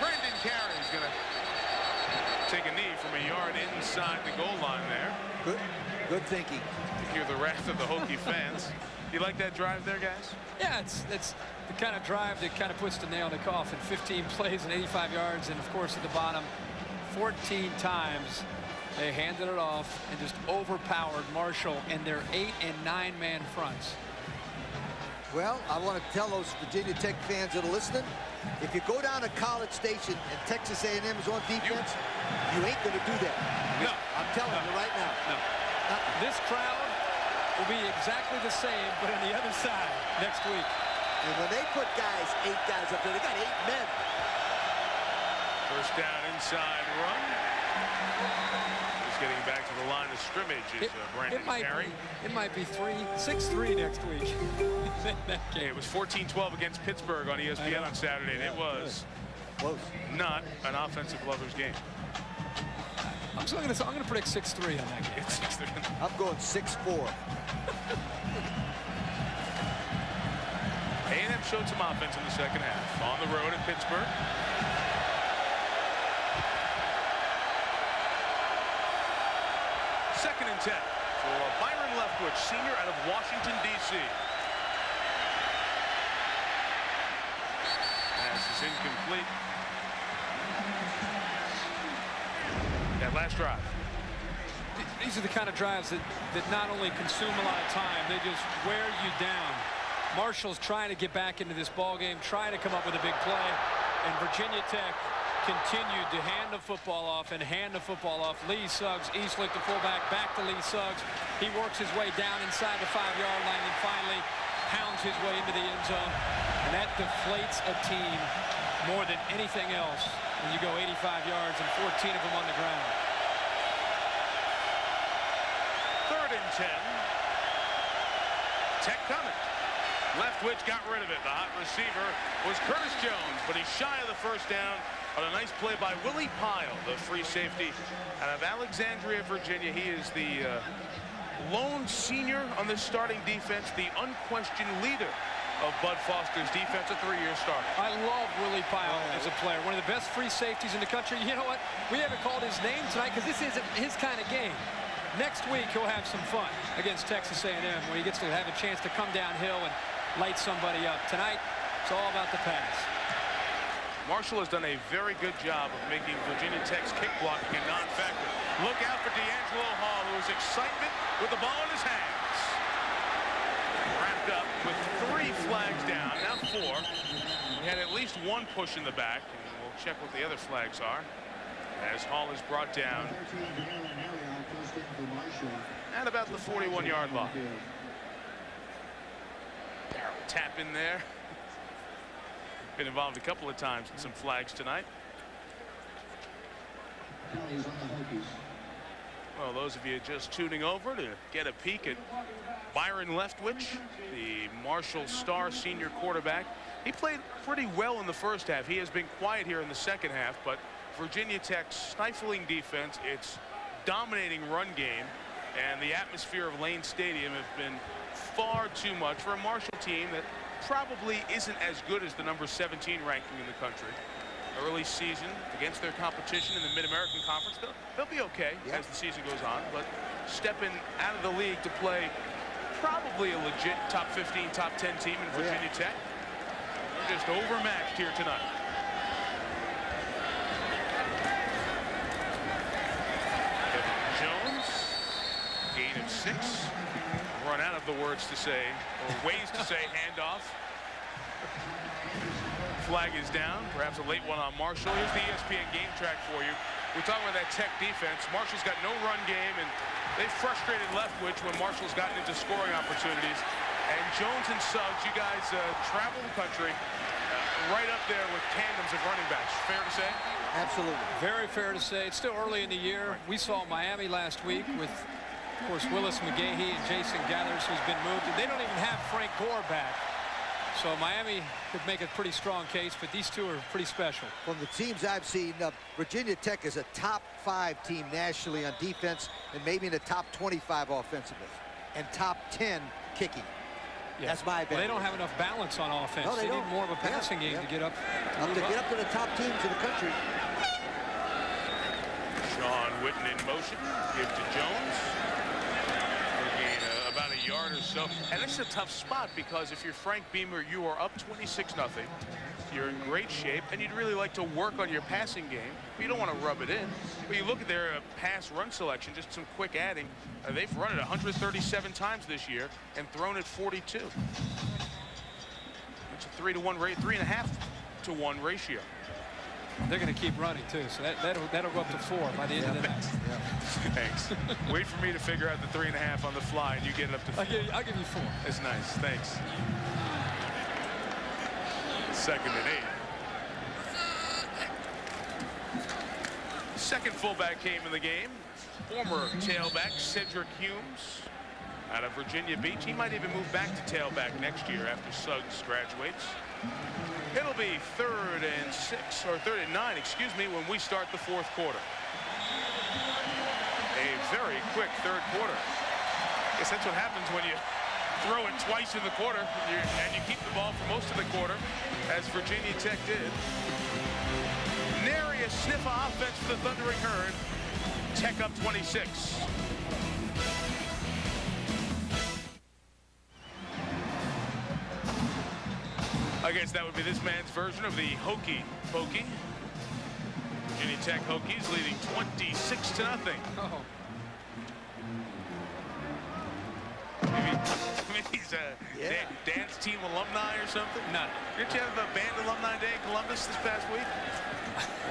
Brandon Carey's going to take a knee from 1 yard inside the goal line there. Good thinking. You hear the wrath of the Hokie fans. Do you like that drive there, guys? Yeah, it's the kind of drive that kind of puts the nail in the coffin. 15 plays and 85 yards, and of course at the bottom, 14 times they handed it off and just overpowered Marshall in their 8- and 9-man fronts. Well, I want to tell those Virginia Tech fans that are listening, if you go down to College Station and Texas A&M is on defense, you ain't going to do that. No. I'm telling you right now. No. This crowd will be exactly the same, but on the other side next week. And when they put guys, 8 guys up there, they got 8 men. First down inside run. Just getting back to the line of scrimmage is Brandon Carey. It might be 6-3 next week. That game. It was 14-12 against Pittsburgh on ESPN on Saturday. And it was not an offensive lovers game. I'm going to predict 6-3 on that game. It's 6-3. I'm going 6-4. A&M showed some offense in the second half. On the road at Pittsburgh. Second and 10 for Byron Leftwich, senior out of Washington, D.C. Pass is incomplete. That last drive. These are the kind of drives that not only consume a lot of time, they just wear you down. Marshall's trying to get back into this ball game, trying to come up with a big play, and Virginia Tech continued to hand the football off and hand the football off. Lee Suggs, Eastlick, the fullback, back to Lee Suggs. He works his way down inside the 5-yard line and finally pounds his way into the end zone. And that deflates a team more than anything else when you go 85 yards and 14 of them on the ground. Third and 10. Tech coming. Leftwich got rid of it. The hot receiver was Curtis Jones, but he's shy of the first down on a nice play by Willie Pyle, the free safety out of Alexandria, Virginia. He is the lone senior on the starting defense, the unquestioned leader of Bud Foster's defense, a 3-year starter. I love Willie Pyle as a player, one of the best free safeties in the country. You know what? We haven't called his name tonight because this isn't his kind of game. Next week, he'll have some fun against Texas A&M when he gets to have a chance to come downhill and light somebody up. Tonight, it's all about the pass. Marshall has done a very good job of making Virginia Tech's kick blocking a non-factor. Look out for D'Angelo Hall, who is excitement with the ball in his hands. Wrapped up with 3 flags down, now 4. We had at least 1 push in the back, and we'll check what the other flags are as Hall is brought down at about the 41-yard line. Tap in there. Been involved a couple of times in some flags tonight. Well, those of you just tuning over to get a peek at Byron Leftwich, the Marshall star senior quarterback. He played pretty well in the first half. He has been quiet here in the second half, but Virginia Tech's stifling defense, its dominating run game, and the atmosphere of Lane Stadium have been far too much for a Marshall team that probably isn't as good as the number 17 ranking in the country. Early season against their competition in the Mid-American Conference, they'll be okay as the season goes on, but stepping out of the league to play probably a legit top 15, top 10 team in Virginia Tech. They're just overmatched here tonight. Jones, gain of 6. Run out of the words to say, or ways to say handoff. Flag is down, perhaps a late one on Marshall. Here's the ESPN game track for you. We're talking about that Tech defense. Marshall's got no run game, and they frustrated Leftwich when Marshall's gotten into scoring opportunities. And Jones and Suggs, you guys travel the country right up there with tandems of running backs. Fair to say? Absolutely. Very fair to say. It's still early in the year. We saw Miami last week with, of course, Willis McGahee and Jason Gathers, who's been moved. And they don't even have Frank Gore back. So Miami could make a pretty strong case, but these two are pretty special. From the teams I've seen, Virginia Tech is a top 5 team nationally on defense and maybe in the top 25 offensively and top 10 kicking. Yeah. That's my advantage. Well, they don't have enough balance on offense. No, they need don't. more of a passing game to get up. To get up to the top teams in the country. Sean Witten in motion. Give to Jones. Gain about a yard or so. And this is a tough spot because if you're Frank Beamer, you are up 26-0. You're in great shape, and you'd really like to work on your passing game. But you don't want to rub it in. But you look at their pass run selection, just some quick adding. They've run it 137 times this year and thrown it 42. It's a 3-to-1 rate, 3.5-to-1 ratio. They're going to keep running, too, so that'll go up to 4 by the end of the night. Thanks. Wait for me to figure out the 3.5 on the fly, and you get it up to 4. I'll give you 4. That's nice. Thanks. 2nd and 8. Second fullback came in the game. Former tailback Cedric Humes out of Virginia Beach. He might even move back to tailback next year after Suggs graduates. It'll be 3rd and 6, or 3rd and 9, excuse me, when we start the 4th quarter. A very quick 3rd quarter. I guess that's what happens when you throw it twice in the quarter and you keep the ball for most of the quarter, as Virginia Tech did. Nary a sniff of offense for the Thundering Herd. Tech up 26. I guess that would be this man's version of the Hokie Pokey. Virginia Tech Hokies leading 26-0. Oh. Maybe he's a dance team alumni or something. No. Didn't you have a band alumni day in Columbus this past week?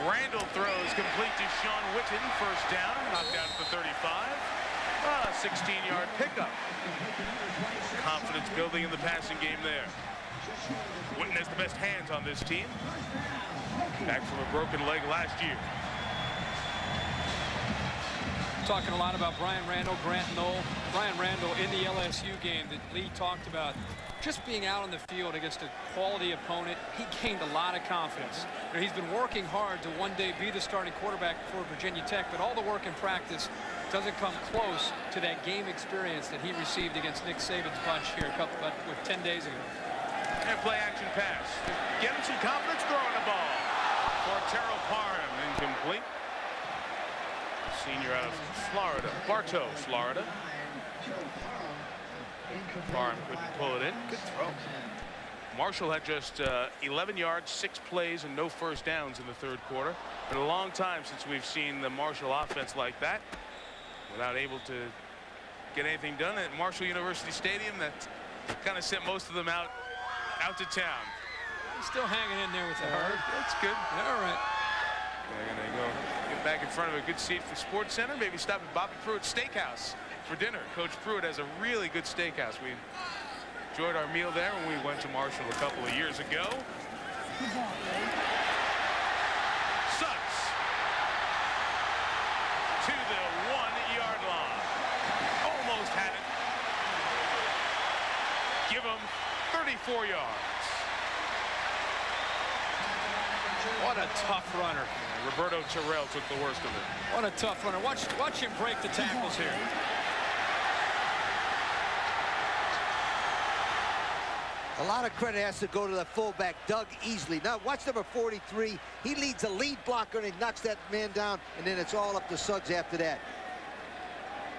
Randall throws complete to Sean Witten. First down, knocked out at the 35. 16-yard pickup. Confidence building in the passing game there. Witten has the best hands on this team. Back from a broken leg last year. Talking a lot about Brian Randall, Grant Knoll. Brian Randall in the LSU game that Lee talked about, just being out on the field against a quality opponent, he gained a lot of confidence. You know, he's been working hard to one day be the starting quarterback for Virginia Tech, but all the work in practice doesn't come close to that game experience that he received against Nick Saban's bunch here 10 days ago. And play action pass. Get him some confidence throwing the ball. For Terrell Parham, incomplete. Senior out of Florida, Bartow, Florida. Parham couldn't pull it in. Good throw. Marshall had just 11 yards, 6 plays, and no first downs in the 3rd quarter. Been a long time since we've seen the Marshall offense like that, without able to get anything done at Marshall University Stadium. That kind of sent most of them out to town. He's still hanging in there with the herd. That's good. All right. They're going to go get back in front of a good seat for Sports Center. Maybe stop at Bobby Pruitt's Steakhouse for dinner. Coach Pruitt has a really good steakhouse. We enjoyed our meal there when we went to Marshall a couple of years ago. Suggs to the 1-yard line. Almost had it. Give him 34 yards. What a tough runner. Roberto Terrell took the worst of it. What a tough runner. Watch him break the tackles here. A lot of credit has to go to the fullback, Doug Easley. Now, watch number 43. He leads a lead blocker, and he knocks that man down, and then it's all up to Suggs after that.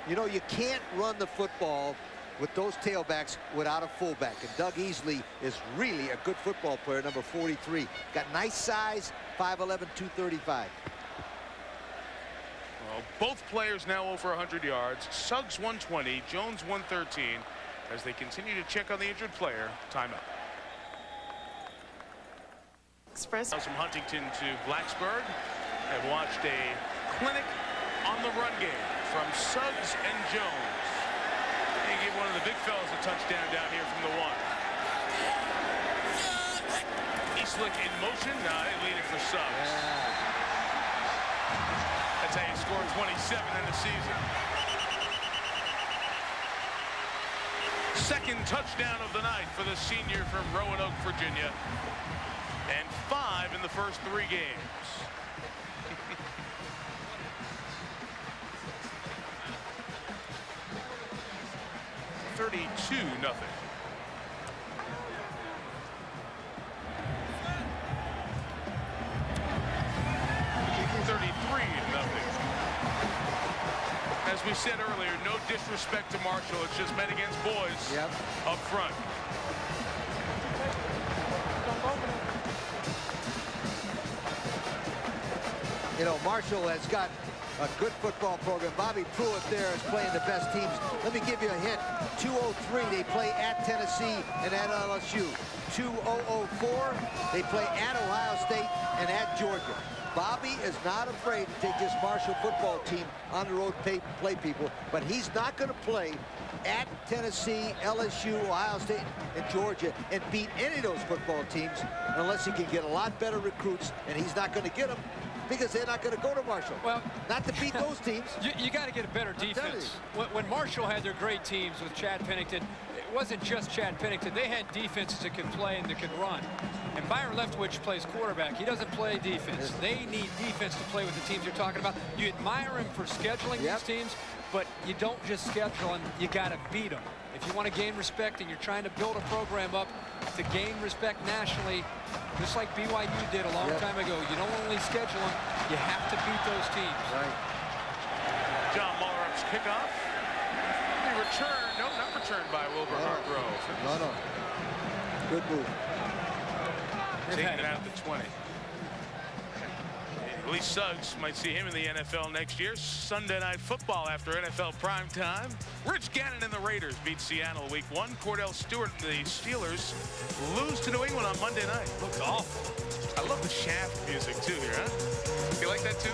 You know, you can't run the football with those tailbacks without a fullback. And Doug Easley is really a good football player, number 43. Got nice size, 5'11", 235. Well, both players now over 100 yards. Suggs 120, Jones 113. As they continue to check on the injured player. Timeout. Express. Now from Huntington to Blacksburg. Have watched a clinic on the run game from Suggs and Jones. They give one of the big fellas a touchdown down here from the 1. Eastlick in motion. Now they lead it for Suggs. That's how you score 27 in the season. Second touchdown of the night for the senior from Roanoke, Virginia. And 5 in the first 3 games. $32-0. As we said earlier, no disrespect to Marshall. It's just men against boys up front. You know, Marshall has got a good football program. Bobby Pruitt there is playing the best teams. Let me give you a hint. 203, they play at Tennessee and at LSU. 2004, they play at Ohio State and at Georgia. Bobby is not afraid to take this Marshall football team on the road, play people, but he's not going to play at Tennessee, LSU, Ohio State, and Georgia and beat any of those football teams unless he can get a lot better recruits, and he's not going to get them because they're not going to go to Marshall. Well, not to beat those teams. You got to get a better defense. When Marshall had their great teams with Chad Pennington, it wasn't just Chad Pennington. They had defenses that could play and that could run. And Byron Leftwich plays quarterback. He doesn't play defense. They need defense to play with the teams you're talking about. You admire him for scheduling these teams, but you don't just schedule them. You got to beat them. If you want to gain respect and you're trying to build a program up to gain respect nationally, just like BYU did a long time ago, you don't only schedule them, you have to beat those teams. Right. John Mullerup's kickoff. The return, no, not returned by Wilbur Hargrove. No. Good move. Taking it out to 20. Lee Suggs might see him in the NFL next year. Sunday Night Football after NFL prime time. Rich Gannon and the Raiders beat Seattle week 1. Cordell Stewart and the Steelers lose to New England on Monday night. Looks awful. I love the Shaft music too here, huh? You like that too?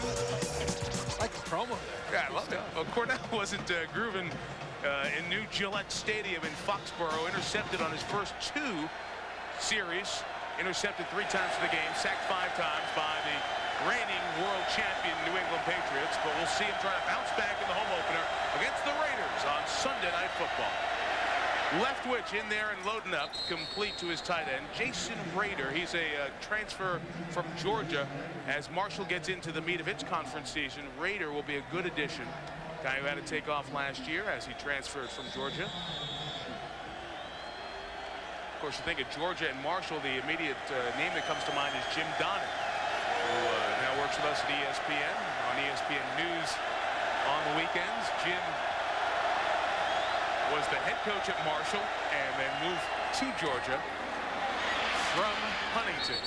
I like the promo there. Yeah, I love it. Well, Cordell wasn't grooving in New Gillette Stadium in Foxborough. Intercepted on his first 2 series. Intercepted 3 times for the game. Sacked 5 times by the reigning world champion New England Patriots, but we'll see him try to bounce back in the home opener against the Raiders on Sunday Night Football. Leftwich in there and loading up, complete to his tight end, Jason Rader. He's a transfer from Georgia. As Marshall gets into the meat of its conference season, Rader will be a good addition. Guy who had to take off last year as he transferred from Georgia. Of course, you think of Georgia and Marshall, the immediate name that comes to mind is Jim Donnan, who now works with us at ESPN, on ESPN News on the weekends. Jim was the head coach at Marshall and then moved to Georgia from Huntington.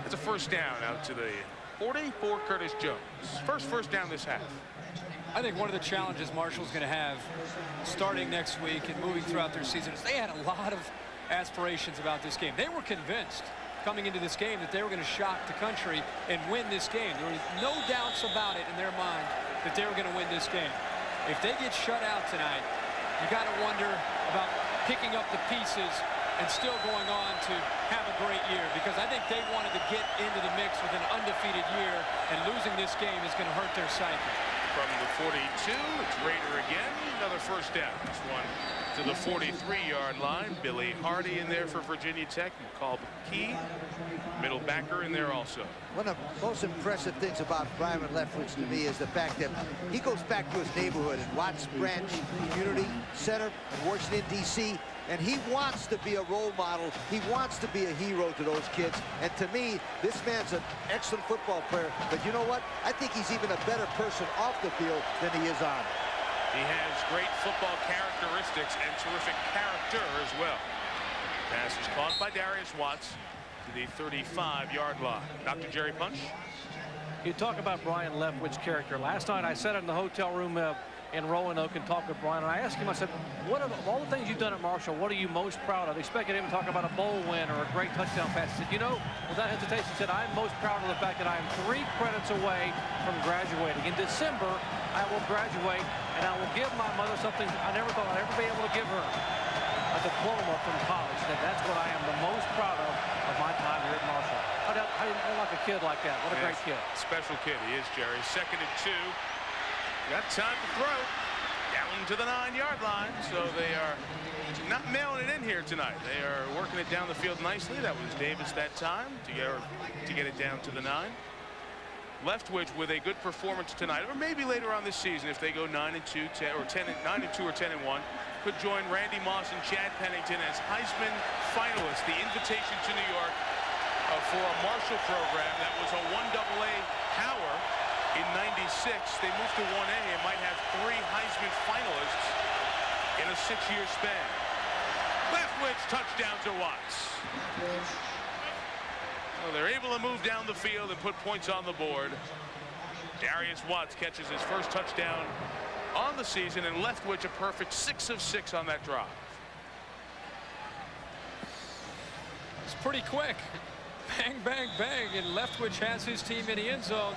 It's a first down out to the 40 for Curtis Jones. First down this half. I think one of the challenges Marshall's going to have starting next week and moving throughout their season is they had a lot of aspirations about this game. They were convinced coming into this game that they were going to shock the country and win this game. There was no doubts about it in their mind that they were going to win this game. If they get shut out tonight, you got to wonder about picking up the pieces and still going on to have a great year, because I think they wanted to get into the mix with an undefeated year, and losing this game is going to hurt their psyche. From the 42, it's Rader again. Another first down. This one to the 43-yard line. Billy Hardy in there for Virginia Tech. McCall McKee, middle backer, in there also. One of the most impressive things about Byron Leftwich to me is the fact that he goes back to his neighborhood in Watts Branch Community Center in Washington, D.C., and he wants to be a role model. He wants to be a hero to those kids. And to me, this man's an excellent football player. But you know what? I think he's even a better person off the field than he is on. He has great football characteristics and terrific character as well. Pass is caught by Darius Watts to the 35-yard line. Dr. Jerry Punch. You talk about Brian Leftwich's character. Last night I sat in the hotel room in Roanoke and talked with Brian, and I asked him, I said, what of all the things you've done at Marshall, what are you most proud of? They expected him to talk about a bowl win or a great touchdown pass. He said, you know, without hesitation, he said, I'm most proud of the fact that I am 3 credits away from graduating. In December, I will graduate, and I will give my mother something I never thought I'd ever be able to give her, a diploma from college. He said, that's what I am the most proud of my time here at Marshall. I didn't like a kid like that. What a great kid. Special kid he is, Jerry. 2nd and 2. Got time to throw. Down to the 9-yard line. So they are not mailing it in here tonight. They are working it down the field nicely. That was Davis that time to get it down to the 9. Leftwich with a good performance tonight, or maybe later on this season if they go 9-2, 10 or 9-2 or 10-1, could join Randy Moss and Chad Pennington as Heisman finalists. The invitation to New York for a Marshall program that was a 1AA power in '96. They moved to 1A and might have 3 Heisman finalists in a 6-year span. Leftwich, touchdown to Watts. Well, they're able to move down the field and put points on the board. Darius Watts catches his first touchdown on the season, and Leftwich a perfect 6 of 6 on that drive. It's pretty quick. Bang, bang, bang, and Leftwich has his team in the end zone.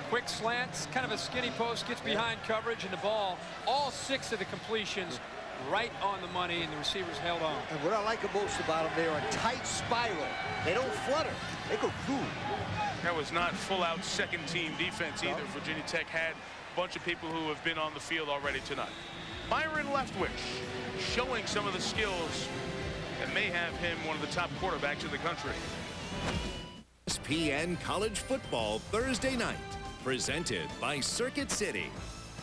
Quick slants, kind of a skinny post, gets behind coverage, and the ball, all 6 of the completions right on the money, and the receivers held on. And what I like most about them, they're a tight spiral. They don't flutter. They go through. That was not full-out second-team defense either. Virginia Tech had a bunch of people who have been on the field already tonight. Byron Leftwich showing some of the skills that may have him one of the top quarterbacks in the country. ESPN College Football Thursday night, presented by Circuit City.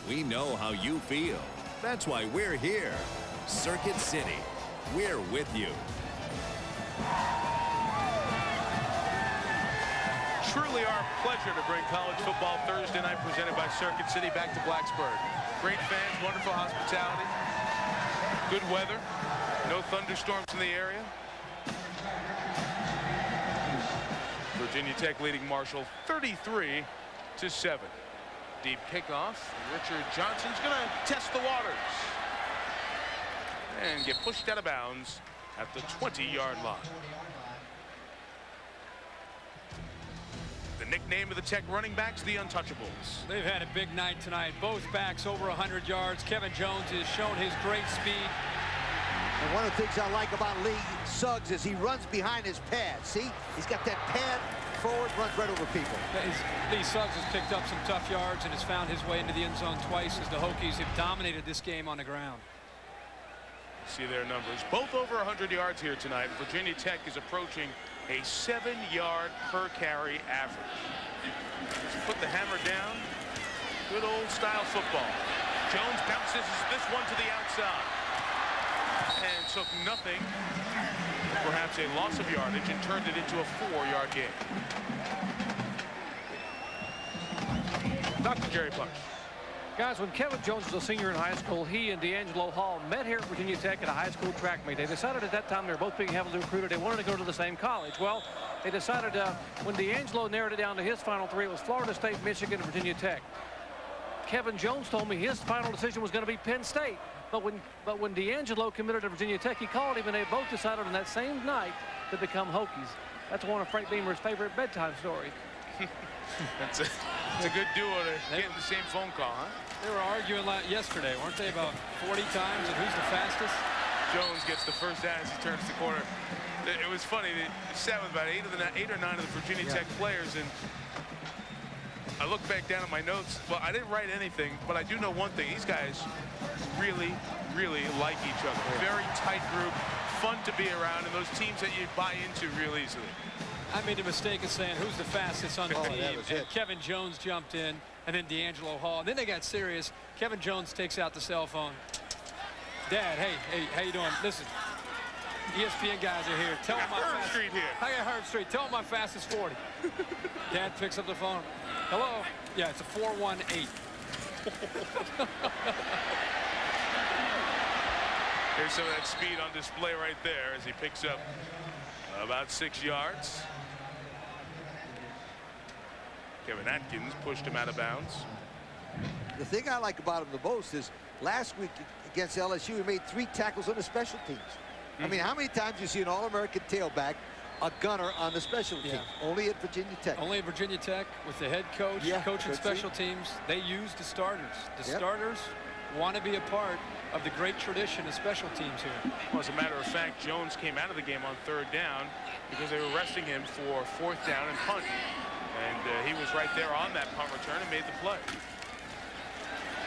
We know how you feel. That's why we're here. Circuit City, we're with you. Truly our pleasure to bring college football Thursday night presented by Circuit City back to Blacksburg. Great fans, wonderful hospitality, good weather, no thunderstorms in the area. Virginia Tech leading Marshall 33-7. Deep kickoff. Richard Johnson's going to test the waters and get pushed out of bounds at the 20-yard line. The nickname of the Tech running backs, the Untouchables. They've had a big night tonight. Both backs over 100 yards. Kevin Jones has shown his great speed. And one of the things I like about Lee Suggs is he runs behind his pad. See, he's got that pad forward, runs right over people. Lee Suggs has picked up some tough yards and has found his way into the end zone twice as the Hokies have dominated this game on the ground. See their numbers. Both over 100 yards here tonight. Virginia Tech is approaching a 7-yard per carry average. Let's put the hammer down. Good old style football. Jones bounces this one to the outside and took nothing, perhaps a loss of yardage, and turned it into a 4-yard gain. Dr. Jerry Punch. Guys, when Kevin Jones was a senior in high school, he and D'Angelo Hall met here at Virginia Tech at a high school track meet. They decided at that time they were both being heavily recruited. They wanted to go to the same college. Well, they decided when D'Angelo narrowed it down to his final 3, it was Florida State, Michigan, and Virginia Tech. Kevin Jones told me his final decision was going to be Penn State. But when D'Angelo committed to Virginia Tech, he called him, and they both decided on that same night to become Hokies. That's one of Frank Beamer's favorite bedtime stories. It's a good duo to get the same phone call, huh? They were arguing yesterday, weren't they, about 40 times and who's the fastest? Jones gets the first down as he turns the corner. It was funny. They sat with about 8 or 9 of the Virginia Tech players, and I look back down at my notes. Well, I didn't write anything, but I do know one thing. These guys really, really like each other. Very tight group, fun to be around, and those teams that you buy into real easily. I made the mistake of saying who's the fastest on the team, and Kevin Jones jumped in, and then D'Angelo Hall. And then they got serious. Kevin Jones takes out the cell phone. Dad, hey, how you doing? Listen, ESPN guys are here. Tell them my fastest. Street here. I got Herb Street. Tell them my fastest 40. Dad picks up the phone. Hello? Yeah, it's a 418. Here's some of that speed on display right there as he picks up about 6 yards. Kevin Atkins pushed him out of bounds. The thing I like about him the most is last week against LSU, he made 3 tackles on the special teams. I mean, how many times do you see an All-American tailback, a gunner on the special teams? Only at Virginia Tech. Only at Virginia Tech with the head coach, coaching special teams. They use the starters. The starters want to be a part of the great tradition of special teams here. Well, as a matter of fact, Jones came out of the game on 3rd down because they were resting him for 4th down and punt. And he was right there on that punt return and made the play.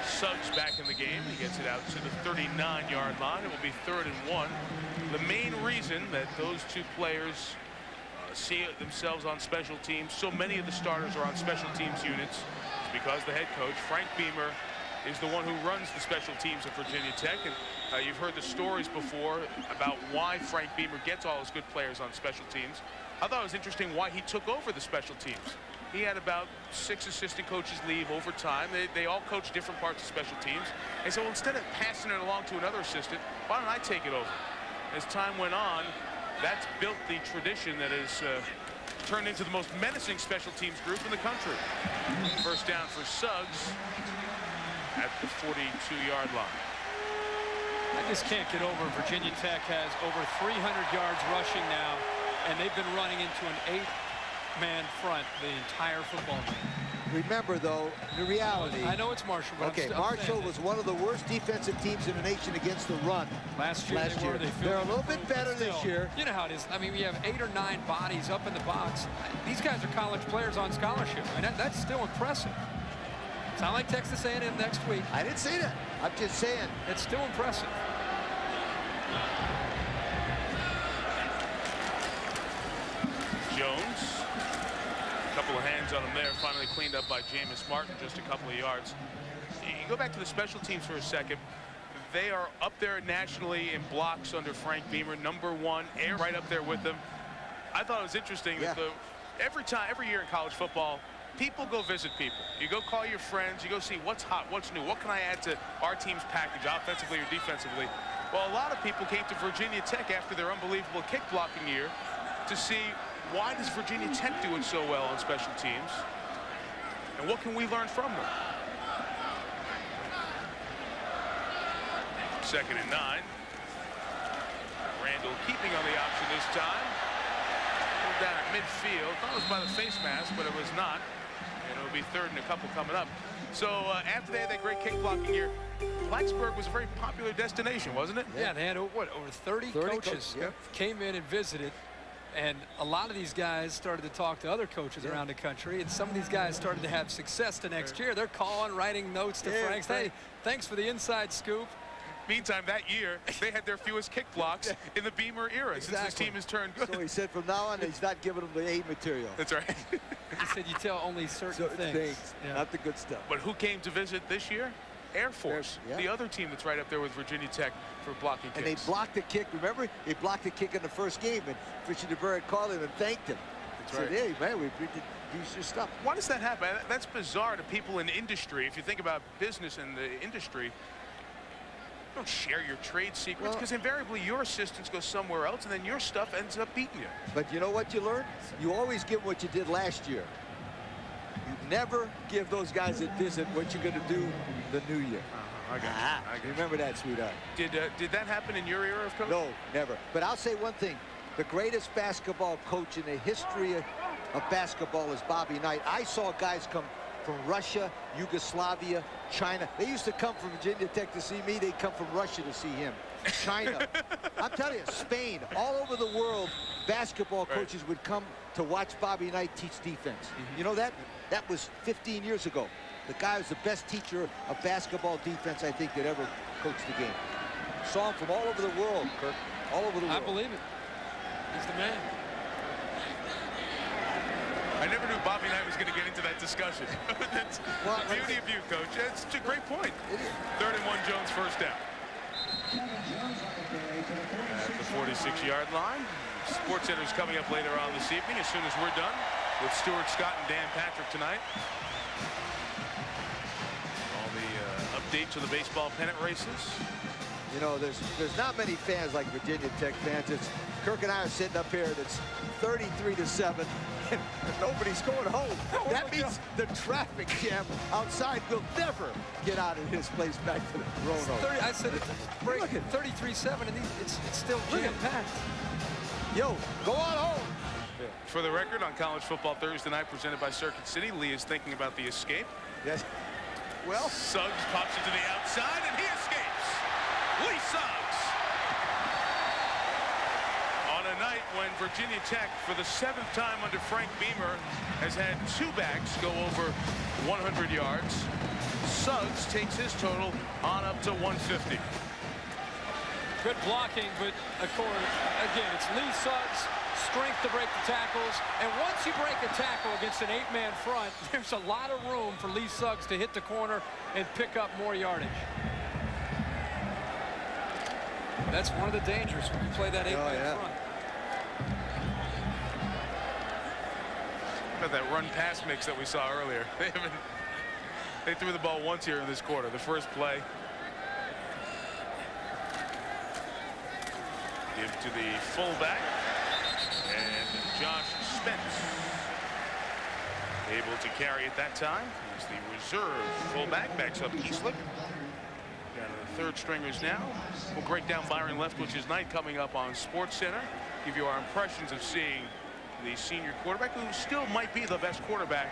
Suggs back in the game. He gets it out to the 39-yard line. It will be 3rd and 1. The main reason that those 2 players see themselves on special teams, so many of the starters are on special teams units, is because the head coach, Frank Beamer, is the one who runs the special teams at Virginia Tech. And you've heard the stories before about why Frank Beamer gets all his good players on special teams. I thought it was interesting why he took over the special teams. He had about 6 assistant coaches leave over time. They all coach different parts of special teams. And so instead of passing it along to another assistant, why don't I take it over? As time went on, that's built the tradition that has turned into the most menacing special teams group in the country. First down for Suggs at the 42-yard line. I just can't get over Virginia Tech has over 300 yards rushing now, and they've been running into an 8 8-man front the entire football game. Remember, though, the reality. I know it's Marshall, but okay, Marshall was one of the worst defensive teams in the nation against the run. Last year. They're a little bit better this year. You know how it is. I mean, we have 8 or 9 bodies up in the box. These guys are college players on scholarship. I mean, that's still impressive. It's not like Texas A&M next week. I didn't say that. I'm just saying. It's still impressive. Jones. A couple of hands on him there. Finally cleaned up by Jameis Martin, just a couple of yards. You go back to the special teams for a second. They are up there nationally in blocks under Frank Beamer. #1, air right up there with them. I thought it was interesting that every year in college football, people go visit people. You go call your friends. You go see what's hot, what's new. What can I add to our team's package, offensively or defensively? Well, a lot of people came to Virginia Tech after their unbelievable kick blocking year to see why does Virginia Tech do it so well on special teams, and what can we learn from them? 2nd and 9. Randall keeping on the option this time. Down at midfield. Thought it was by the face mask, but it was not. And it'll be 3rd and a couple coming up. So after they had that great kick blocking year, Blacksburg was a very popular destination, wasn't it? Yeah, they had what, over 30 coaches came in and visited. And a lot of these guys started to talk to other coaches around the country, and some of these guys started to have success the next year. They're calling, writing notes to Frank. Hey, thanks for the inside scoop. Meantime, that year, they had their fewest kick blocks in the Beamer era since his team has turned good. So he said from now on, he's not giving them the A material. That's right. He said you tell only certain things. Not the good stuff. But who came to visit this year? Air Force, the other team that's right up there with Virginia Tech for blocking kicks. And they blocked the kick. Remember, they blocked the kick in the first game, and Fisher DeBerry called him and thanked him. That's right. Said, hey, man, we use your stuff. Why does that happen? That's bizarre to people in industry. If you think about business in the industry, don't share your trade secrets, because invariably your assistants go somewhere else, and then your stuff ends up beating you. But you know what you learn? You always give what you did last year. You never give those guys a visit what you're going to do the new year. I got you. I got remember that, sweetheart. Did that happen in your era of coaching? No, never. But I'll say one thing. The greatest basketball coach in the history of basketball is Bobby Knight. I saw guys come from Russia, Yugoslavia, China. They used to come from Virginia Tech to see me. They'd come from Russia to see him. China. I'm telling you, Spain, all over the world, basketball coaches would come to watch Bobby Knight teach defense. You know that? That was 15 years ago. The guy was the best teacher of basketball defense, I think, that ever coached the game. Saw him from all over the world, Kirk. All over the world. I believe it. He's the man. I never knew Bobby Knight was going to get into that discussion. That's the beauty of you, Coach. It's a great point. 3rd and 1, Jones, first down. At the 46-yard line. SportsCenter's coming up later on this evening as soon as we're done with Stuart Scott and Dan Patrick tonight. All the updates of the baseball pennant races. You know, there's not many fans like Virginia Tech fans. It's Kirk and I are sitting up here, and it's 33-7, and nobody's going home. That means the traffic jam outside will never get out of his place back to the Roanoke. I said it's break 33-7, and it's still jam-packed. Yo, go on home. For the record, on College Football Thursday night, presented by Circuit City, Lee is thinking about the escape. Yes. Well, Suggs pops it to the outside, and he escapes. Lee Suggs. On a night when Virginia Tech, for the 7th time under Frank Beamer, has had 2 backs go over 100 yards, Suggs takes his total on up to 150. Good blocking, but of course, again, it's Lee Suggs' strength to break the tackles. And once you break a tackle against an 8-man front, there's a lot of room for Lee Suggs to hit the corner and pick up more yardage. That's one of the dangers when you play that 8-man front. About that run-pass mix that we saw earlier. They threw the ball once here in this quarter, the first play. Give to the fullback, and Josh Spence able to carry at that time. He's the reserve fullback, backs up Kieslick. Down to the 3rd stringers now. We'll break down Byron Leftwich's night coming up on SportsCenter. Give you our impressions of seeing the senior quarterback, who still might be the best quarterback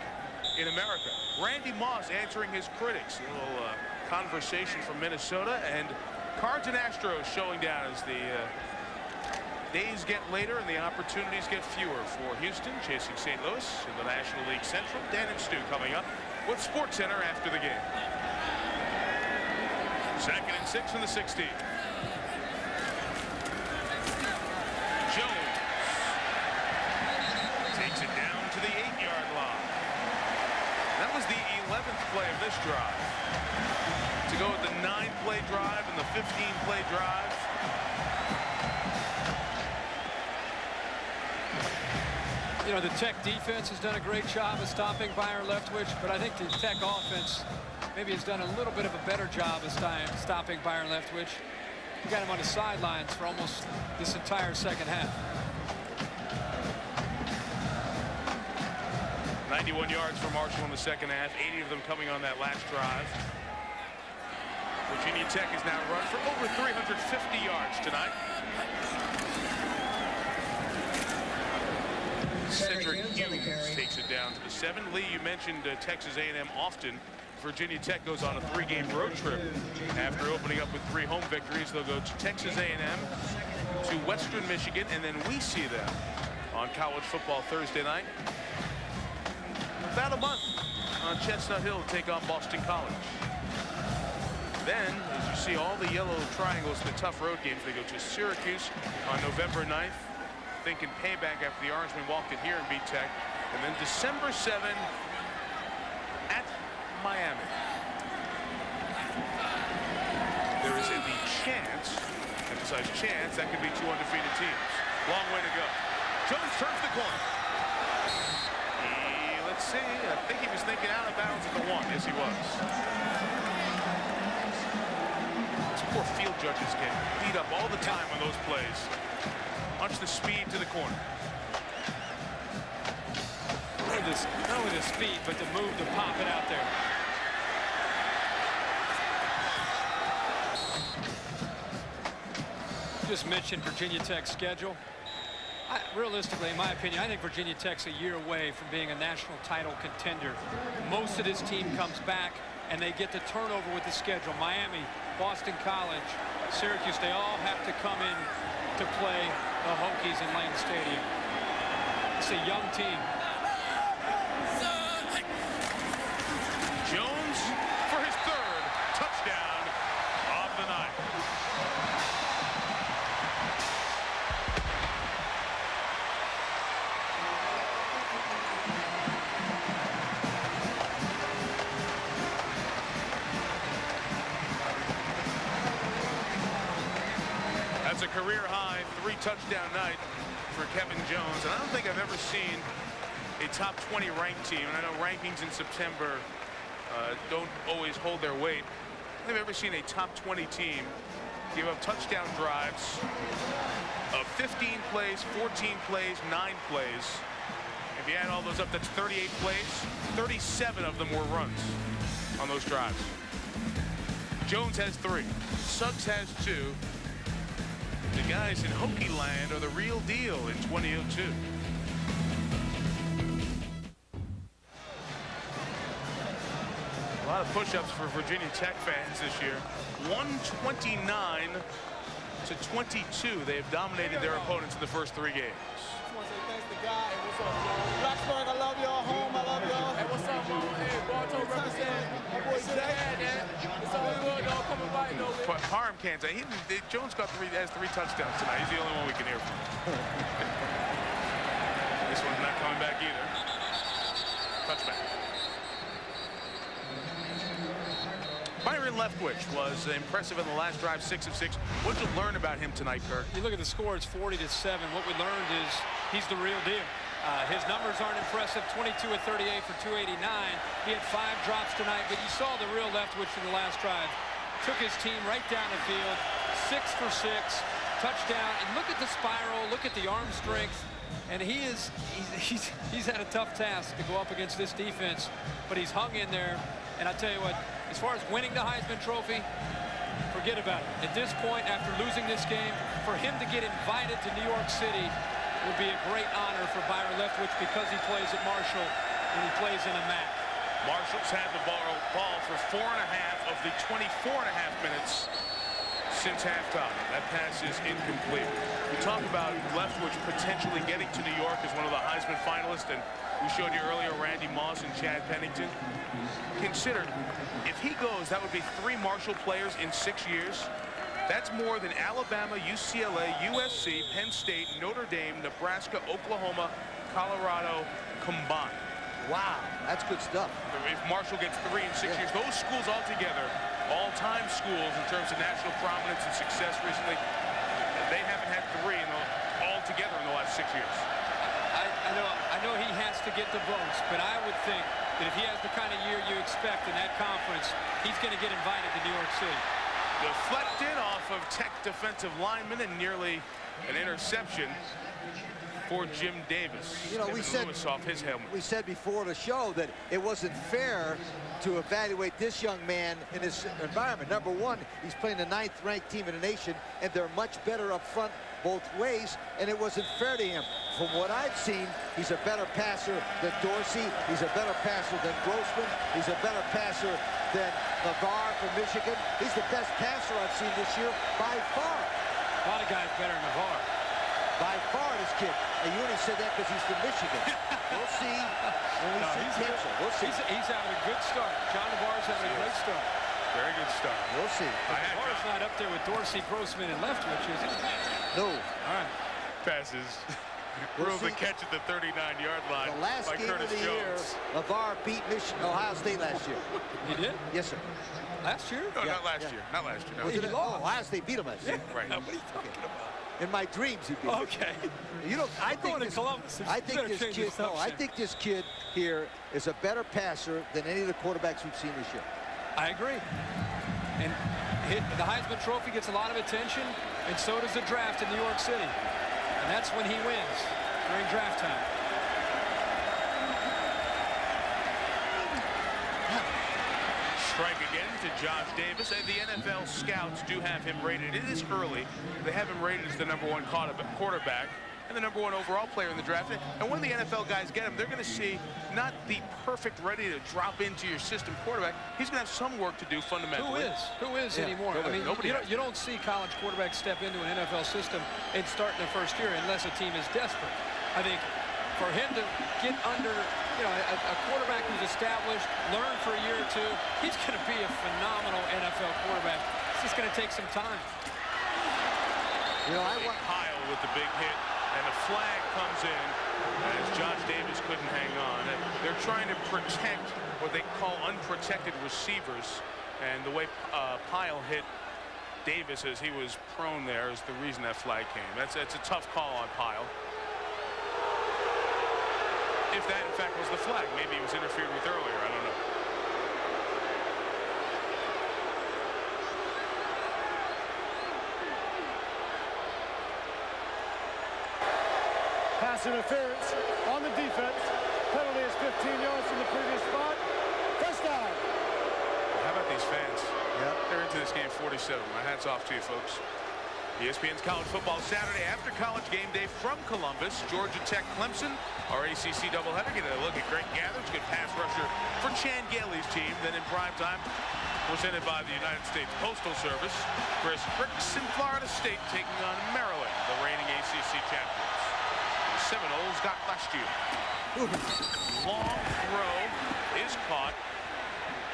in America. Randy Moss answering his critics. A little conversation from Minnesota, and Cards and Astros showing down as the days get later and the opportunities get fewer for Houston, chasing St. Louis in the National League Central. Dan and Stu coming up with SportsCenter after the game. 2nd and 6 from the 16. Jones takes it down to the 8-yard line. That was the 11th play of this drive. To go with the 9-play drive and the 15-play drive. You know, the Tech defense has done a great job of stopping Byron Leftwich, but I think the Tech offense maybe has done a little bit of a better job of stopping Byron Leftwich. You got him on the sidelines for almost this entire second half. 91 yards for Marshall in the second half, 80 of them coming on that last drive. Virginia Tech has now run for over 350 yards tonight. Cedric Hughes takes it down to the 7. Lee, you mentioned Texas A&M often. Virginia Tech goes on a 3-game road trip. After opening up with 3 home victories, they'll go to Texas A&M, to Western Michigan, and then we see them on College Football Thursday night. About a month on Chestnut Hill to take on Boston College. Then, as you see all the yellow triangles in the tough road games, they go to Syracuse on November 9th. Thinking payback after the Orangemen walked in here and beat Tech. And then December 7 at Miami. There is the chance, emphasize chance, that could be 2 undefeated teams. Long way to go. Jones turns the corner. Let's see, I think he was thinking out of bounds at the 1. Yes, he was. These poor field judges get beat up all the time on those plays. Punch the speed to the corner. Not only the speed, but the move to pop it out there. Just mentioned Virginia Tech's schedule. Realistically, in my opinion, I think Virginia Tech's a year away from being a national title contender. Most of this team comes back, and they get the turnover with the schedule. Miami, Boston College, Syracuse, they all have to come in to play the Hokies in Lane Stadium. It's a young team. Jones for his 3rd touchdown of the night. That's a career-high 3-touchdown night for Kevin Jones. And I don't think I've ever seen a top 20 ranked team, and I know rankings in September don't always hold their weight. I've ever seen a top 20 team give up touchdown drives of 15 plays, 14 plays, 9 plays. If you add all those up, that's 38 plays. 37 of them were runs on those drives. Jones has 3. Suggs has 2. The guys in Hokie land are the real deal in 2002. A lot of push-ups for Virginia Tech fans this year. 129 to 22. They have dominated their opponents in the first 3 games. I want to say thanks to God. And what's up, y'all? Blacksburg, I love y'all. Home, I love y'all. Hey, what's up, bro? Hey, Baltimore represent. My boy Zach. It's all good, dog. Coming right, though. But Harm can't say. Jones has 3 touchdowns tonight. He's the only one we can hear from. This one's not coming back either. Touchback. Byron Leftwich was impressive in the last drive, 6 of 6. What did you learn about him tonight, Kirk? You look at the score, it's 40-7. What we learned is he's the real deal. His numbers aren't impressive, 22 of 38 for 289. He had 5 drops tonight, but you saw the real Leftwich in the last drive. Took his team right down the field, 6 for 6, touchdown. And look at the spiral, look at the arm strength. And he's had a tough task to go up against this defense, but he's hung in there. And I tell you what, as far as winning the Heisman Trophy, forget about it. At this point, after losing this game, for him to get invited to New York City would be a great honor for Byron Leftwich because he plays at Marshall and he plays in a MAC. Marshall's had the ball for 4.5 of the 24.5 minutes since halftime. That pass is incomplete. We talk about Leftwich potentially getting to New York as one of the Heisman finalists, and we showed you earlier Randy Moss and Chad Pennington. Consider, if he goes, that would be 3 Marshall players in 6 years. That's more than Alabama, UCLA, USC, Penn State, Notre Dame, Nebraska, Oklahoma, Colorado combined. Wow, that's good stuff. If Marshall gets 3 in 6 years, those schools altogether, all-time schools in terms of national prominence and success recently, they haven't had 3 altogether in the last 6 years. I know he has to get the votes, but I would think that if he has the kind of year you expect in that conference, he's going to get invited to New York City. Deflected off of Tech defensive lineman and nearly an interception for Jim Davis. You know, we said off his helmet. We said before the show that it wasn't fair to evaluate this young man in this environment. Number one, he's playing the 9th-ranked team in the nation, and they're much better up front both ways, and it wasn't fair to him. From what I've seen, he's a better passer than Dorsey. He's a better passer than Grossman. He's a better passer than Navarre from Michigan. He's the best passer I've seen this year by far. A lot of guys better than Navarre. By far, this kid. And you only said that because he's from Michigan. We'll see when we see potential. We'll see. He's having a good start. John Navarre's having a great start. Very good start. We'll see. Navarre's not up there with Dorsey, Grossman, and Leftwich, is he? No. All right. Passes. Ruled the catch at the 39-yard line. The last by game Curtis of the Jones. year, Navarre beat Ohio State last year. He did? Yes, sir. Last year? No, not last year. Not last year. No. Was it Ohio State beat him last year. Right. What are you talking about? In my dreams, he beat him. Okay. You know, I think going to Columbus. I think this kid here is a better passer than any of the quarterbacks we've seen this year. I agree. And the Heisman Trophy gets a lot of attention, and so does the draft in New York City. And that's when he wins, during draft time. Strike again to Josh Davis, and the NFL scouts do have him rated. It is early. They have him rated as the #1 quarterback and the #1 overall player in the draft. And when the NFL guys get him, they're going to see not the perfect, ready to drop into your system quarterback. He's going to have some work to do fundamentally. Who is anymore? I mean, you don't see college quarterbacks step into an NFL system and start in the first year unless a team is desperate. I think for him to get under, you know, a quarterback who's established, learn for a year or two, he's going to be a phenomenal NFL quarterback. It's just going to take some time. You know, I want Pyle with the big hit, and the flag comes in as Josh Davis couldn't hang on. They're trying to protect what they call unprotected receivers, and the way Pyle hit Davis as he was prone there is the reason that flag came. That's a tough call on Pyle. If that, in fact, was the flag. Maybe it was interfered with earlier. I don't know. Pass interference on the defense. Penalty is 15 yards from the previous spot. First down. How about these fans? Yep. They're into this game 47. My hat's off to you, folks. ESPN's College Football Saturday after college game day from Columbus. Georgia Tech Clemson, our ACC doubleheader. Get a look at Greg Gathers, good pass rusher for Chan Gailey's team. Then in prime time, presented by the United States Postal Service, Chris Ricks in Florida State taking on Maryland, the reigning ACC champions. The Seminoles got last year. Long throw is caught.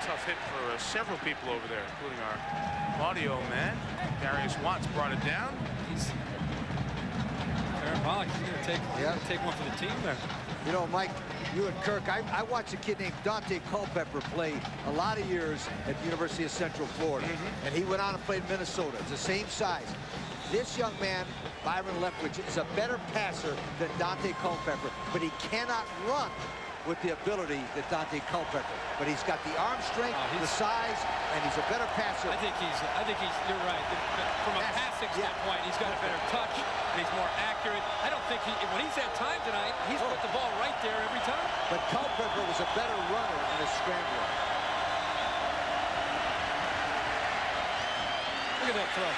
Tough hit for several people over there, including our audio man. Darius Watts brought it down. Aaron Pollock, he's going to take one for the team there. You know, Mike, you and Kirk, I watched a kid named Dante Culpepper play a lot of years at the University of Central Florida. And he went on and played in Minnesota. It's the same size. This young man, Byron Leftwich, is a better passer than Dante Culpepper, but he cannot run with the ability that Dante Culpepper. But he's got the arm strength, the size, and he's a better passer. I think he's, you're right. From a passing standpoint, he's got a better touch, and he's more accurate. I don't think when he's had time tonight, he's put the ball right there every time. But Culpepper was a better runner than a scrambler. Look at that throw.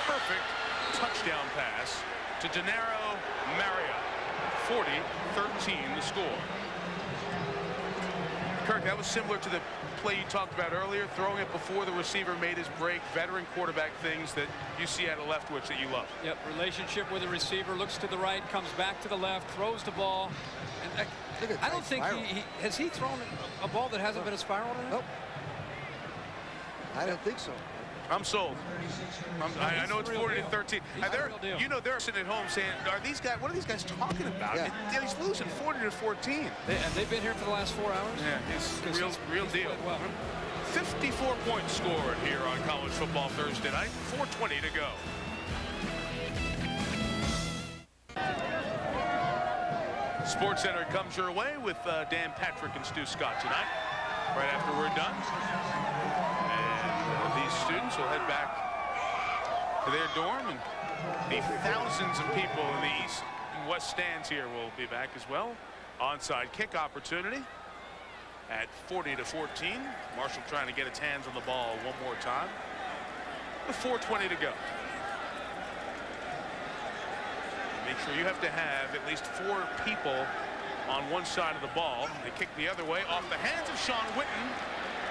Perfect touchdown pass to Denaro Maria. 40-13 the score. Kirk, that was similar to the play you talked about earlier, throwing it before the receiver made his break, veteran quarterback things that you see out of Leftwich that you love. Yep, relationship with the receiver, looks to the right, comes back to the left, throws the ball. And I don't think has he thrown a ball that hasn't been a spiral in it? Nope. I don't think so. I'm sold. I know it's 40-13. You know, they're sitting at home saying, "Are these guys? What are these guys talking about?" Yeah. He's losing 40-14. And they've been here for the last 4 hours. Yeah, it's real deal. Well. 54 points scored here on College Football Thursday night. 4:20 to go. Sports Center comes your way with Dan Patrick and Stu Scott tonight. Right after we're done. These students will head back to their dorm, and the thousands of people in the east and west stands here will be back as well. Onside kick opportunity at 40-14. Marshall trying to get its hands on the ball one more time with 4:20 to go. Make sure you have to have at least 4 people on one side of the ball. They kick the other way off the hands of Sean Witten.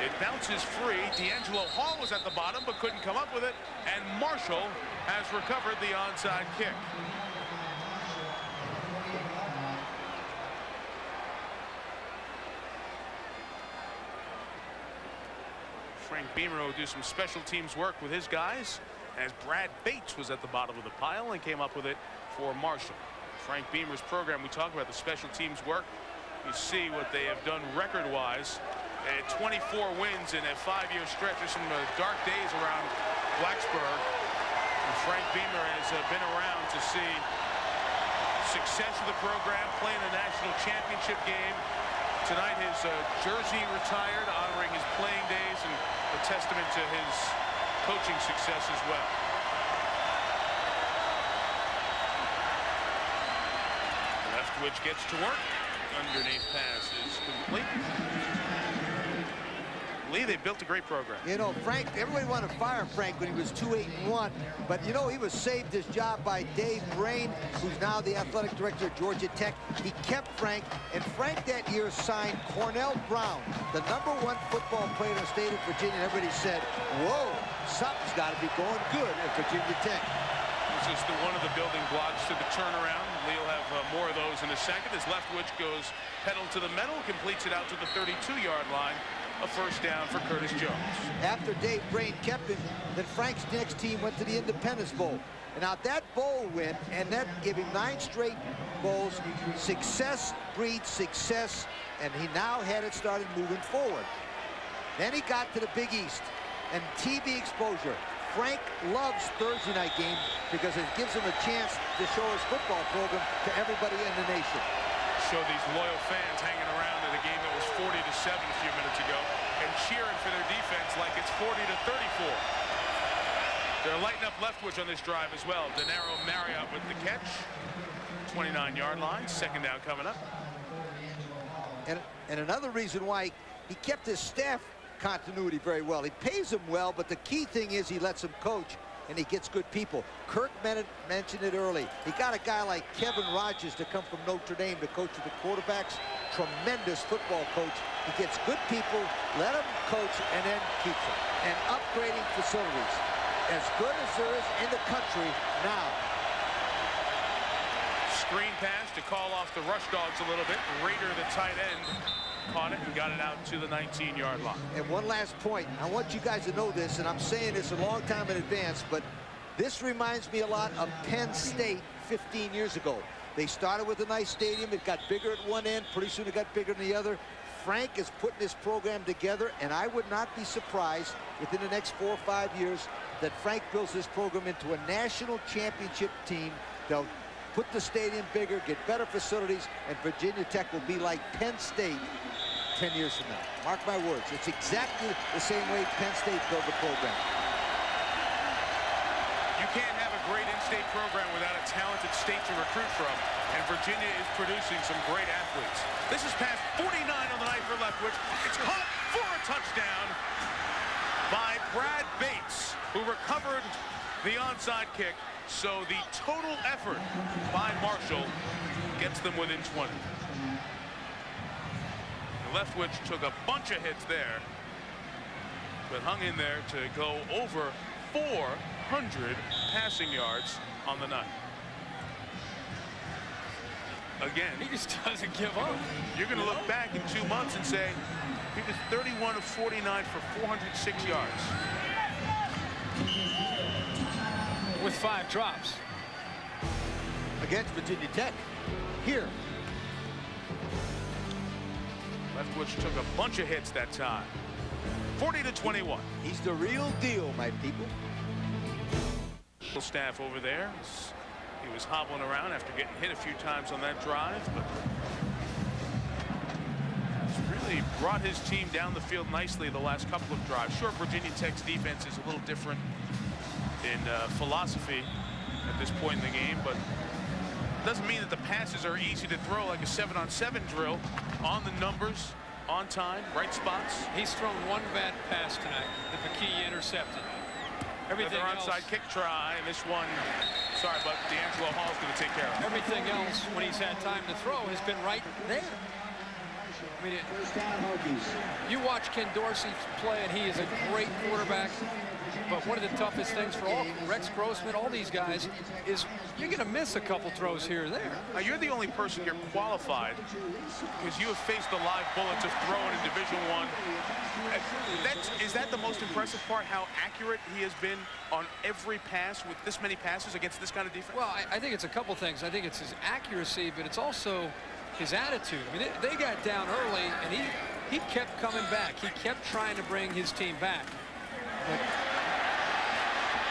It bounces free. D'Angelo Hall was at the bottom but couldn't come up with it. And Marshall has recovered the onside kick. Frank Beamer will do some special teams work with his guys, as Brad Bates was at the bottom of the pile and came up with it for Marshall. Frank Beamer's program, we talk about the special teams work. You see what they have done record-wise. 24 wins in a 5-year stretch. There's some dark days around Blacksburg. And Frank Beamer has been around to see success of the program, playing the national championship game. Tonight his jersey retired, honoring his playing days and a testament to his coaching success as well. Leftwich gets to work. Underneath pass is complete. Lee, they built a great program. You know, Frank, everybody wanted to fire Frank when he was 2-8-1, but you know, he was saved his job by Dave Brain, who's now the athletic director at Georgia Tech. He kept Frank, and Frank that year signed Cornell Brown, the #1 football player in the state of Virginia. And everybody said, whoa, something's got to be going good at Virginia Tech. This is one of the building blocks to the turnaround. Lee will have more of those in a second as Leftwich goes pedal to the metal, completes it out to the 32-yard line. A first down for Curtis Jones. After Dave Brain kept him, then Frank's next team went to the Independence Bowl. And now that bowl win, and that gave him 9 straight bowls. Success breeds success, and he now had it started moving forward. Then he got to the Big East and TV exposure. Frank loves Thursday night games because it gives him a chance to show his football program to everybody in the nation. Show these loyal fans hanging around at a game that was 40-7 a few minutes ago and cheering for their defense like it's 40-34. They're lighting up Leftwich on this drive as well. Denaro Marriott with the catch. 29-yard line. Second down coming up. And another reason why he kept his staff continuity very well. He pays them well, but the key thing is he lets them coach, and he gets good people. Kirk mentioned it early. He got a guy like Kevin Rogers to come from Notre Dame to coach the quarterbacks. Tremendous football coach. He gets good people, let them coach, and then keeps them. And upgrading facilities. As good as there is in the country now. Screen pass to call off the rush dogs a little bit. Rader, the tight end, caught it and got it out to the 19-yard line. And one last point. I want you guys to know this, and I'm saying this a long time in advance, but this reminds me a lot of Penn State 15 years ago. They started with a nice stadium. It got bigger at one end. Pretty soon it got bigger than the other. Frank is putting this program together, and I would not be surprised within the next 4 or 5 years that Frank builds this program into a national championship team. They'll put the stadium bigger, get better facilities, and Virginia Tech will be like Penn State 10 years from now. Mark my words. It's exactly the same way Penn State built the program. You can't have a great in-state program without a talented state to recruit from, and Virginia is producing some great athletes. This is pass 49 on the night for Leftwich. It's caught for a touchdown by Brad Bates, who recovered the onside kick. So the total effort by Marshall gets them within 20. Leftwich took a bunch of hits there, but hung in there to go over 400 passing yards on the night. Again, he just doesn't give up. You're going to look back in 2 months and say he was 31 of 49 for 406 yards. With 5 drops. Against Virginia Tech. Here. Leftwich took a bunch of hits that time. 40-21. He's the real deal, my people. Staff over there. He was hobbling around after getting hit a few times on that drive, but he's really brought his team down the field nicely the last couple of drives. Sure, Virginia Tech's defense is a little different in philosophy at this point in the game, but it doesn't mean that the passes are easy to throw like a 7-on-7 drill. On the numbers, on time, right spots. He's thrown one bad pass tonight. The McKee intercepted. Everything Another else, onside kick try, and this one, sorry, but D'Angelo Hall's going to take care of it. Everything else, when he's had time to throw, has been right there. I mean, you watch Ken Dorsey play, and he is a great quarterback. But one of the toughest things for all Rex Grossman, all these guys, is you're going to miss a couple throws here or there. Now, you're the only person here qualified because you have faced the live bullets of throwing in Division I. Is that the most impressive part, how accurate he has been on every pass with this many passes against this kind of defense? Well, I think it's a couple things. I think it's his accuracy, but it's also his attitude. I mean, they got down early, and he kept coming back. He kept trying to bring his team back. But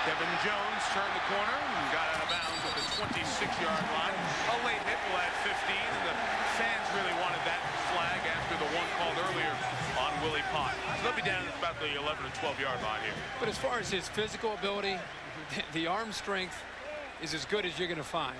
Kevin Jones turned the corner and got out of bounds at the 26-yard line. A late hit will add 15, and the fans really wanted that flag after the one called earlier on Willie Pott. So they'll be down at about the 11 or 12-yard line here. But as far as his physical ability, the arm strength is as good as you're going to find.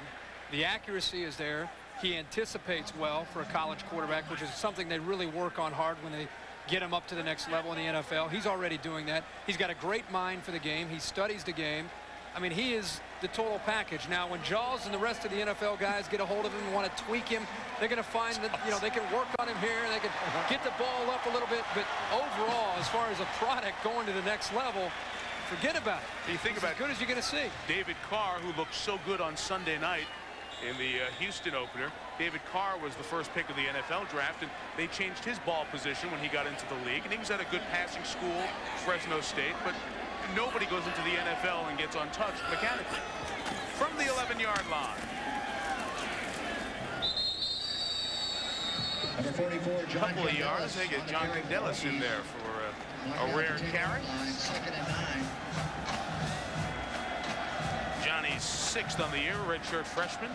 The accuracy is there. He anticipates well for a college quarterback, which is something they really work on hard when they get him up to the next level in the NFL. He's already doing that. He's got a great mind for the game. He studies the game. I mean, he is the total package. Now, when Jaws and the rest of the NFL guys get a hold of him and want to tweak him, they're going to find that, you know, they can work on him here. They can get the ball up a little bit. But overall, as far as a product going to the next level, forget about it. You think it's about as good as you're going to see. David Carr, who looked so good on Sunday night in the Houston opener. David Carr was the first pick of the NFL draft, and they changed his ball position when he got into the league. And he was at a good passing school, Fresno State, but nobody goes into the NFL and gets untouched mechanically. From the 11-yard line. Number 44, a couple of yards. They get John Candelas in there for a rare carry. Johnny's 6th on the year, redshirt freshman.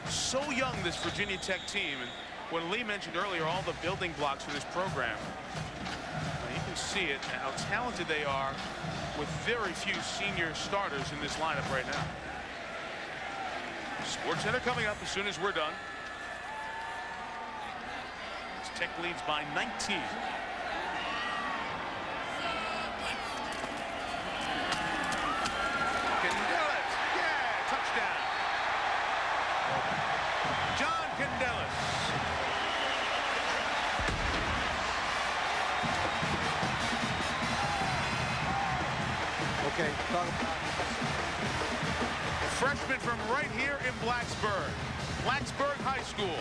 So young, this Virginia Tech team. And when Lee mentioned earlier all the building blocks for this program, you can see it, how talented they are with very few senior starters in this lineup right now. Sports Center coming up as soon as we're done. Tech leads by 19. Okay, a freshman from right here in Blacksburg. Blacksburg High School.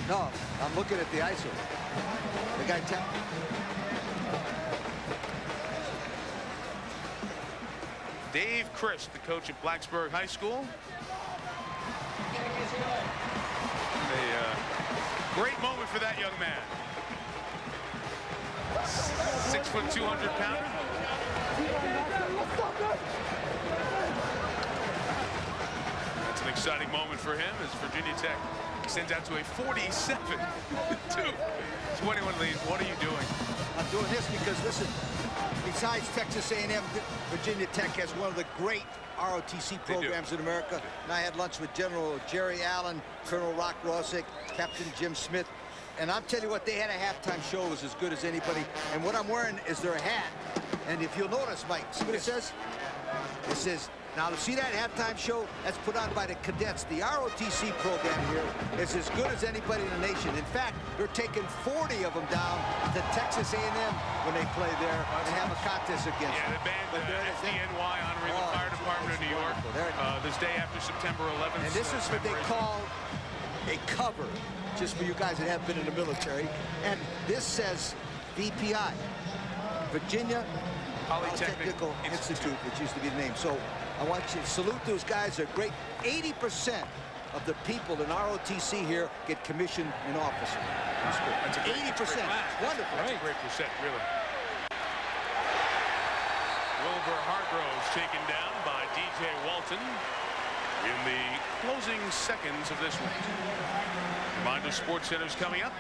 No, I'm looking at the ISO. The guy Dave Christ, the coach at Blacksburg High School. A great moment for that young man. 6 foot 200 pounder. That's an exciting moment for him as Virginia Tech extends out to a 47-21 lead. What are you doing? I'm doing this because, listen, besides Texas A&M, Virginia Tech has one of the great ROTC programs in America. And I had lunch with General Jerry Allen, Colonel Rock Rosick, Captain Jim Smith. And I'll tell you what, they had a halftime show was as good as anybody. And what I'm wearing is their hat. And if you'll notice, Mike, see what it says? It says, now to see that halftime show, that's put on by the cadets. The ROTC program here is as good as anybody in the nation. In fact, they're taking 40 of them down to Texas A&M when they play there and have a contest against them. Yeah, the band, FDNY, honoring the Fire Department of New York, this day after September 11th. And this is what they call a cover, just for you guys that have been in the military. And this says VPI, Virginia Polytechnical Institute, which used to be the name. So I want you to salute those guys. They're great. 80% of the people in ROTC here get commissioned in officer. That's 80%. Wonderful. That's a great percent, really. Wilbur Hargroves taken down by DJ Walton in the closing seconds of this one. Reminder, Sports Center's coming up.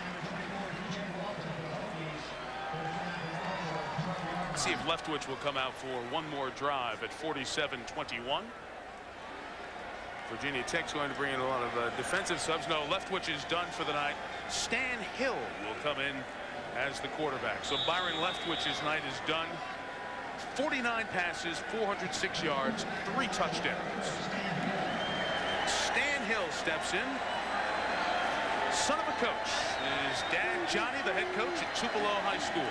See if Leftwich will come out for one more drive at 47-21. Virginia Tech's going to bring in a lot of defensive subs. No, Leftwich is done for the night. Stan Hill will come in as the quarterback. So Byron Leftwich's night is done. 49 passes, 406 yards, 3 touchdowns. Stan Hill steps in. Son of a coach. His dad, Johnny, the head coach at Tupelo High School.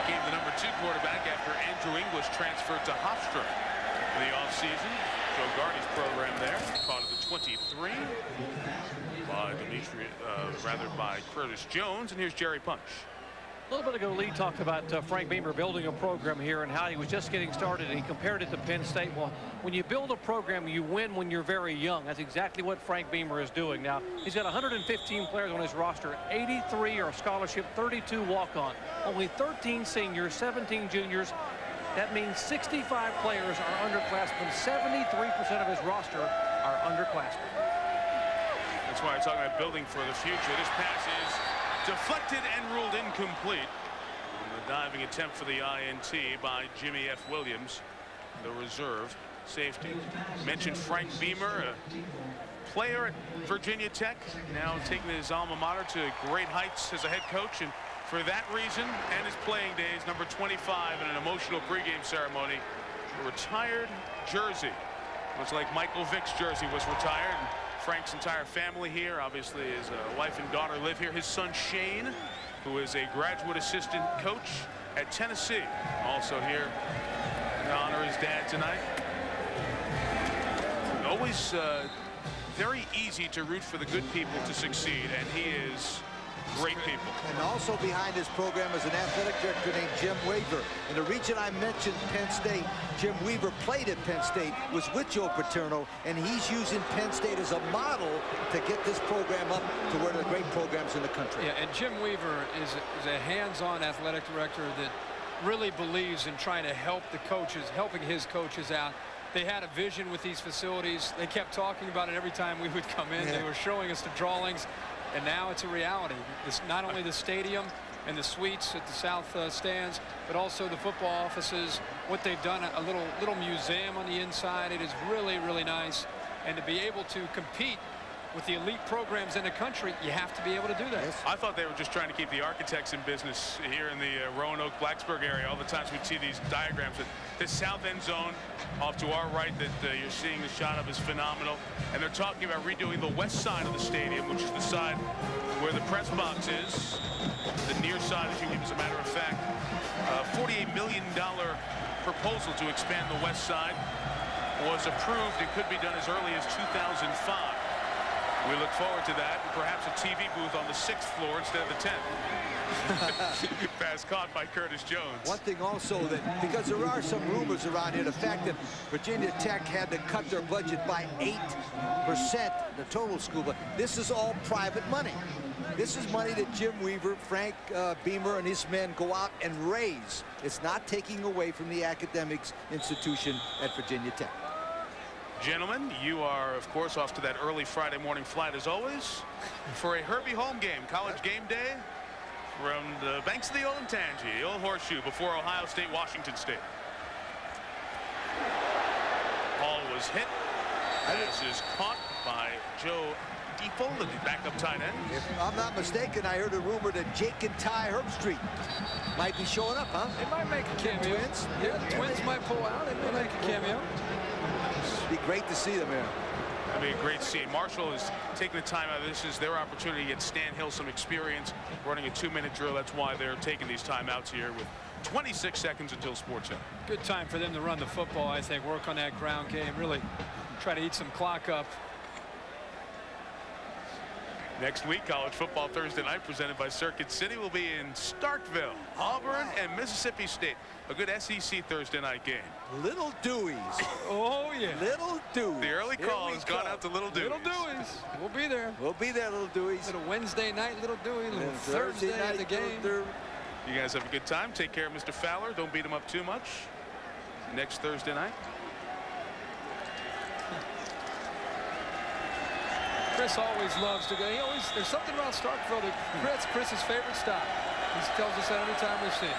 Became the #2 quarterback after Andrew English transferred to Hofstra in the offseason. Joe Gardy's program there. Caught at the 23 by Curtis Jones. And here's Jerry Punch. A little bit ago, Lee talked about Frank Beamer building a program here and how he was just getting started, and he compared it to Penn State. Well, when you build a program, you win when you're very young. That's exactly what Frank Beamer is doing. Now, he's got 115 players on his roster. 83 are scholarship, 32 walk-on. Only 13 seniors, 17 juniors. That means 65 players are underclassmen. 73% of his roster are underclassmen. That's why I'm talking about building for the future. This pass is deflected and ruled incomplete. And the diving attempt for the INT by Jimmy F. Williams, the reserve safety. Mentioned Frank Beamer, a player at Virginia Tech, now taking his alma mater to great heights as a head coach. And for that reason and his playing days, number 25 in an emotional pregame ceremony, a retired jersey. Looks like Michael Vick's jersey was retired. And Frank's entire family here. Obviously, his wife and daughter live here. His son, Shane, who is a graduate assistant coach at Tennessee, also here to honor his dad tonight. Always very easy to root for the good people to succeed, and he is great people. And also behind this program is an athletic director named Jim Weaver. In the region I mentioned, Penn State, Jim Weaver played at Penn State, was with Joe Paterno, and he's using Penn State as a model to get this program up to one of the great programs in the country. Yeah, and Jim Weaver is a hands-on athletic director that really believes in trying to help the coaches, helping his coaches out. They had a vision with these facilities. They kept talking about it every time we would come in. Yeah. They were showing us the drawings. And now it's a reality. It's not only the stadium and the suites at the south stands, but also the football offices, what they've done, a little museum on the inside. It is really, really nice. And to be able to compete with the elite programs in the country, you have to be able to do that. I thought they were just trying to keep the architects in business here in the Roanoke, Blacksburg area. All the times we'd see these diagrams. This south end zone off to our right that you're seeing the shot of is phenomenal. And they're talking about redoing the west side of the stadium, which is the side where the press box is. The near side, as a matter of fact, $48 million proposal to expand the west side was approved and could be done as early as 2005. We look forward to that, and perhaps a TV booth on the 6th floor instead of the 10th. Pass caught by Curtis Jones. One thing also, that because there are some rumors around here, the fact that Virginia Tech had to cut their budget by 8%, the total school, but this is all private money. This is money that Jim Weaver, Frank Beamer, and his men go out and raise. It's not taking away from the academics institution at Virginia Tech. Gentlemen, you are, of course, off to that early Friday morning flight, as always, for a Herbie home game, college game day, from the banks of the Olentangy, the old horseshoe, before Ohio State, Washington State. Ball was hit. This is caught by Joe Stiefel, the backup tight end. If I'm not mistaken, I heard a rumor that Jake and Ty Herbstreit might be showing up, huh? They might make a cameo. Twins? Yeah, the Twins might pull out. They may make a cameo. It'd be great to see them here. That'd be a great scene. Marshall is taking the time out. This is their opportunity to get Stan Hill some experience running a 2-minute drill. That's why they're taking these timeouts here with 26 seconds until sports end. Good time for them to run the football, I think. Work on that ground game. Really try to eat some clock up. Next week, college football Thursday night presented by Circuit City will be in Starkville, Auburn, and Mississippi State. A good SEC Thursday night game. Little Deweys. Oh, yeah. Little Deweys. The early call has gone out to Little Deweys. Little Deweys. We'll be there. We'll be there, Little Deweys. Little Wednesday night, Little Dewey. Little Thursday night, the game. You guys have a good time. Take care of Mr. Fowler. Don't beat him up too much. Next Thursday night. Chris always loves to go. There's something about Starkville that Chris's favorite stop. He tells us that every time we've seen him.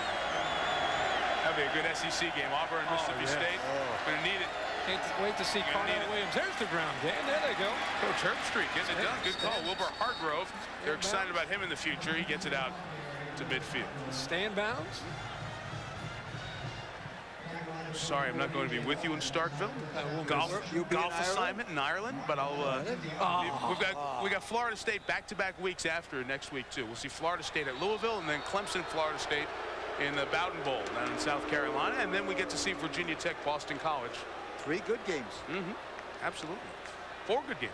That'll be a good SEC game. Auburn, Mississippi State. Gonna need it. Can't wait to see Carnell Williams. There's the ground game. There they go. Coach Herbstreit gets it done. Good call. Wilbur Hargrove. They're excited about him in the future. He gets it out to midfield. Stay in bounds. Sorry, I'm not going to be with you in Starkville. Golf assignment in Ireland, but I'll. We got Florida State back-to-back weeks after next week too. We'll see Florida State at Louisville, and then Clemson, Florida State in the Bowden Bowl down in South Carolina, and then we get to see Virginia Tech, Boston College. 3 good games. Absolutely. 4 good games,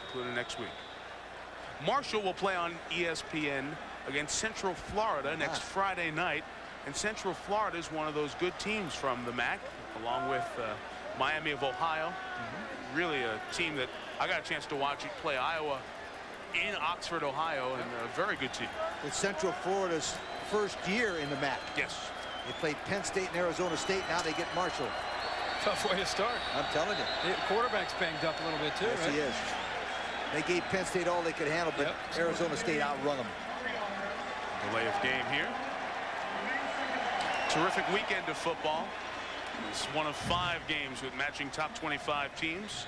including next week. Marshall will play on ESPN against Central Florida next Friday night. And Central Florida is one of those good teams from the MAC, along with Miami of Ohio. Really a team that I got a chance to watch it play Iowa in Oxford, Ohio, and a very good team. It's Central Florida's first year in the MAC. Yes. They played Penn State and Arizona State. Now they get Marshall. Tough way to start. I'm telling you. The quarterback's banged up a little bit, too, yes, right? he is. They gave Penn State all they could handle, but Arizona State outrun them. Delay of game here. Terrific weekend of football. It's one of 5 games with matching top 25 teams.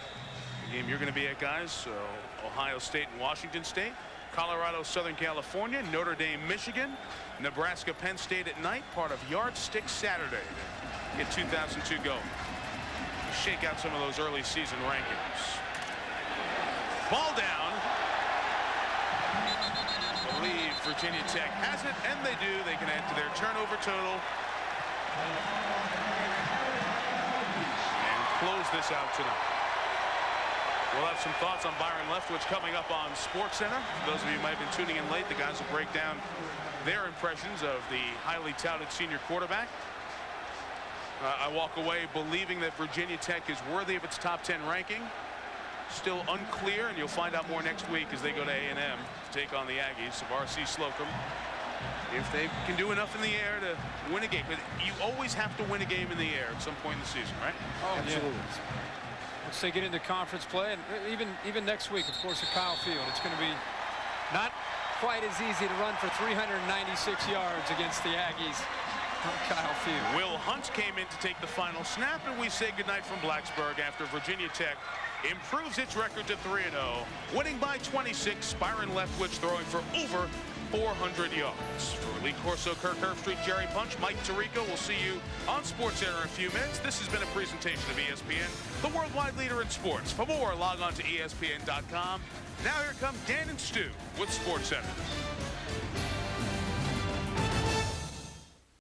The game you're going to be at, guys, so Ohio State and Washington State, Colorado, Southern California, Notre Dame, Michigan, Nebraska, Penn State at night, part of Yardstick Saturday. Get 2002 going. Shake out some of those early season rankings. Ball down. I believe Virginia Tech has it, and they do. They can add to their turnover total. And close this out tonight. We'll have some thoughts on Byron Leftwich coming up on SportsCenter. For those of you who might have been tuning in late, the guys will break down their impressions of the highly touted senior quarterback. I walk away believing that Virginia Tech is worthy of its top 10 ranking. Still unclear, and you'll find out more next week as they go to A&M to take on the Aggies of R.C. Slocum. If they can do enough in the air to win a game. But you always have to win a game in the air at some point in the season, right? Oh, absolutely. Yeah. Once they get into conference play, and even next week, of course, at Kyle Field, it's going to be not quite as easy to run for 396 yards against the Aggies on Kyle Field. Will Hunt came in to take the final snap, and we say goodnight from Blacksburg after Virginia Tech improves its record to 3-0, winning by 26. Byron Leftwich throwing for over 400 yards. For Lee Corso, Kirk Herbstreit, Jerry Punch, Mike Tirico, we'll see you on SportsCenter in a few minutes. This has been a presentation of ESPN, the worldwide leader in sports. For more, log on to ESPN.com. Now here come Dan and Stu with SportsCenter.